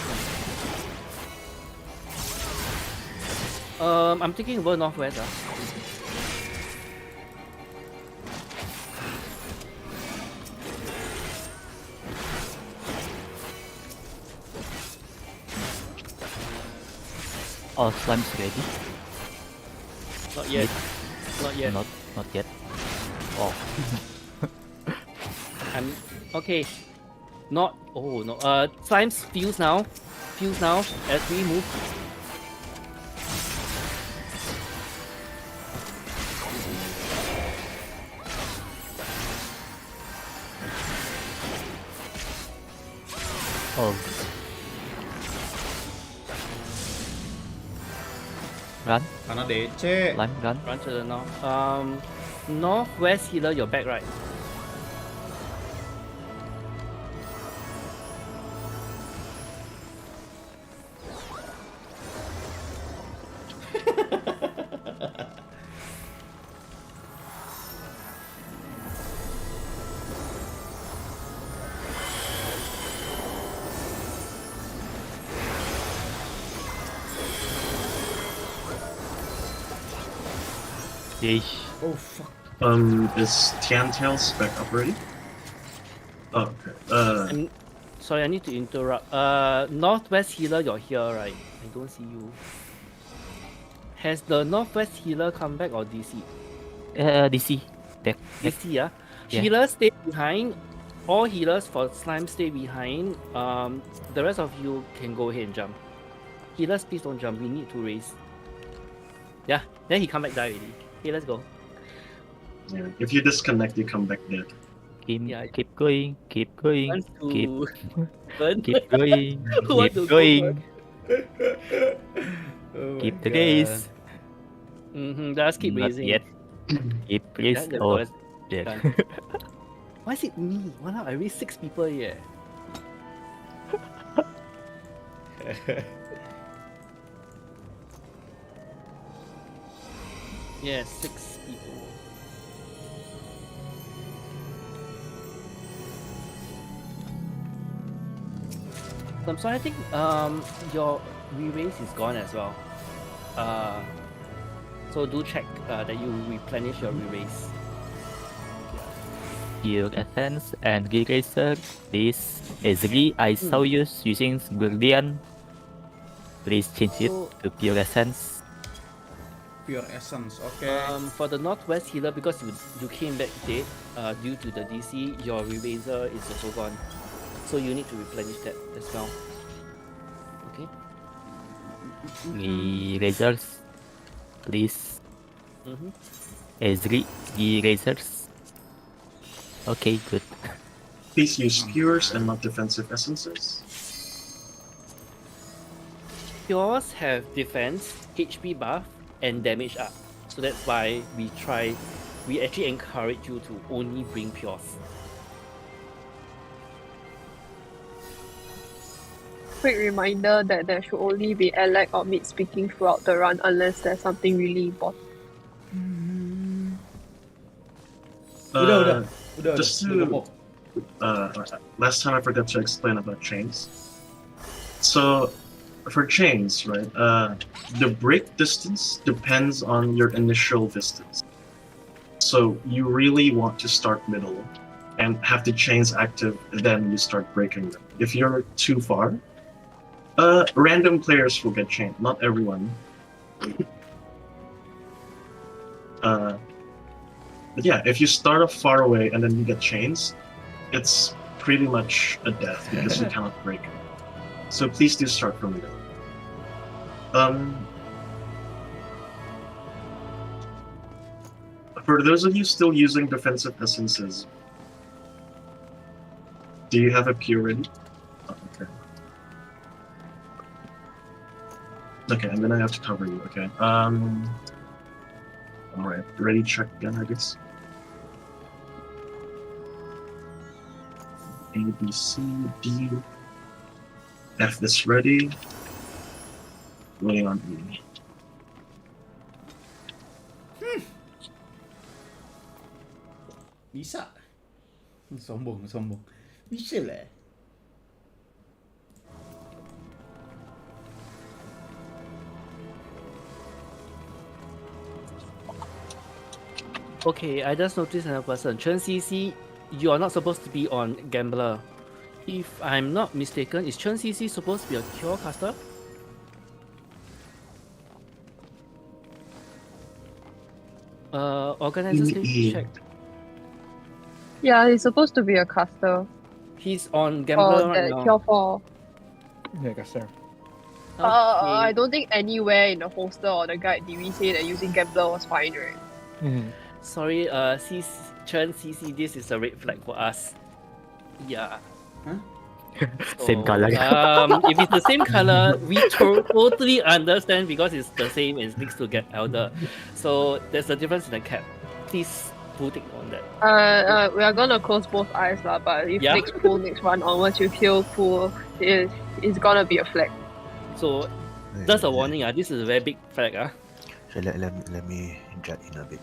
one. I'm taking over northwest. All slimes ready? Not yet. Not yet. Not yet. Oh. I'm okay. Not oh no. Slimes fuse now. Fuse now as we move. Oh. Run. Karena DC. Run. Run to the north. Northwest healer, you're back, right? Yeesh. Oh fuck. Is Tian Tails back up already? Oh, okay. Sorry, I need to interrupt. Northwest healer, you're here, right? I don't see you. Has the Northwest healer come back or DC? DC. Back. DC, yeah? Yeah. Healers stay behind. All healers for slime stay behind. The rest of you can go ahead and jump. Healers, please don't jump. We need to raise. Yeah, then he come back die already. Okay, let's go. Yeah. If you disconnect, you come back dead. Keep going. Keep going. Wants to Keep burn? going. Who want Keep to go going. Oh Keep my the God. gaze. Just keep Not raising. yet. Keep raise. Yeah, Oh, that's dead. done. Why is it me? Wow, I raised 6 people here. Yeah, 6 people. So I think your re-raise is gone as well. So do check that you replenish your erase. Pure Essence and Eraser, please. Ezri, I saw you using Guardian. Please change it So, to Pure Essence. Pure Essence, oke. For the Northwest Healer, because you came back dead due to the DC, your eraser is also gone. So you need to replenish that as well. Okay. Erasers, please. Mm-hmm. Ezri, Erasers. Okay, good. Please use cures and not defensive essences. Yours have defense, HP buff, and damage up. So that's why we actually encourage you to only bring pures. Quick reminder that there should only be allied or mid speaking throughout the run unless there's something really important. Udah. Just to last time I forgot to explain about chains. So for chains, right? The break distance depends on your initial distance. So you really want to start middle and have the chains active, then you start breaking them. If you're too far, random players will get chained. Not everyone. But yeah, if you start off far away and then you get chains, it's pretty much a death because you cannot break. So please do start from middle. For those of you still using defensive essences, do you have a pure ready? Oh, okay. Okay, and then I have to cover you. Okay. All right. Ready? Check again, I guess. A, B, C, D, F this ready. Waiting on E. Bisa. Sombong. Bisa lah. Okay, I just noticed another person. Chen CC, you are not supposed to be on Gambler. If I'm not mistaken, is Chen CC supposed to be a Cure caster? Organizers, please check. Yeah, he's supposed to be a caster. He's on Gambler right now. Cure for. Yeah, caster. I don't think anywhere in the holster or the guide did we say that using Gambler was fine, right? Mm-hmm. Sorry, Chen CC, this is a red flag for us. Yeah. Huh? Same color. If it's the same color, we totally understand because it's the same and needs to get elder. So there's a difference in the cap. Please do take on that. We are gonna close both eyes lah, but if next run onwards you kill pool, it's gonna be a flag. So just a warning, this is a very big flag. So let me jut in a bit.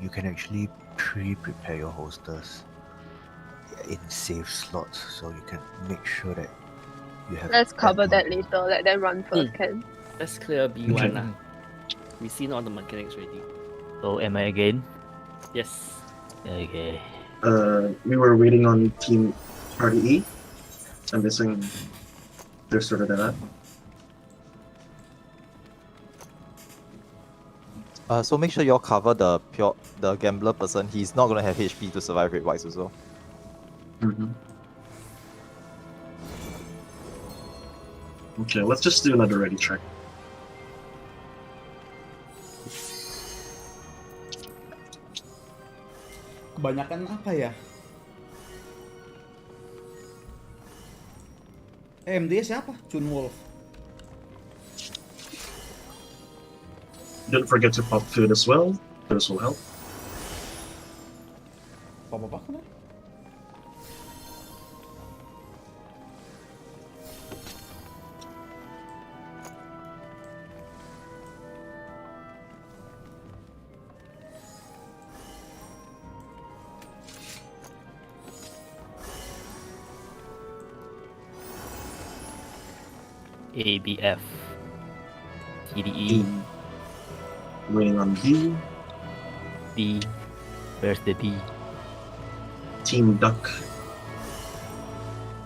You can actually prepare your holsters in safe slots, so you can make sure that you have. Let's cover that later. Let them run first, can. Let's clear B1. We've seen all the mechanics already. So am I again? Yes. Okay. We were waiting on team party E. I'm guessing they're sorted that out. So make sure you all cover the gambler person. He's not gonna have HP to survive red whites also. Mm-hmm. Okay, let's just do another ready check. Kebanyakan apa ya? MD siapa? Chun Wolf. Don't forget to pop food as well. This will help. Apa kan? ABF, TDE, Waiting on D. D. Where's the D? Team Duck.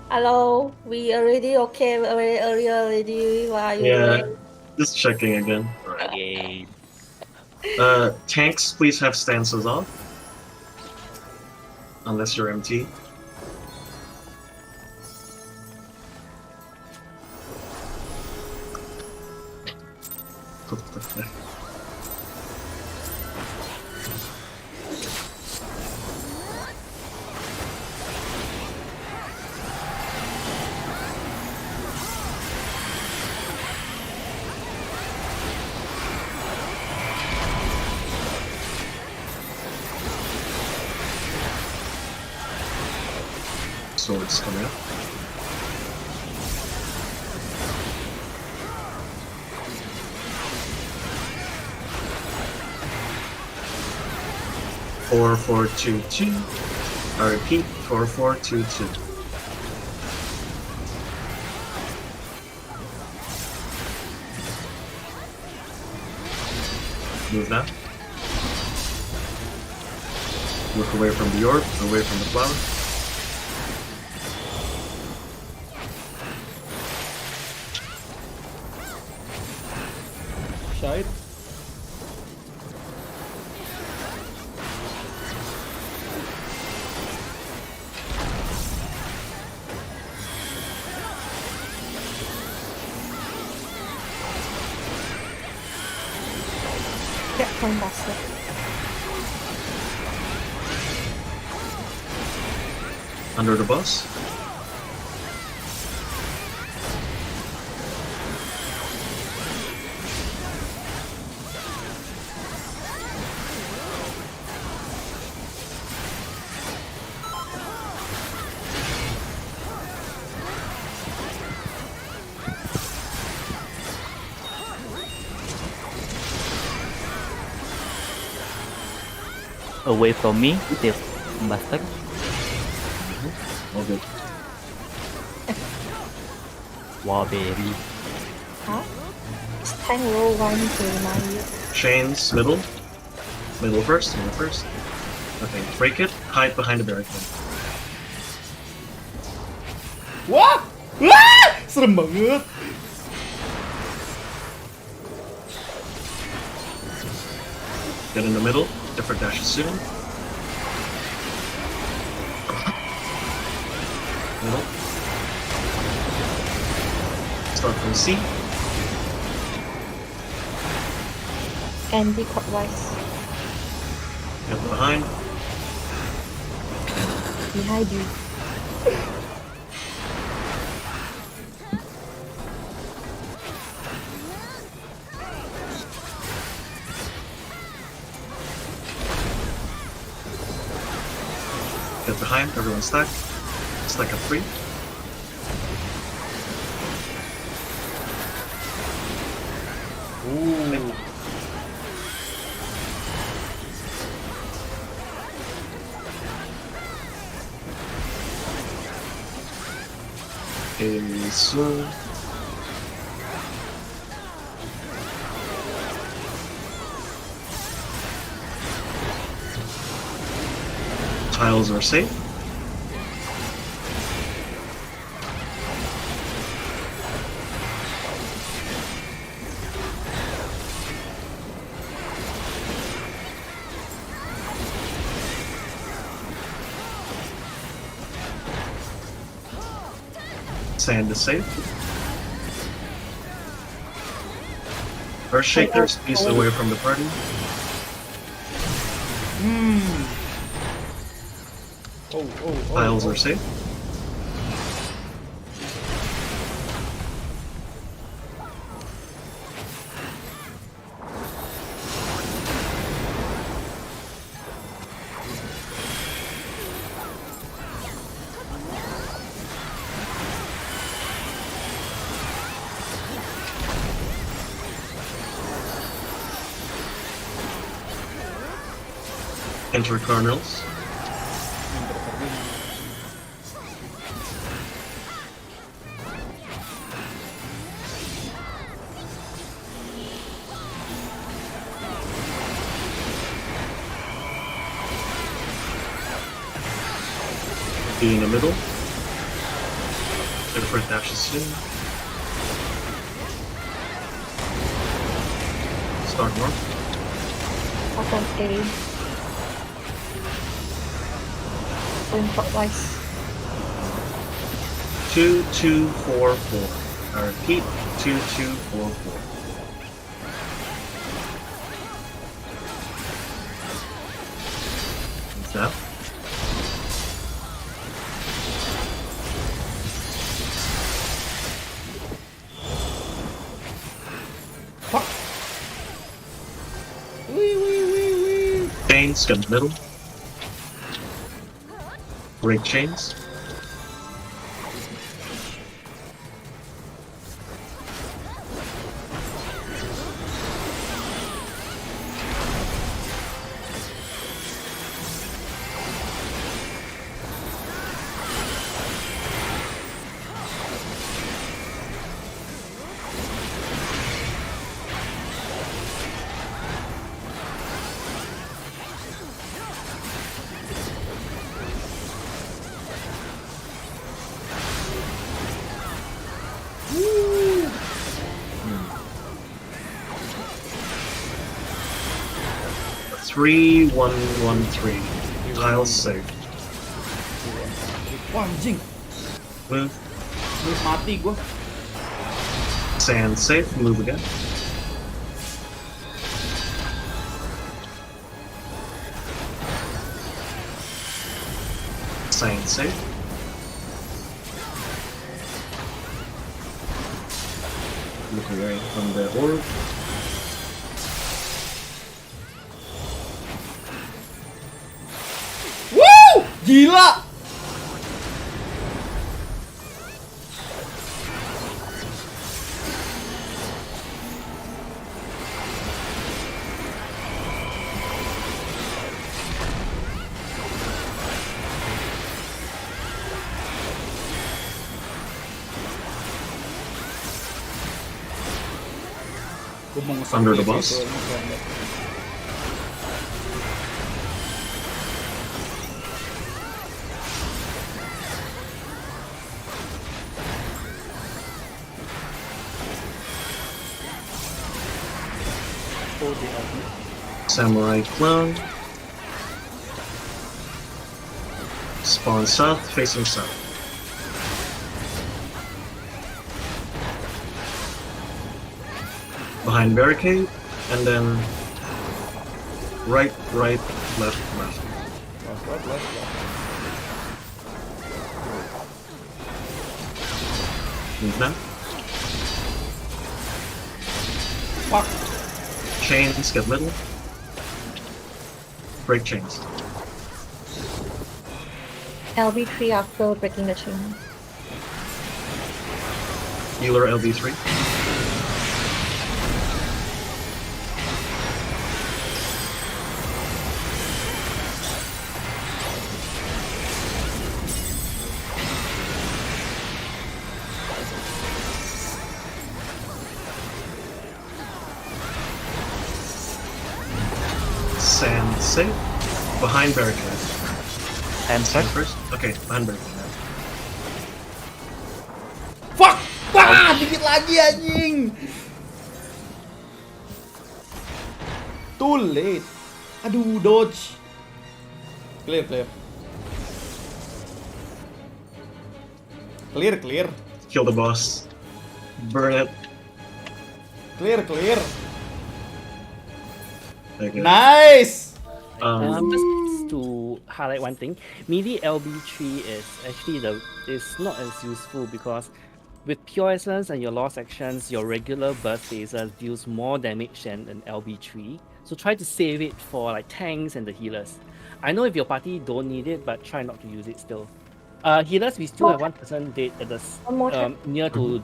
Hello, we already okay very early already. What are you Yeah, doing? just checking again. Okay. Tanks, please have stances off. Unless you're MT. Swords coming up. Four, 4, 2, 2. I repeat, 4, 4, 2, 2. Move now. Look away from the orb, away from the flower. Shite. Get from Boston. Under the bus. Away from me, Steve Bastard. All good. Warberry. Huh? It's tank roll 1 to remind you. Chains, middle. Middle first, middle first. Okay, break it, hide behind the barricade. Wah! Wah! Serem banget. Get in the middle, different dashes soon. Middle. Start from C. And be clockwise. Get behind. Behind you. Get behind, everyone stack. Stack of 3. Ooh. Okay, so tiles are safe. Sand is safe. Earthshakers, please away from the party. Oh. Tiles are safe. Enter Cardinals. Be in the middle. Get the first dashes in. Start north. Up on A. Going clockwise. 2, 2, 4, 4. I repeat, 2, 2, 4, 4. What's that? Fuck. Wee. Chains, get in the middle. Break chains. Three, 1, 1, 3. Tiles saved. Wah anjing. Move. Mati gua. Sand safe. Move again. Sand safe. Look away from the orb. Woo! Gila! Under the bus. Samurai clone. Spawn south, facing south. Behind barricade, and then right, left, left. Left. Move now. Fuck. Chains, get middle. Break chains. LB3 after breaking the chain. Healer LB3. Sand safe. Behind barricade. And Sand first. first? Okay, behind barricade. Fuck! Wah, dikit lagi anjing. Too late. Aduh, dodge. Clear. Clear. Kill the boss. Burn it. Clear. Okay. Nice! Just to highlight one thing, melee LB3 is actually is not as useful because with Pure Essence and your Lost Actions, your regular burst phases deals more damage than an LB3. So try to save it for like tanks and the healers. I know if your party don't need it, but try not to use it still. Healers, we still have one person dead at the near to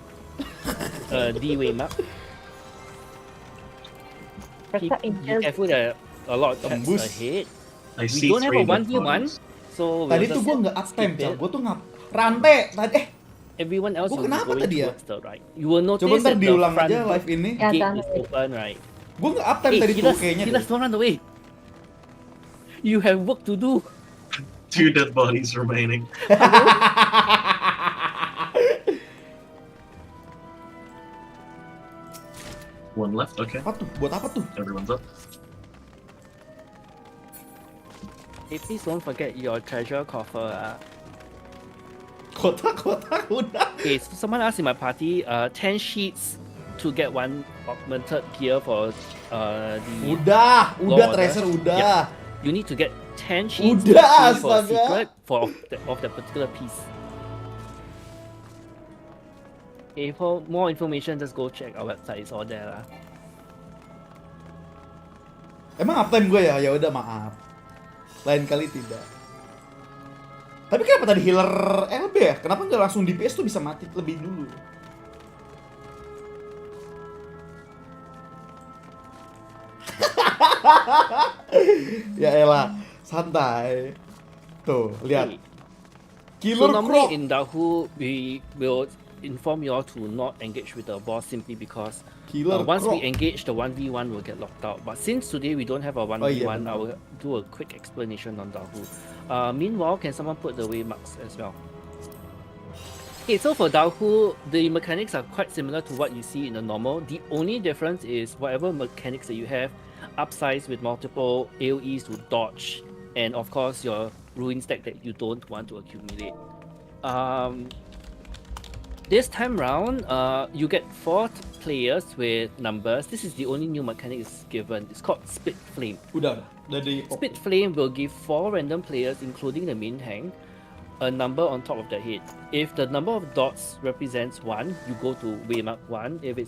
D-Way map. Be careful, there are a lot of attacks ahead. I We see don't have a 3 1v1, so we'll Tadi tuh just gue nggak up time, skip Cal. it. Gue tuh rantai tadi. Everyone else Gua will be kenapa going tadi ya? towards the right. You will notice Coba ntar that the diulang front aja live ini. gate is open, right? Gue nggak up time Hey, tadi tuh healers, kayaknya. healers, don't run away. You have work to do. 2 dead bodies remaining. One left, okay. Apa tuh? Buat apa tuh? Everyone's up. Hey, please don't forget your treasure coffer. Kotak udah. Okay, so someone asked in my party, 10 sheets to get 1 augmented gear for the Udah, Lord order. Tracer udah. Yeah. You need to get 10 sheets Udah, for a astaga. secret of that particular piece. Okay, for more information, just go check our website. It's all there lah. Emang uptime gue ya? Ya udah maaf. Lain kali tidak. Tapi kenapa tadi healer LB ya? Kenapa nggak langsung DPS tuh bisa mati lebih dulu? Ya elah, santai. Tuh, lihat. So Killer normally Croc. in Dahu, we will inform you all to not engage with the boss simply because Killer once we Croc. engage, the 1v1 will get locked out. But since today we don't have a 1v1, yeah, I will do a quick explanation on Dahu. Meanwhile, can someone put the waymarks as well? Okay, so for Dahu, the mechanics are quite similar to what you see in the normal. The only difference is whatever mechanics that you have, upsize with multiple AoEs to dodge, and of course your ruin stack that you don't want to accumulate. This time round, you get 4 players with numbers. This is the only new mechanic is given. It's called Split Flame. Udah di Split Flame will give 4 random players, including the main tank, a number on top of their head. If the number of dots represents 1, you go to waymark 1. If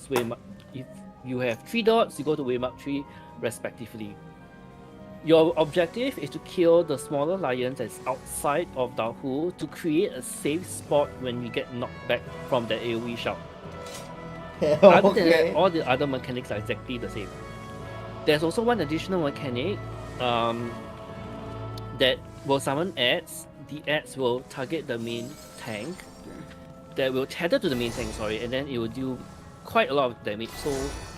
you have 3 dots, you go to waymark 3, respectively. Your objective is to kill the smaller lions that's outside of Dahu to create a safe spot when we get knocked back from the AoE shout. Other than that, all the other mechanics are exactly the same. There's also one additional mechanic that will summon ads. The ads will target the main tank. That will tether to the main tank, and then it will do quite a lot of damage. So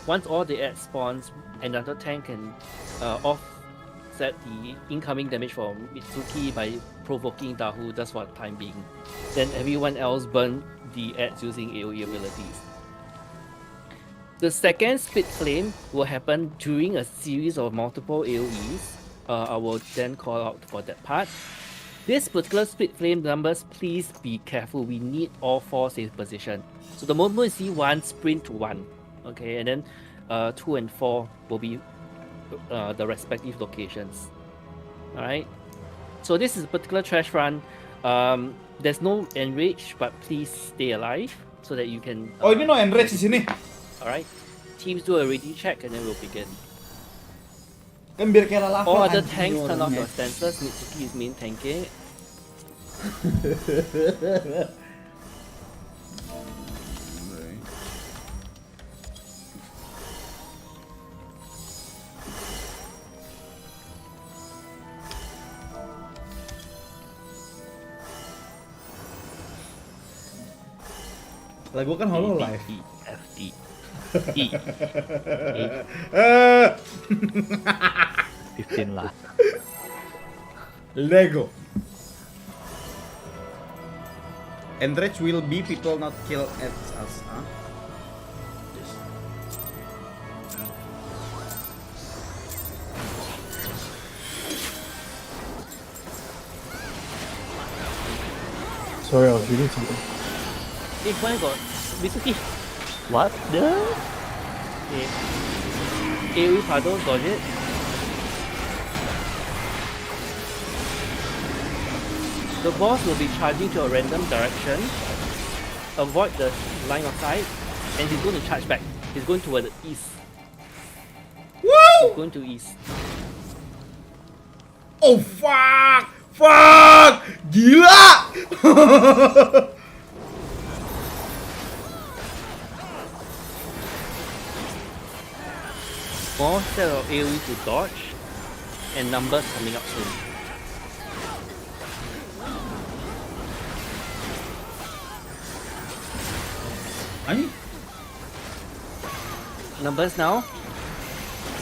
once all the ads spawns, another tank can offset the incoming damage from Mitsuki by provoking Dahu just for the time being. Then everyone else burn the ads using AoE abilities. The second Split Flame will happen during a series of multiple AoEs. I will then call out for that part. This particular Split Flame numbers, please be careful. We need all 4 safe position. So the moment you see 1, sprint to 1. Okay, and then 2 and 4 will be the respective locations. Alright. So this is a particular trash run. There's no enrage, but please stay alive so that you can. Oh, ini no enrage di sini. Alright. Teams do a ready check and then we'll begin. Kan biar kayak lava. All other tanks turn off your stances. Mitsuki is main tanking. Lah gua kan Hololive. FD. 15 lah. Lego. Enrage will be people not kill at us, huh? Sorry, I was reading something. Hey, why got Mitsuki? What the? Okay. AoE puddle, dodge it. The boss will be charging to a random direction. Avoid the line of sight, and he's going to charge back. He's going toward the east. Woo! He's going to east. Oh fuck! Fuck! Gila! More set of AoE to dodge, and numbers coming up soon. Numbers now.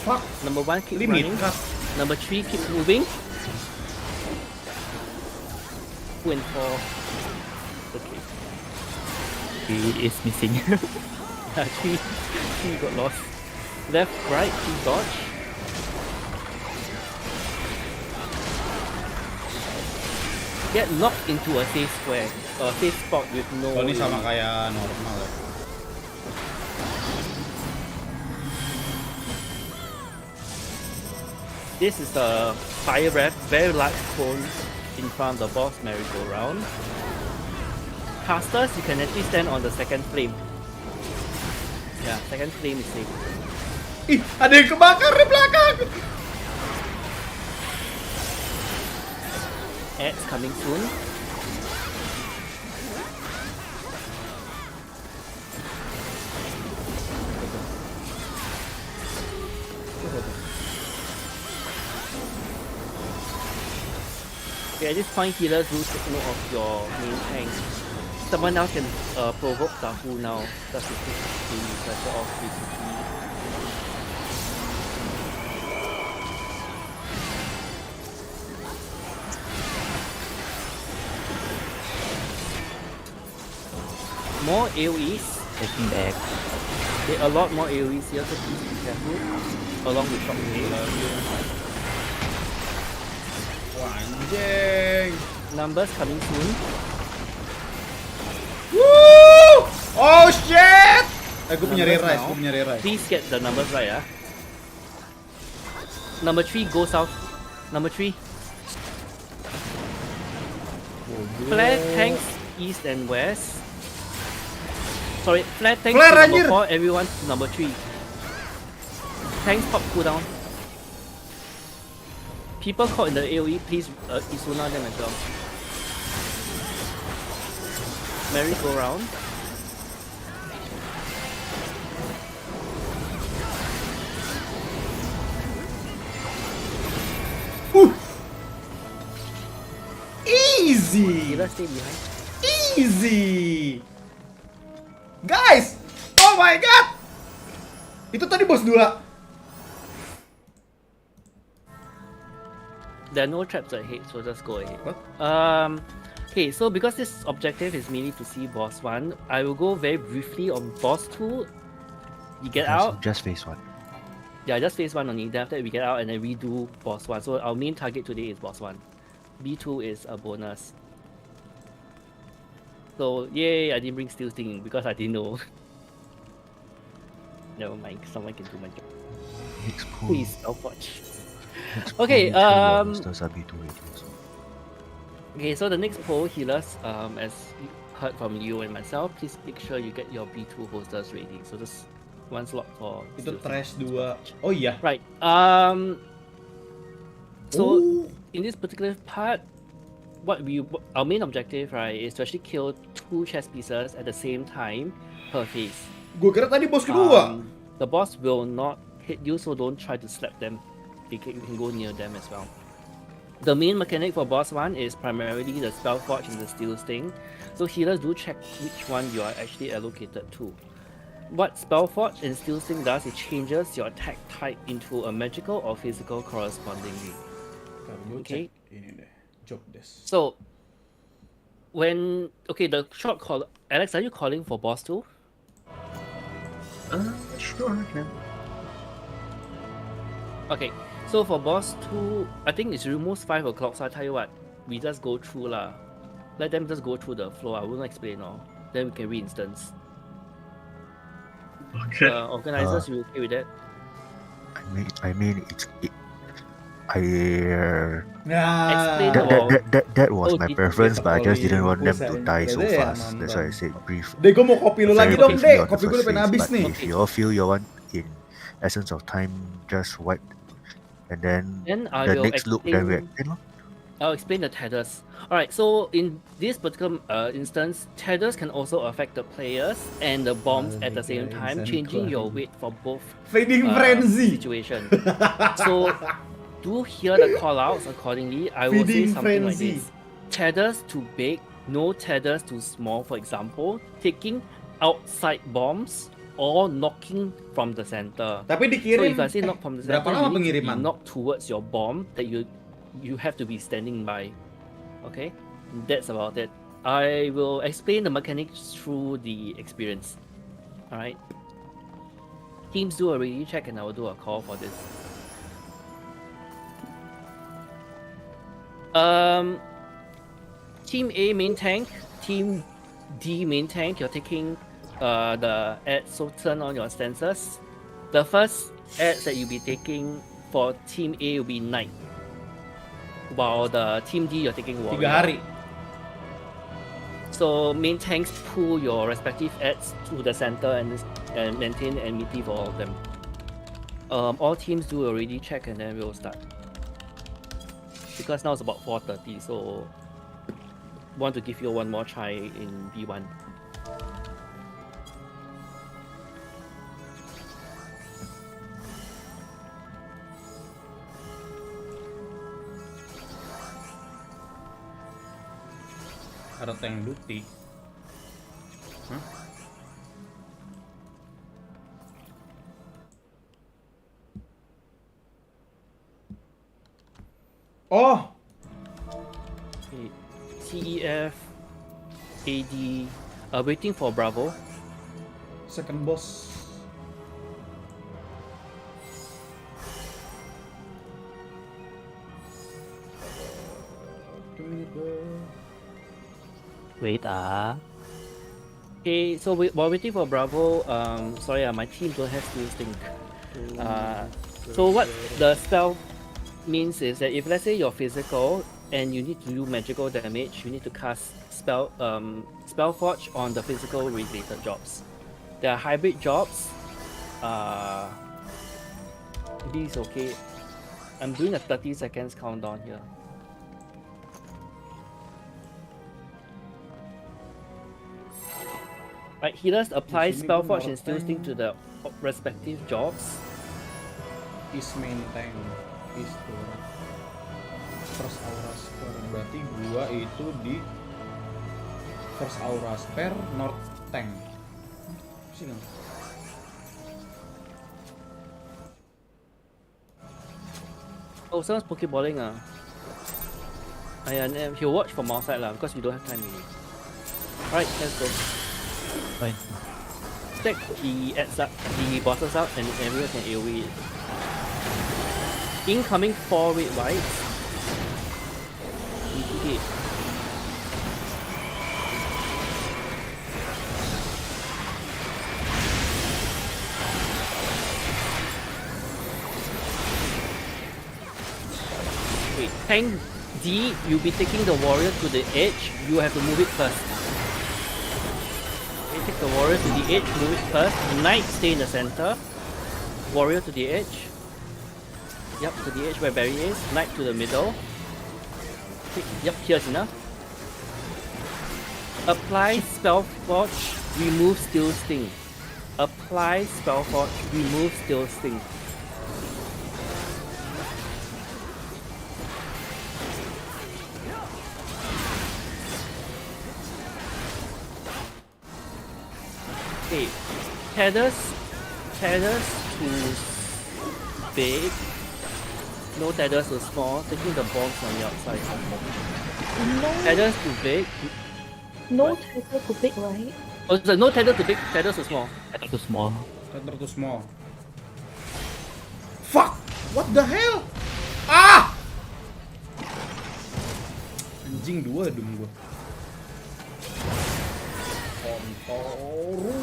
Fuck. Number 1 keep Limit running. cut. Number 3 keep moving. 2 and 4. Okay. He is missing. 3 got lost. Left, right, 3 dodge. Get locked into a safe square, a safe spot with no. Oh, ini sama kayak normal ya. This is a fire wrap, very large cone in front of the boss merry-go-round. Casters, you can actually stand on the second flame. Yeah, second flame is safe. Ih, ada yang kebakar di belakang. Ads coming soon. Okay, at this point, healers do take note of your main tank. Someone else can provoke Tahu now, just to take the pressure off basically. More AoEs. Taking back. Okay, a lot more AoEs here, so please be careful. Along with shockwave. Wah, anjing. Numbers coming soon. Woo! Oh shit! Gue punya re-rise, Please get the numbers right, ah. Number 3, go south. Number 3. Flare tanks east and west. Sorry, flare tanks to number 4, everyone to number 3. Tanks pop cooldown. People caught in the AoE, please Isuna them as well. Merry-go-round. Easy! Healer stay behind. Easy! Guys! Oh my god! Itu tadi bos 2. There are no traps ahead, so just go ahead. What? Okay, so because this objective is mainly to see boss 1, I will go very briefly on boss 2. You get out. Just phase 1. Yeah, just phase 1 only. Then after that we get out and then redo boss 1. So our main target today is boss 1. B2 is a bonus. So yay, I didn't bring Steel Sting because I didn't know. Never mind, someone can do my job. Please, self-watch. Okay, okay, so the next poll, healers, as you heard from you and myself, please make sure you get your B2 holsters ready. So just one slot for Itu trash 2. Oh iya. Right. So in this particular part, our main objective, right, is to actually kill 2 chess pieces at the same time per phase. Gue kira tadi bos kedua. The boss will not hit you, so don't try to slap them. You can go near them as well. The main mechanic for boss 1 is primarily the Spell Forge and the Steel Sting. So healers do check which one you are actually allocated to. What Spell Forge and Steel Sting does, it changes your attack type into a magical or physical correspondingly. Okay. So when the short call, Alex, are you calling for boss 2? Sure, I can. Okay, so for boss 2, I think it's almost 5 o'clock, so I tell you what, we just go through lah. Let them just go through the flow, I won't explain all. Then we can re-instance. Okay. Organizers, you okay with that? That was my preference, but I just didn't want them to die so fast. That's why I said brief. Dek, gue mau kopi lu lagi dong, Dek. Kopi gue udah pengen habis nih. If you all feel you want in essence of time, just wipe, and then I the will next loop, then we explain. I'll explain the tethers. Alright, so in this particular instance, tethers can also affect the players and the bombs at the same time, changing your weight for both Fading frenzy situation. So do hear the call-outs accordingly. I will say something like this. Tethers too big, no tethers too small, for example, taking outside bombs or knocking from the center. Tapi dikirim. So if I say knock from the center, Berapa lama you need to be pengiriman? knock towards your bomb that you have to be standing by. Okay? that's about it. I will explain the mechanics through the experience. Alright. Teams do a ready check and I will do a call for this. Team A main tank, Team D main tank, you're taking the ads, so turn on your sensors. The first ads that you'll be taking for Team A will be Knight. While the Team D you're taking Warrior. 3 hari. So main tanks pull your respective ads to the center and maintain enmity for all of them. All teams do a ready check and then we'll start. Because now it's about 4:30, so want to give you one more try in B1. Ada tank duty. Hah? Oh! Okay. CEF, AD, waiting for Bravo. Second boss. Wait, Okay, so while waiting for Bravo, sorry, my team don't have to think. So what the spell means is that if let's say you're physical and you need to do magical damage, you need to cast Spellforge on the physical related jobs. There are hybrid jobs. Maybe it's okay. I'm doing a 30 seconds countdown here. Right, healers apply Spellforge and Still Sting to the respective jobs. Is main tank. Is turret. First aura spare. Berarti gua itu di first aura spare north tank. Sini. Oh, someone's pokeballing and he'll watch from outside because we don't have time really. Alright, let's go. Fine. Stack the ads up, the bosses out, and everyone can AoE it. Incoming 4 red whites. Okay. Wait, tank D, you'll be taking the warrior to the edge. You have to move it first. Take the warrior to the edge, move it first. Knight stay in the center. Warrior to the edge. Yep, to the edge where Barry is. Knight to the middle. Yep, here's enough. Apply Spellforge, remove Still Sting. Apply Spellforge, remove Still Sting. Okay, tethers to big, no tethers to small, taking the bombs on the outside. No, Tethers to big. no What? tether to big, right? Oh, so no tether to big, tethers to small. Tether to small. Tether to small. Fuck! What the hell? Ah! Anjing 2 dum gua. Kontoru.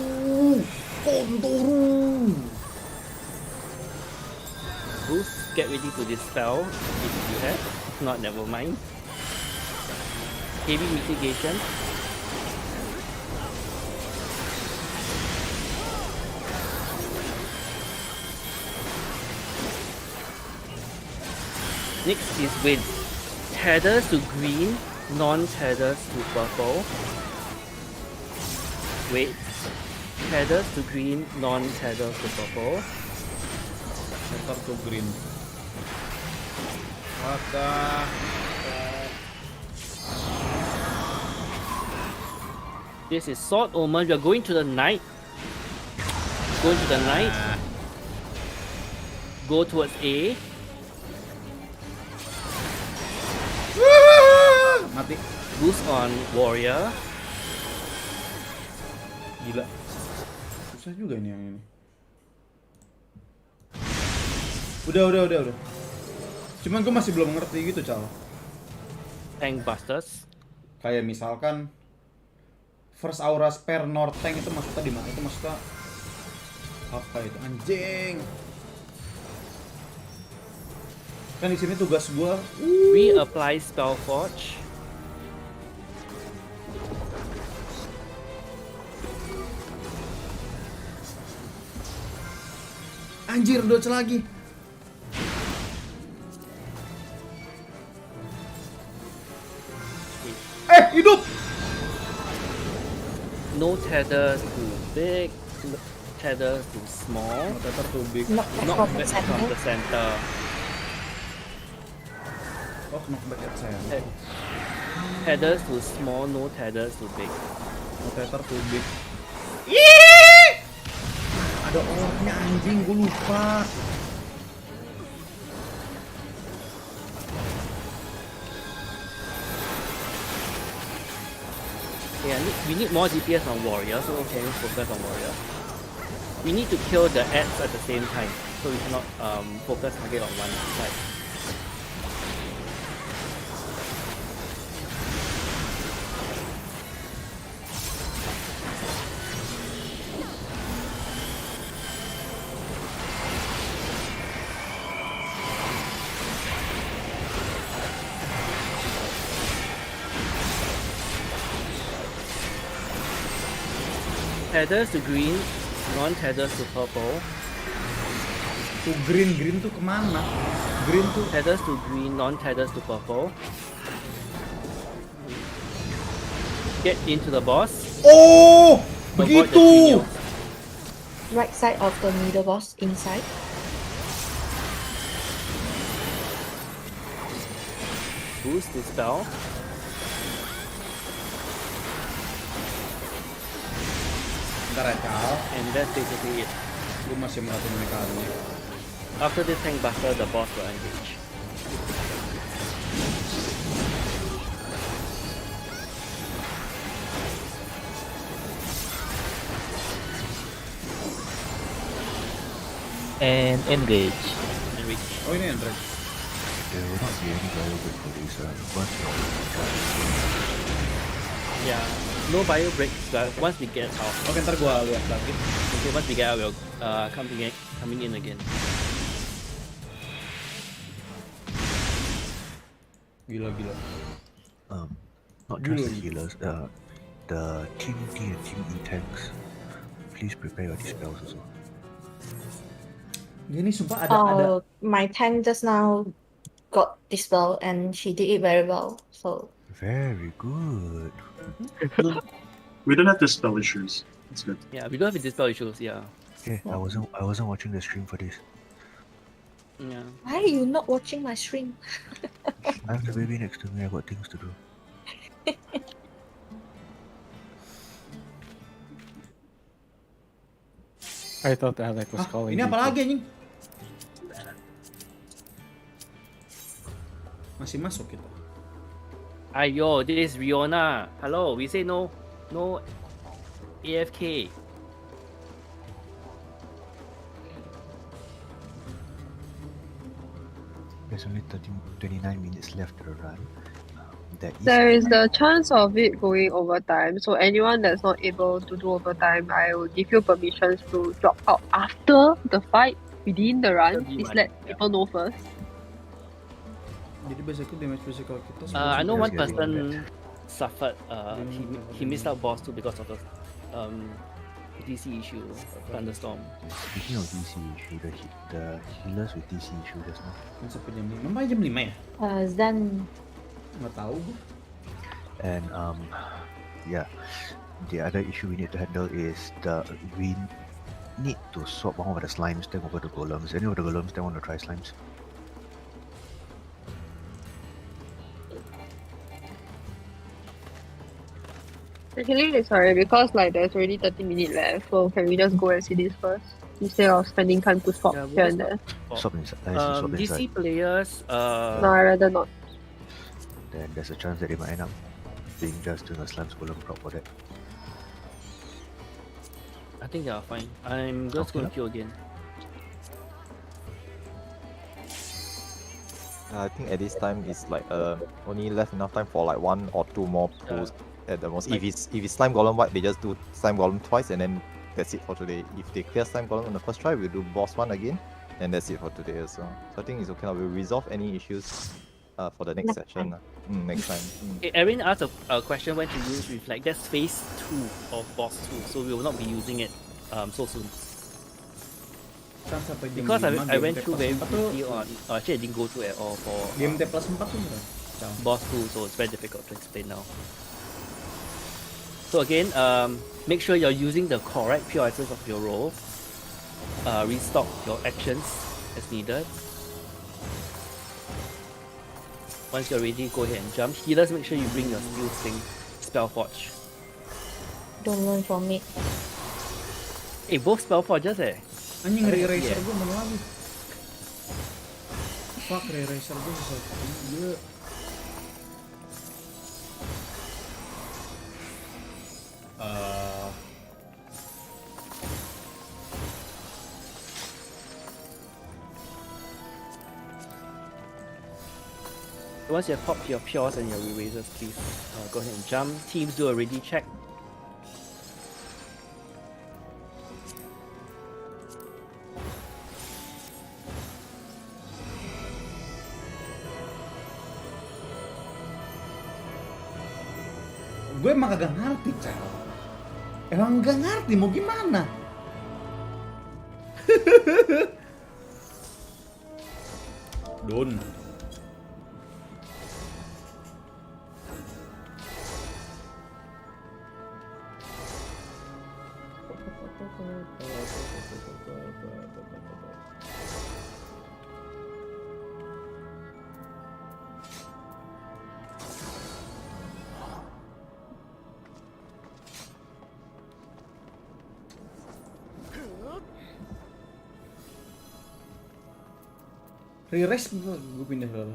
Bruce, get ready to dispel if you have. If not, never mind. Heavy mitigation. Next is wind. Tethers to green, non-tethers to purple. Wait. Tethers to green, non-tethers to purple. Tether to green. What the This is Sword Omen. We are going to the night. Going to the night. Go towards A. Mati mati. Boost on warrior. Gila. Susah juga nih yang ini. Udah. Cuman gue masih belum ngerti gitu, Cal. Tank busters. Kayak misalkan first aura spare north tank itu maksudnya di mana? Itu maksudnya apa itu? Anjing. Kan di sini tugas gua Reapply spell forge. Anjir, dodge lagi. Hidup. No tether too big, no tether too small. No tether too big. Knockback from the center. Oh, knockback at center. Tethers too small, no tethers too big. No tether too big. Ada orangnya anjing, gue lupa. Yeah, we need more DPS on warrior, so can we focus on warrior? We need to kill the ads at the same time, so we cannot focus target on one side. Tethers to green, non-tethers to purple. Tuh green tuh kemana? Green tuh Tethers to green, non-tethers to purple. Get into the boss. Oh, Avoid the begitu. trinials. Right side of the middle boss inside. Boost the spell. Bentar ya, Cal. And that's basically it. Gue masih merhatiin mekaniknya. After this tank buster, the boss will engage. And engage. Engage. Oh, ini Android. There will not be any bio break for this. Once you're Yeah, no bio breaks once we get out. Oke, ntar gue lihat lagi. Okay, once we get out, we'll coming in again. Gila. not just the healers, the Team D and Team E tanks. Please prepare your dispels also. Ini sumpah ada. My tank just now got dispel and she did it very well. So Very good. We don't have dispel issues. It's good. Yeah, we don't have dispel issues. Yeah. Okay, I wasn't watching the stream for this. Yeah. why are you not watching my stream? I have the baby next to me. I got things to do. I thought Alec was calling. Ini you apa too. lagi anjing? Masih masuk kita. Ayo, this is Riona. Hello, we say no AFK. There's only 29 minutes left to run. There is the chance of it going overtime. So anyone that's not able to do overtime, I will give you permissions to drop out after the fight within the run. Please let people know first. Jadi basically damage physical kita. I know one Yeah, person suffered. He missed out boss 2 because of the DC issue, thunderstorm. Speaking of DC issue, the healers with DC issue just now. Kan sampai jam 5. Sampai jam 5 ya? Then Nggak tahu gue. And yeah, the other issue we need to handle is we need to swap one of the slimes tank over the golems. Any of the golems that want to try slimes? Actually, sorry, because like there's already 30 minutes left, so can we just go and see this first? Instead of spending time to swap Yeah, here and there. Swap inside. I see swap DC inside. players. No, I'd rather not. then there's a chance that they might end up being just doing a Slime Golem prop for that. I think they are fine. I'm just Okay. going to queue again. I think at this time it's like only left enough time for like 1 or 2 more pulls at the most. Like- If it's Slime Golem white, they just do Slime Golem twice and then that's it for today. If they clear Slime Golem on the first try, we'll do boss 1 again, and that's it for today as well. So I think it's okay. We'll resolve any issues for the next session. Next time. Okay, Erin asked a question when to use Reflect. That's phase 2 of boss 2, so we will not be using it so soon. Kan sampai jam Because 5, I game went T through plus very 4 tuh, quickly on. Actually, I didn't go through at all for game T plus 4 tuh berapa? boss 2, so it's very difficult to explain now. So again, make sure you're using the correct pure essence of your roll. Restock your actions as needed. Once you're ready, go ahead and jump. Healers, make sure you bring your Steel Sting Spellforge. Don't learn from me. Eh, both Spellforges eh. Anjing Re-Eraser Yeah. gue mana lagi? Fuck, Re-Eraser gue susah gila. Once you have popped your Pures and your Erasers, please go ahead and jump. Teams, do a ready check. Gue emang kagak ngerti, Cal. Emang gak ngerti mau gimana? Don. Re-Res gue pindah dulu.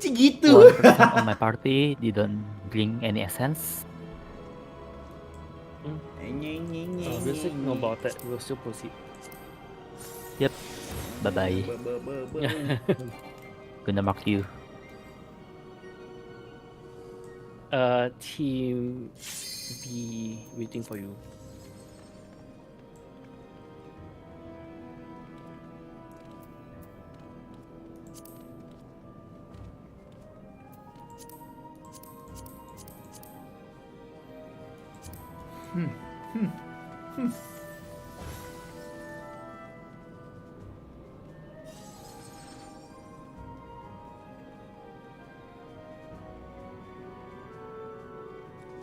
Cik gitu. One person on my party didn't bring any essence. We'll still know about that. We'll still proceed. Yep. Bye bye. Gonna mark you. Team B waiting for you.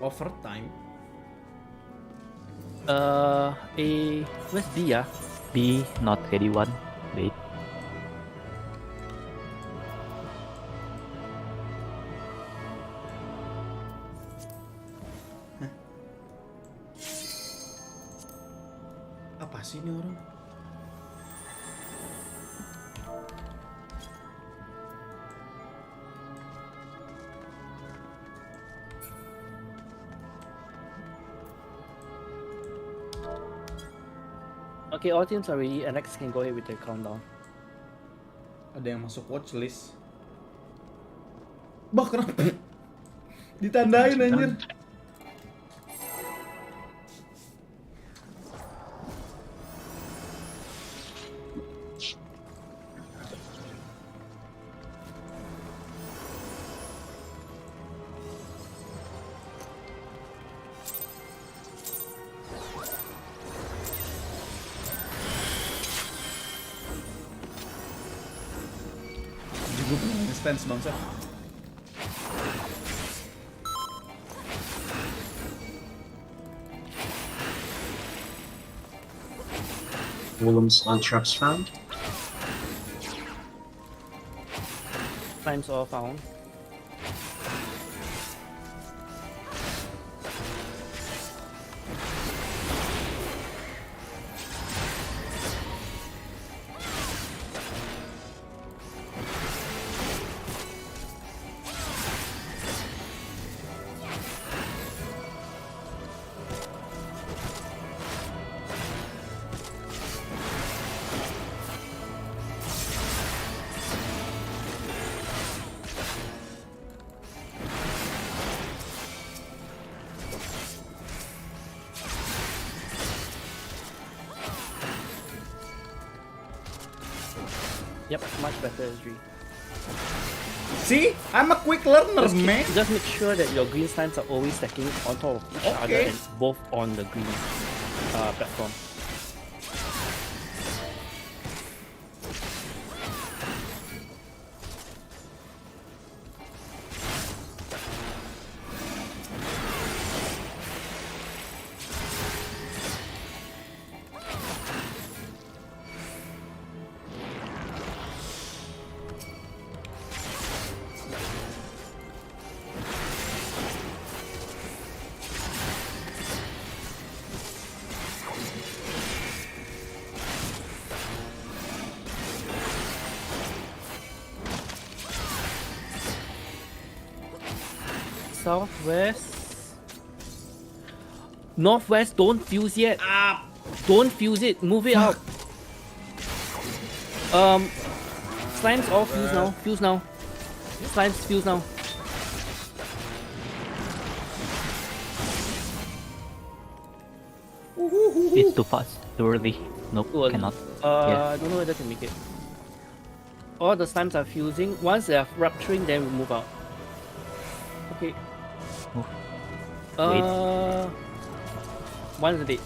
Overtime. Where's B ah? B not ready one. Wait. Apa sih ini orang? Okay, all teams are ready. Alex can go ahead with the countdown. Ada yang masuk watchlist. Bah, kenapa? Ditandain anjir. Gue punya stance bangsa. Golems on traps found. Times all found. Yep, much better S3. See, I'm a quick learner, man. Just make sure that your green slimes are always stacking on top of each other and both on the green platform. Southwest. Northwest, don't fuse yet. Don't fuse it. Move it out. Slimes all fuse now. Fuse now. Slimes fuse now. It's too fast, too early. Nope, cannot. I don't know whether I can make it. All the slimes are fusing. Once they are rupturing, then we move out. Okay. Move. One's a bit.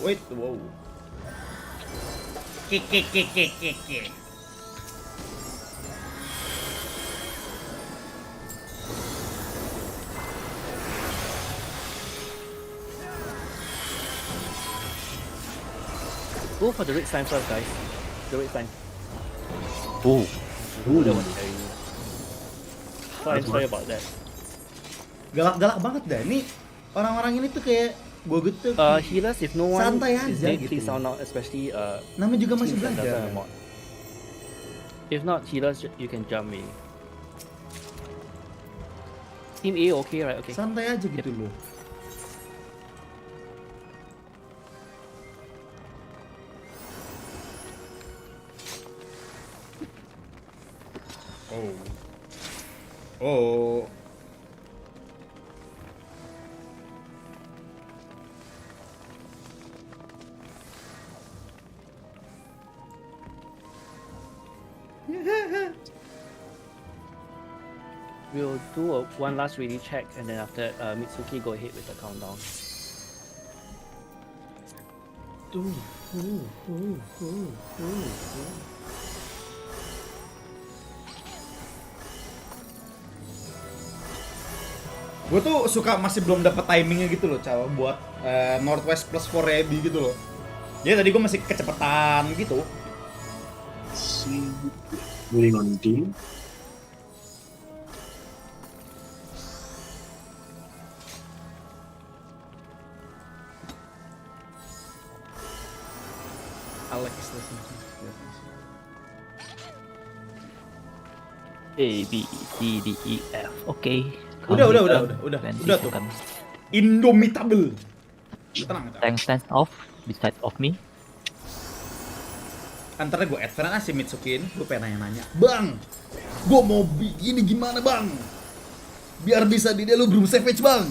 Wait, whoa. Kick. Go for the red slime first, guys. The red slime. Oh. Ooh, that one's very... Sorry about that. Galak-galak banget dah. Nih orang-orang ini tuh kayak gue gitu. Healers, if no one santai is aja dead, gitu. please sound out, especially namanya juga masih teams that belajar. doesn't have mod. If not, healers, you can jump me. Team A okay, right? Okay. Santai aja gitu loh. Oh. We'll do one last ready check, and then after Mitsuki go ahead with the countdown. Gue tuh suka masih belum dapat timingnya gitu loh, Cal, buat Northwest plus 4 ready gitu loh. Jadi tadi gue masih kecepatan gitu. Waiting on D. Alex A, B, C, D, E, F. Okay. Udah tuh. Indomitable. Tenang. Tank off beside of me. Antara gue advance si Mitsukin, gue pengen nanya, Bang, gue mau begini gimana bang? Biar bisa di Delubrum Savage bang.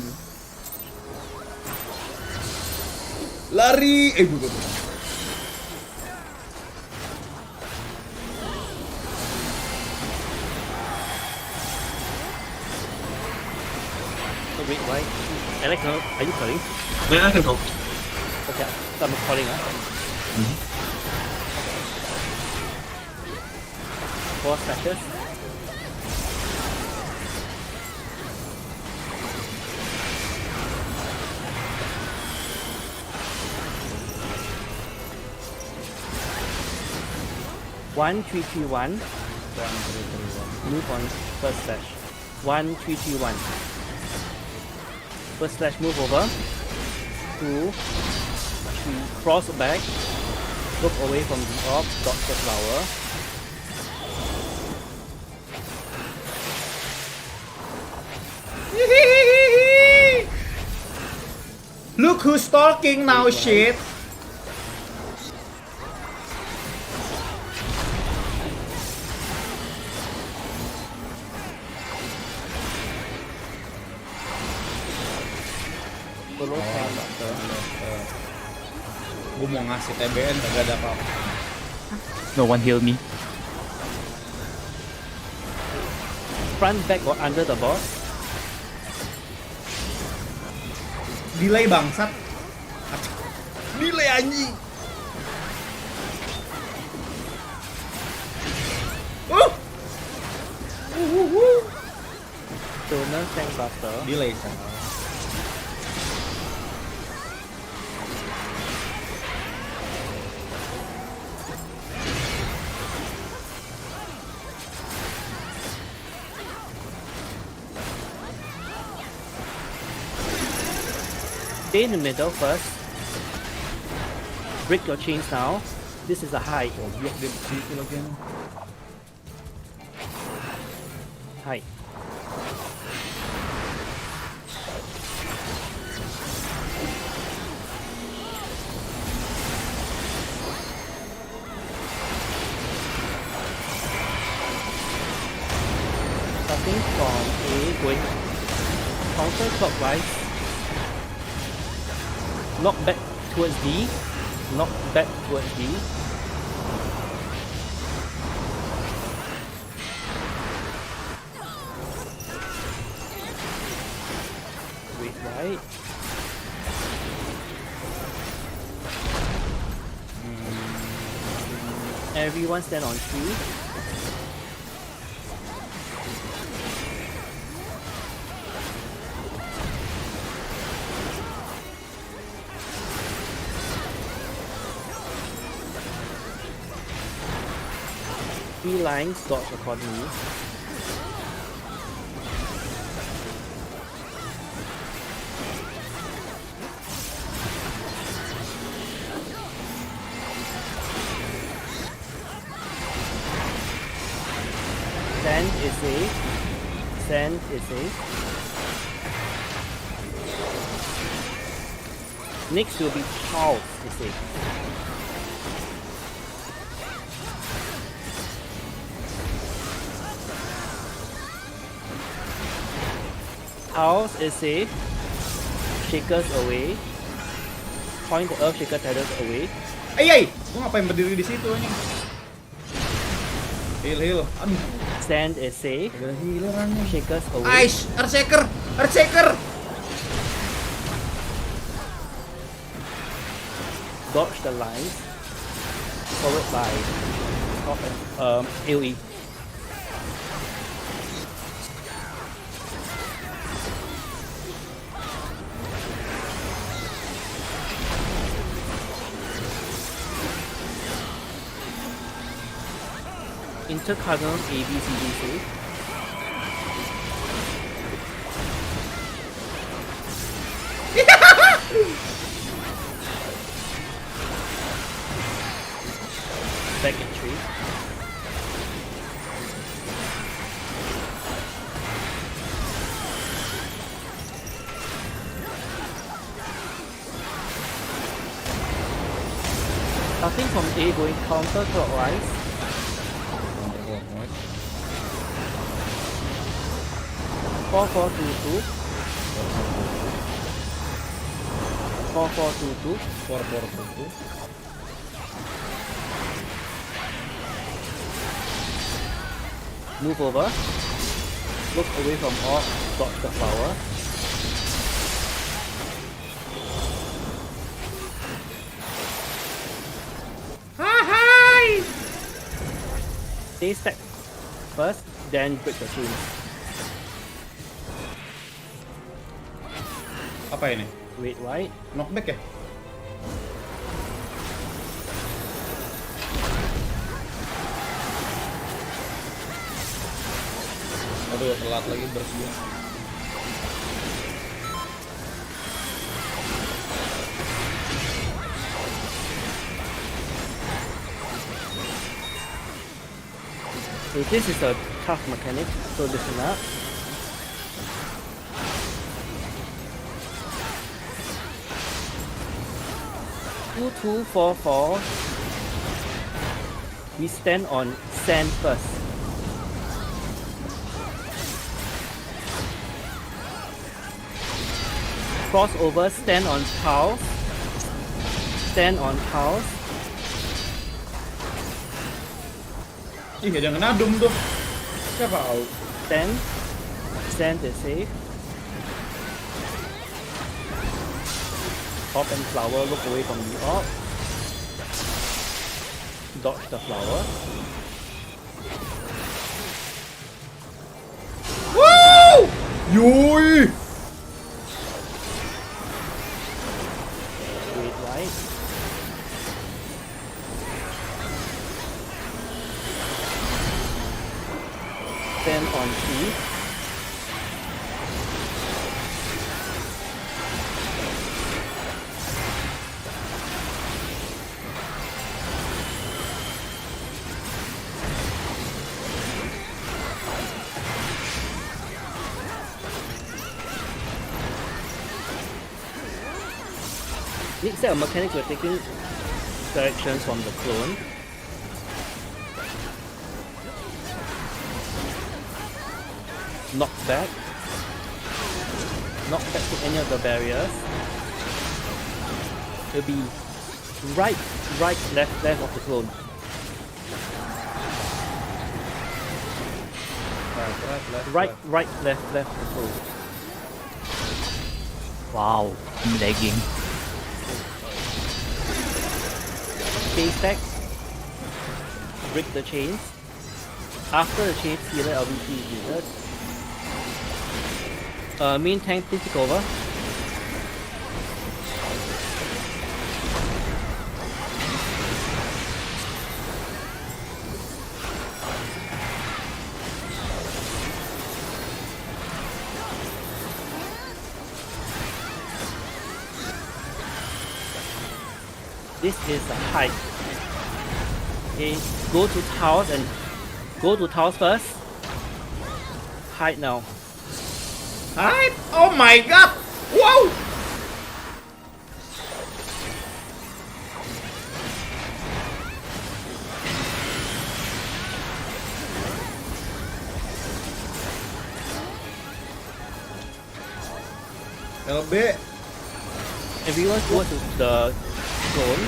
Lari, gue. So wait, why? Alex, are you calling? Yeah, I can go. Okay, so I'm calling. Four slashes. One, three, two, one. Move on first slash. 1, 3, 2, 1. First slash move over. 2, 3, cross back. Look away from the orb, dodge the flower. Look who's talking now, shit. Follow tank buster. Gue mau ngasih TBN kagak ada apa-apa. No one heal me. Front, back, or under the boss. Delay bangsat. Delay anjing. Donor tank buster. Delay. Stay in the middle first. Break your chains now. This is a high. Goblok dia situ lagi. High. Starting from A, going counterclockwise. Knock back towards D. Knock back towards D. Wait, right. Everyone stand on 2. Three lines, dodge accordingly. Sand is safe. Sand is safe. Next will be Charles is safe. House is safe. Shakers away. Point the earth shaker tethers away. Ay, gua ngapain berdiri di situ anjing? Heal. Aduh. Sand is safe. Ada healer anjing. Shakers away. Ice, Earthshaker. Dodge the lines. Followed by AoE. Intercardinal ABCD safe. Back entry. Starting from A, going counterclockwise. 4422. 4422. 442. Move over. Look away from all. Dodge the flower. Hi. Stay stack first, then break the chain. Apa ini? Wait, right? Knockback ya? Aduh, telat lagi bersedia. So this is a tough mechanic, so listen up. Two, 4, 4. We stand on sand first. cross over, stand on tiles. Stand on tiles. Ih, ada yang ngadum tuh. Siapa tahu. Stand. Stand is safe. Orb and flower, look away from the orb. Dodge the flower. Woo! Yui! Wait right. Stand on tree. Next set of mechanics, we're taking directions from the clone. Knock back. Knock back to any of the barriers. It'll be right, left of the clone. Right, left of the clone. Wow, I'm lagging. Chain stack. Break the chains. After the chains, healer LVP is used. Main tank, please take over. This is a hide. Okay, go to towers and go to towers first. Hide now. Hide! Oh my god! Wow! LB. Everyone go to the clone.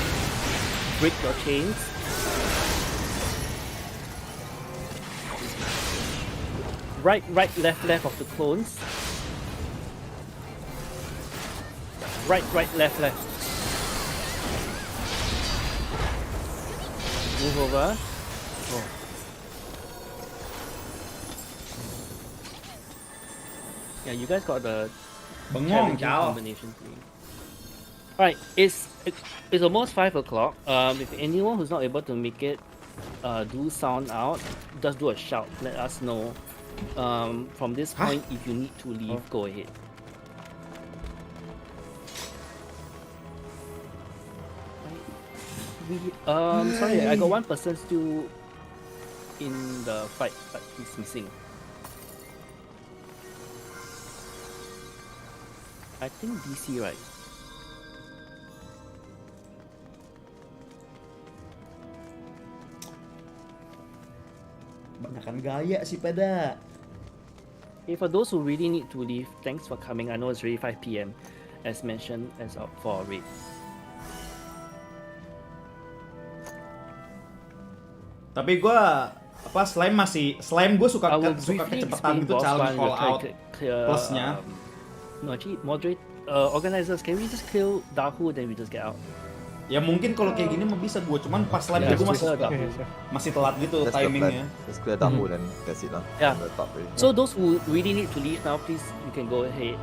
Break your chains. Right, left of the clones. Right, left. Move over. Oh. Yeah, you guys got the Bengong, challenging Chao. combination thing. Alright, it's almost 5 o'clock. If anyone who's not able to make it, do sound out. Just do a shout. Let us know. From this point, if you need to leave, go ahead. Sorry, I got one person still in the fight, but he's missing. I think DC, right? Banyakan gaya sih pada. Okay, for those who really need to leave, thanks for coming. I know it's already 5 PM, as mentioned, as up for a raid. Tapi gue slime gue suka kecepatan gitu challenge call out plusnya. No, actually, moderate organizers, can we just kill Dahu then we just get out? Ya mungkin kalau kayak gini mah bisa gue, cuman pas slime gue masih telat gitu timingnya. Let's clear Dahu then that's it lah. Yeah. The top rate. So those who really need to leave now, please, you can go ahead.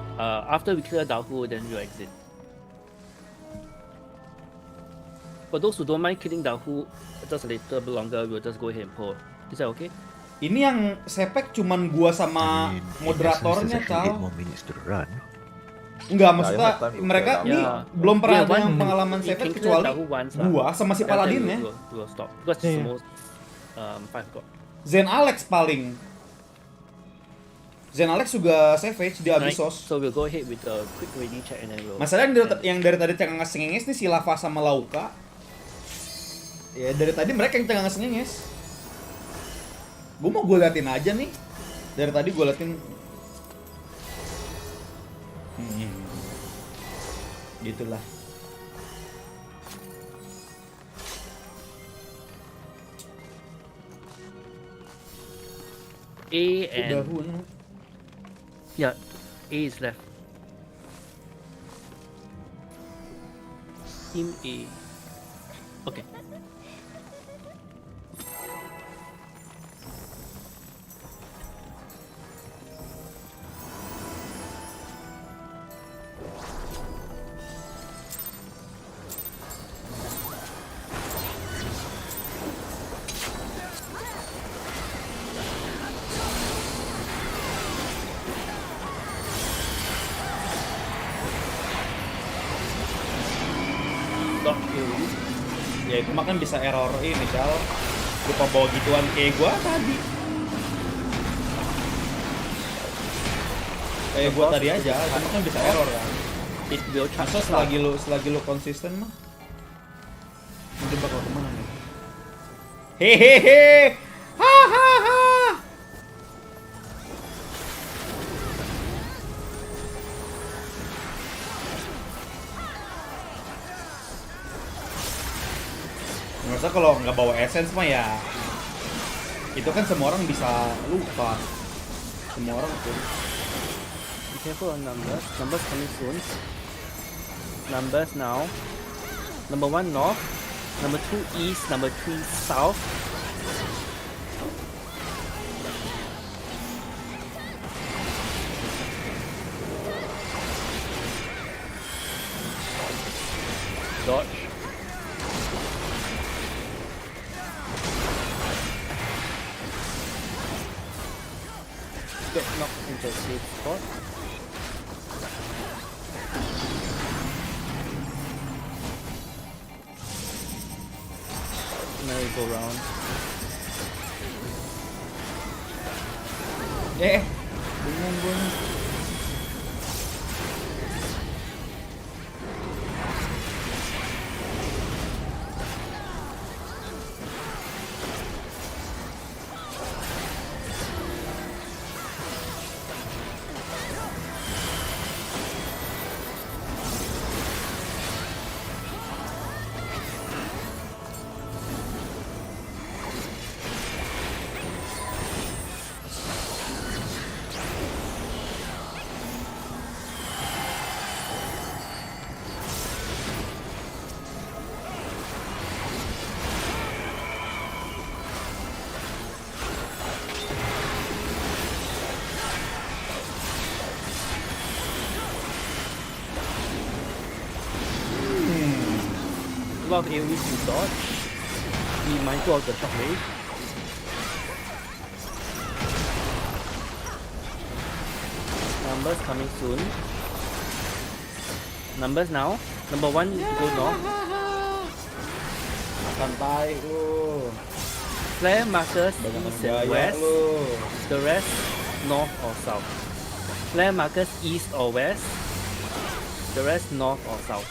After we clear Dahu, then you exit. For those who don't mind killing Dahu, just a little bit longer, we'll just go ahead and pull. Is that okay? Ini yang sepek cuman gua sama moderatornya, Cal. 8 more minutes to run. Enggak, maksudnya mereka Yeah. nih belum pernah ada one yang minute. pengalaman We sepek can clear kecuali Dahu once lah. gua sama si Then Paladin ya. we'll stop. Because it's almost 5 o'clock. Zen Alex paling. Zen Alex juga savage di Right, Abyssos. so we'll go ahead with a quick ready check and then we'll... Masalahnya yang dari tadi cengenges nih si Lava sama Lauka. Ya dari tadi mereka yang cengenges. Gue mau gue liatin aja nih. Dari tadi gue liatin. Gitulah. A and yeah, A is left. Team A. Okay. Ya itu mah kan bisa error ini misal lupa bawa gituan kayak gua tadi. Kayak gua tadi aja, cuma kan bisa error kan. It will Masa selagi lu konsisten mah. Ini bakal kemana nih? Hehehe. Hahaha. Masa kalau nggak bawa essence mah ya itu kan semua orang bisa lupa. Semua orang tuh. Be careful on numbers. Numbers coming soon. Numbers now. Number 1 north. Number 2 east. Number 3 south. Dodge. Get knocked into a safe spot. Merry-go-round. Bungung. A lot of AoEs to dodge. Be mindful of the shockwave. Numbers coming soon. Numbers now. Number 1 needs to go north. Santai lu. Flare markers Banyak east gaya and west. lu. The rest north or south. Flare markers east or west. The rest north or south.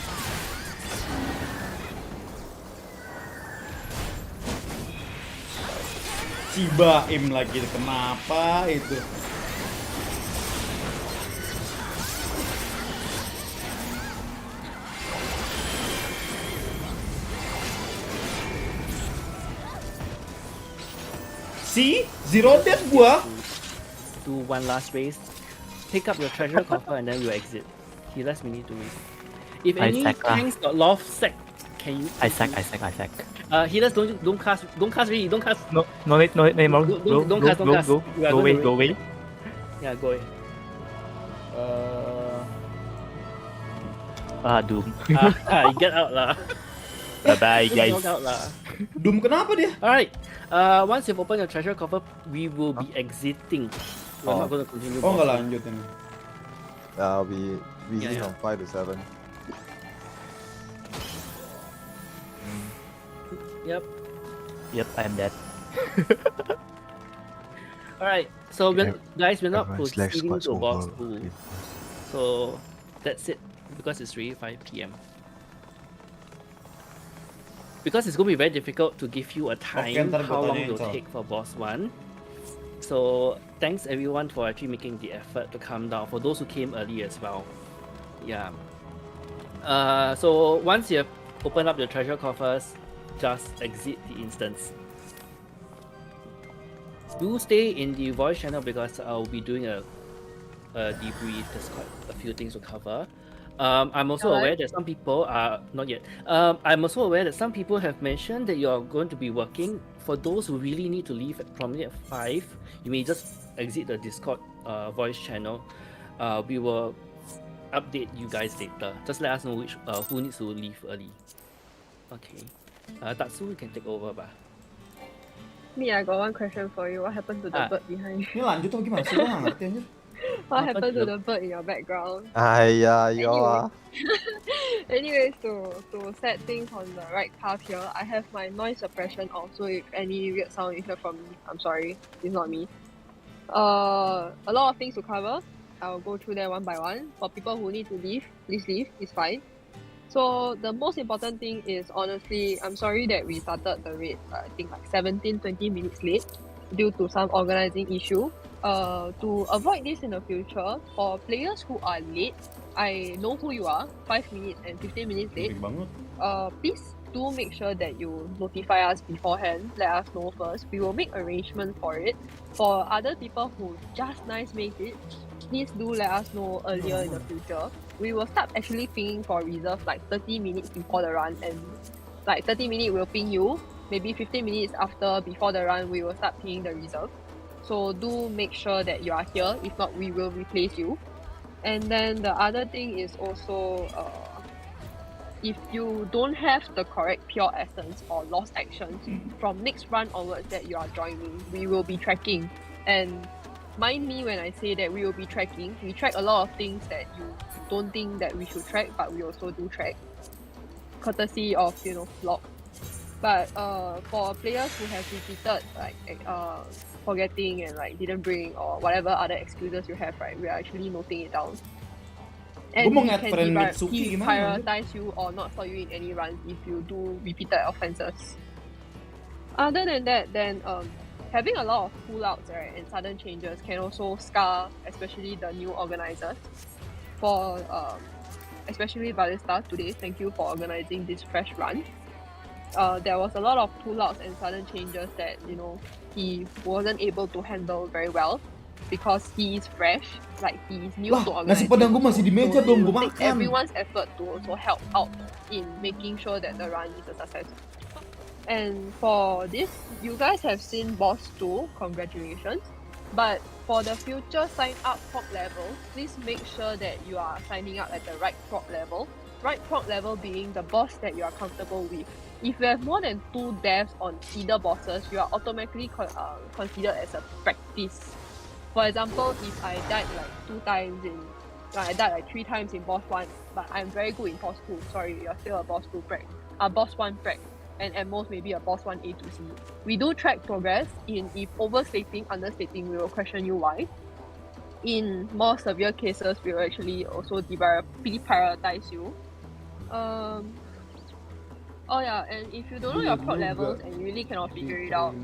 Cibaim lagi, kenapa itu? See? Zero death gua. Do one last race. Pick up your treasure coffer and then we'll exit. Healers we need to race. If I any sack lah. tanks got loft sack, can you? I sack. Healers don't cast really, don't cast. No need anymore. Don't cast. We are Go going away. to Yeah, go away. Doom. You get out lah. Bye Just guys. log out lah. Doom kenapa dia? Alright. Once you've opened your treasure coffer, we will be exiting. We're not going to continue. Oh, nggak boss. lanjut ini. We leave from 5 to 7. Yep. Yep, I'm dead. Alright. So guys, we're not Everyone slash proceeding squats to boss over. 2. So that's it. Because it's really 5 PM. Because it's going to be very difficult to give you a time ntar how gua long tanyain, it will Sal. take for boss 1. So thanks everyone for actually making the effort to come down. For those who came early as well. Yeah. So once you have opened up your treasure coffers, just exit the instance. Do stay in the voice channel because I'll be doing a debrief. There's quite a few things to cover. I'm also aware that some people are not yet. I'm also aware that some people have mentioned that you're going to be working. For those who really need to leave promptly at 5, you may just exit the Discord voice channel. We will update you guys later. Just let us know which who needs to leave early. Okay. Tatsu, you can take over, bah. Me, I got one question for you. What happened to the bird behind? Ini lanjut atau gimana sih? Gue nggak ngerti anjir. What happened to the bird in your background? Anyways, to set things on the right path here, I have my noise suppression off, so if any weird sound you hear from me, I'm sorry, it's not me. A lot of things to cover. I'll go through them one by one. For people who need to leave, please leave, it's fine. So the most important thing is, honestly, I'm sorry that we started the raid, I think like 17-20 minutes late due to some organizing issue. To avoid this in the future, for players who are late, I know who you are, 5 minutes and 15 minutes late. Please do make sure that you notify us beforehand, let us know first. We will make arrangement for it. For other people who just nice made it, please do let us know earlier in the future. We will start actually pinging for reserve like 30 minutes before the run, and like 30 minutes we'll ping you. Maybe 15 minutes before the run, we will start pinging the reserve. So do make sure that you are here. If not, we will replace you. And then the other thing is also, if you don't have the correct pure essence or lost actions from next run onwards that you are joining, we will be tracking. And mind me when I say that we will be tracking. We track a lot of things that you don't think that we should track, but we also do track, courtesy of log. But for players who have repeated like forgetting and like didn't bring or whatever other excuses you have, right, we are actually noting it down. And we can prioritize you or not for you in any runs if you do repeated offenses. Other than that, then having a lot of pull-outs, right, and sudden changes can also scar, especially the new organizers. For especially Ballista today, thank you for organizing this fresh run. There was a lot of pull-outs and sudden changes that he wasn't able to handle very well because he is fresh, like he is new to organizing. Nasi padang gue masih di meja belum gue makan. Everyone's effort to also help out in making sure that the run is a success. And for this, you guys have seen Boss 2, congratulations. But for the future sign up prop level, please make sure that you are signing up at the right prop level. Right prop level being the boss that you are comfortable with. If you have more than 2 deaths on either bosses, you are automatically considered as a practice. For example, if I died like 2 times I died like 3 times in boss 1, but I'm very good in boss 2. Sorry, you're still a boss 2 prac. Boss 1 prac. And at most maybe a boss 1 A to C. We do track progress. If overstating, understating, we will question you why. In more severe cases, we will actually also deprioritize you. Oh yeah, and if you don't know your prop levels and you really cannot figure it out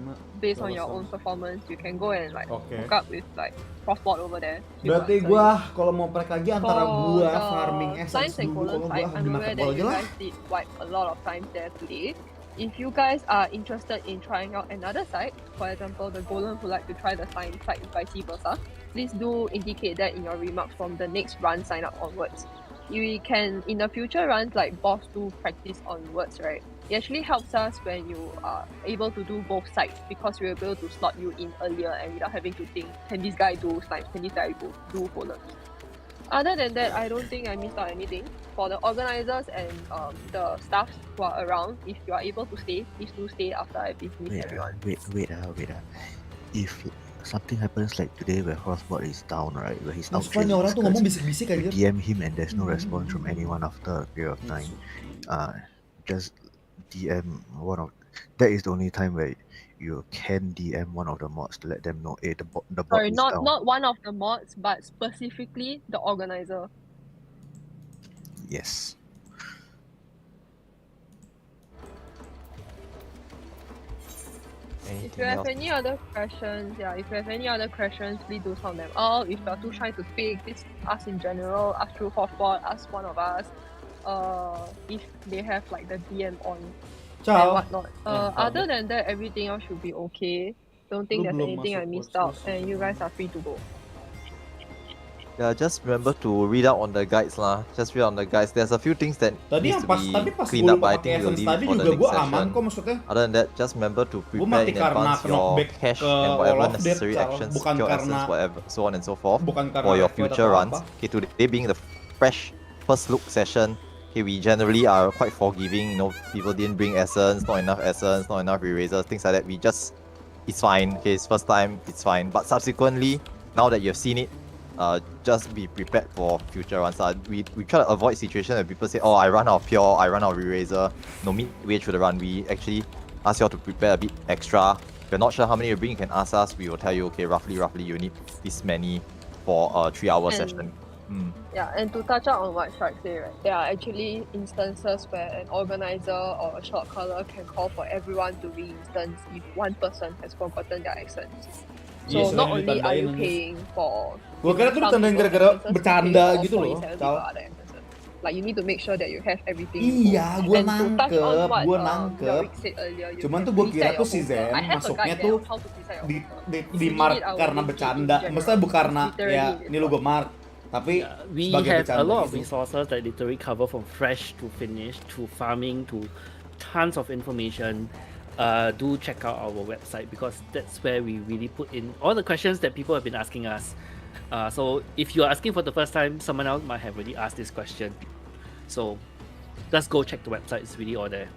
based on your own performance, you can go and like hook up with like crossbot over there. Berarti gua kalau mau prek lagi antara gua farming essence dulu, kalau gua I'm aware that you guys did wipe a lot of times there today. If you guys are interested in trying out another site, for example, the Golem would like to try the site and vice versa, please do indicate that in your remarks from the next run sign up onwards. You can, in the future runs like Boss 2 practice onwards, right? It actually helps us when you are able to do both sides because we're able to slot you in earlier and without having to think, can this guy do snipes, can this guy do golems? Other than that, I don't think I missed out anything. For the organizers and the staff who are around, if you are able to stay, please do stay after I dismiss everyone. Wait. If something happens like today where Crossbot is down, right, where he's out chasing you DM him and there's no response from anyone after a period of time, just DM one of... That is the only time where you can DM one of the mods to let them know, hey, the bot Sorry, is down. not one of the mods, but specifically the organizer. Yes. If you have any other questions, please do sound them out. If you're too shy to speak, please ask in general, ask through Hotspot, ask one of us. if they have like the DM on and Ciao. whatnot. Other than that, everything else should be okay. Don't think there's anything I missed out, and you guys are free to go. Yeah, just remember to read out on the guides lah. Just read on the guides. There's a few things that Tadi needs yang to pas be pas cleaned gue up, but I lupa pakai think we'll essence leave it tadi for the juga next gue session. aman kok maksudnya. Other than that, just remember to Gue prepare mati in karena advance kena your back cash ke and Wall whatever of Death, necessary Cal. actions, Bukan secure karena essence, whatever, so on and so forth, bukan karena for your record future atau runs. apa. Okay, today being the fresh first look session, okay, we generally are quite forgiving. You know, people didn't bring essence, not enough erasers, things like that. We just, it's fine. Okay, it's first time, it's fine. But subsequently, now that you've seen it, just be prepared for future runs. We try to avoid situations where people say, oh, I run out of pure, I run out of eraser. No, midway through the run, we actually ask you all to prepare a bit extra. If you're not sure how many you bring, you can ask us. We will tell you, okay, roughly you need this many for a 3-hour session. Yeah, and to touch up on what Shark said, right, there are actually instances where an organizer or a short caller can call for everyone to re-instance if one person has forgotten their essence. So Yes, not only are you ditandain. paying for Gue kira tuh ditandain gara-gara bercanda gitu loh, Cal. Like you need to make sure that you have everything. Iya, gue And to touch on nangkep, what, gue nangkep. Yorick said earlier, you Cuman can tuh gue kira preset tuh your si poster. Zen I have a masuknya guide tuh there how to preset your di poster. di, If di you need mark it, I will karena link it in bercanda. general. Maksudnya bukan karena Literally ya in ini lu gue mark, tapi We sebagai have bercanda a lot of gitu. resources that literally cover from fresh to finish to farming to tons of information. Do check out our website because that's where we really put in all the questions that people have been asking us. So if you're asking for the first time, someone else might have already asked this question. So just go check the website, it's really all there.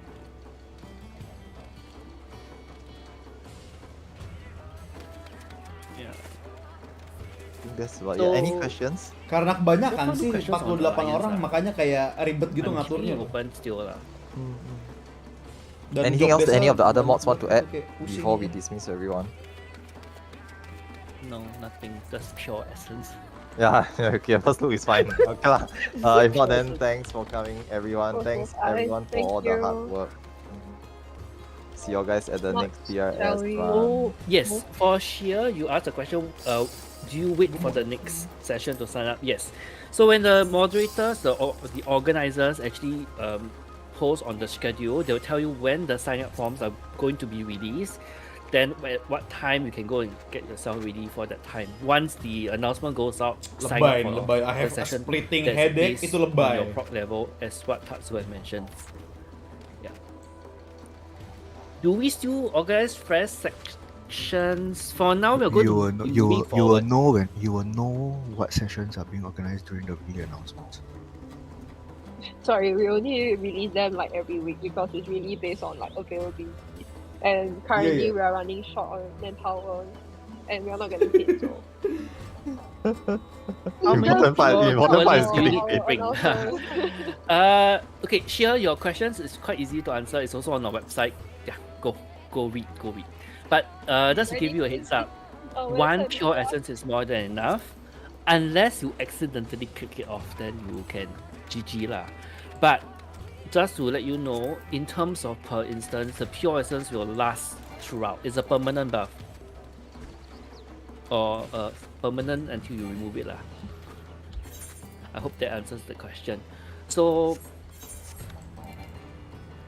Yeah. I think that's about it. So- Any questions? Karena kebanyakan What sih questions on 48 Alliance orang lah? makanya kayak ribet gitu I'm ngaturnya keeping it loh. open still lah. Dan Anything job else that any desk-nya of the other mods want to banyak add kayak pusing before we gitu. dismiss everyone? No, nothing. Just pure essence. Yeah, okay, first look is fine. Okay lah. If not, then thanks for coming, everyone. Thanks everyone for all the hard work. See you guys at the next PRS shall we run. Oh yes, for Sheer, you asked a question. Do you wait for the next session to sign up? Yes. So when the moderators, the organizers actually post on the schedule, they'll tell you when the sign up forms are going to be released. Then at what time you can go and get yourself ready for that time. Once the announcement goes out, sign up for Lebay. I the have a session splitting that's headache, based itu on lebay. your proc level, as what Tatsu had mentioned. Yeah. Do we still organize fresh sections? For now, we're going to be moving forward. You will know what sessions are being organized during the video announcements. Sorry, we only release them like every week because it's really based on like availability. And currently we are running short on manpower and we are not getting paid, so How many Important part, people important part is do you getting need to paid. bring? Okay, Shia, your questions is quite easy to answer. It's also on our website. Yeah, go read. But just to give you a heads up, one pure essence is more than enough. Unless you accidentally click it off, then you can GG lah. But just to let you know, in terms of per instance, the pure essence will last throughout. It's a permanent buff. Or permanent until you remove it lah. I hope that answers the question. So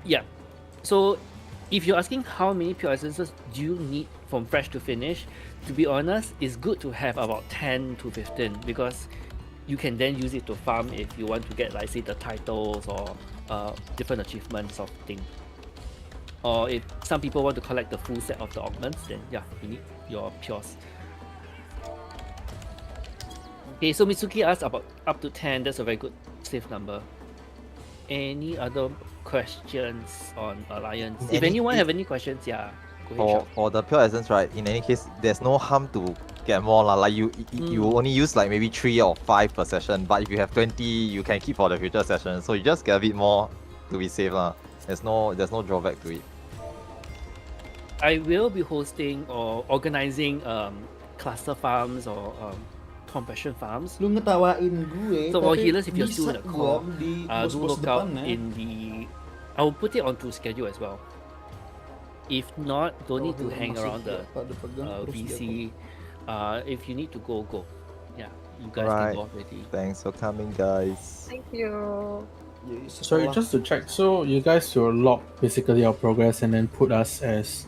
yeah. So if you're asking how many pure essences do you need from fresh to finish, to be honest, it's good to have about 10 to 15 because you can then use it to farm if you want to get, like, say, the titles or different achievements of thing. Or if some people want to collect the full set of the augments, then yeah, you need your pures. Okay, so Mitsuki asked about up to 10. That's a very good safe number. Any other questions on Alliance? If anyone have any questions, yeah, go ahead. For the pure essence, right? In any case, there's no harm to get more lah. Like you only use like maybe 3 or 5 per session, but if you have 20, you can keep for the future session. So you just get a bit more to be safe lah. There's no drawback to it. I will be hosting or organizing cluster farms or compassion farms. Lu ngetawain gue. So for tapi healers, if you're still in bisa the call, gua di do bos-bos look out depan, in the. I will put it onto schedule as well. If not, don't need to hang around the VC. If you need to go. Yeah, you guys can Right. go already. Thanks for coming, guys. thank you. Sorry, just to check. So you guys will log basically our progress and then put us as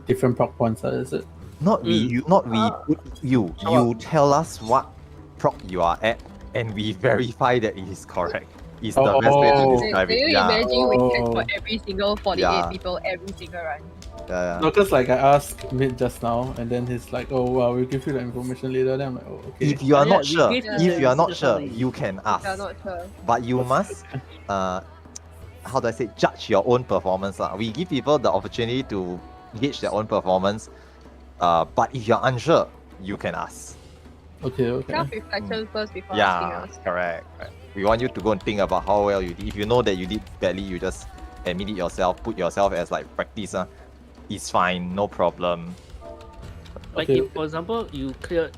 different proc points, is it? Not we put you. You tell us what proc you are at, and we verify that it is correct. Is the best way to describe Can it. you Yeah. imagine we check for every single 48 Yeah. people every single run? Yeah. No, because like I asked Mid just now, and then he's like, "Oh, well, we'll give you the information later." Then I'm like, "Oh, okay." If you are not we sure, gave if you are not just sure, now. you can ask. If you're not sure. But you must, how do I say, judge your own performance. We give people the opportunity to gauge their own performance. But if you're unsure, you can ask. Okay. Self-reflection first before asking Yeah, us. correct. We want you to go and think about how well you did. If you know that you did badly, you just admit it yourself. Put yourself as like practice. It's fine, no problem. Like if, for example, you cleared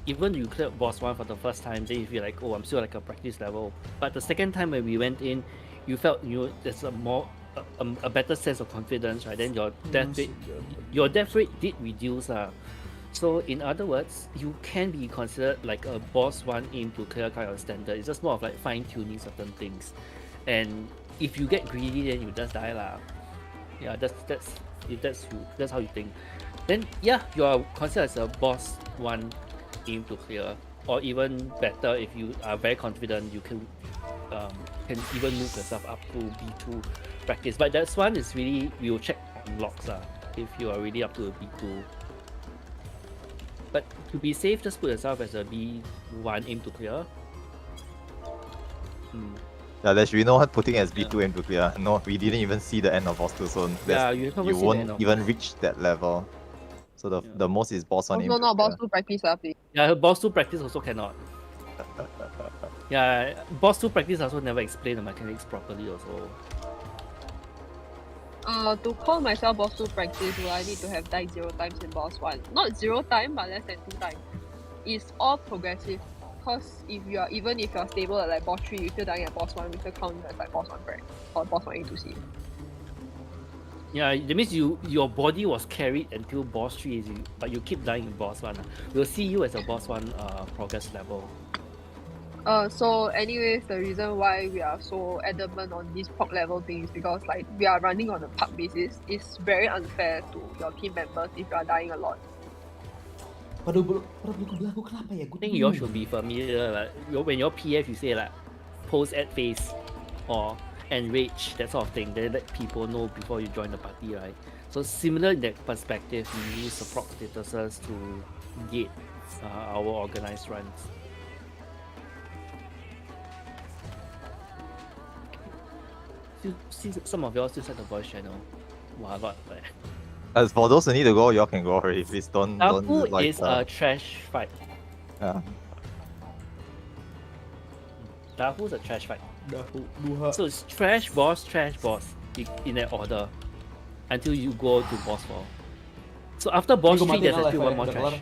boss 1 for the first time, then you feel like, oh, I'm still like a practice level. But the second time when we went in, you felt there's a better sense of confidence, right? Then your death rate did reduce. So in other words, you can be considered like a boss 1 aim to clear kind of standard. It's just more of like fine tuning certain things. And if you get greedy, then you just die lah. Yeah, that's how you think. Then yeah, you are considered as a boss 1 aim to clear, or even better if you are very confident, you can even move yourself up to B2 practice. But that one is really, we will check on logs if you are really up to a B2. But to be safe, just put yourself as a B1 aim to clear. Yeah, there should be no one putting as B2 aim to clear. No, we didn't even see the end of boss 2, so you won't even reach that level. So the most is boss 1 aim to clear. boss 2 practice please. Yeah, boss 2 practice also cannot. Yeah, boss 2 practice also never explain the mechanics properly also. To call myself boss 2 practice, will I need to have died 0 times in boss 1? Not 0 times, but less than 2 times. It's all progressive. Because even if you're stable at like boss 3, you're still dying at boss 1, we still count as like boss 1 prac or boss 1 A2C. Yeah, that means your body was carried until boss 3, but you keep dying in boss 1. We'll see you as a boss 1 progress level. So anyways, the reason why we are so adamant on this POC level thing is because like we are running on a PUC basis. It's very unfair to your team members if you are dying a lot. I think you all should be familiar. Like, when your PF, you say like post at phase or enrage, that sort of thing. Then let people know before you join the party, right? So similar in that perspective, we use the proc statuses to gate our organized runs. See, some of y'all still set the voice channel. Wow, what? As for those who need to go, y'all can go already. Please don't like. Is a trash fight. Yeah. Dahu's a trash fight. So it's trash boss in that order until you go to boss 4. So after boss 3, there's still one more trash.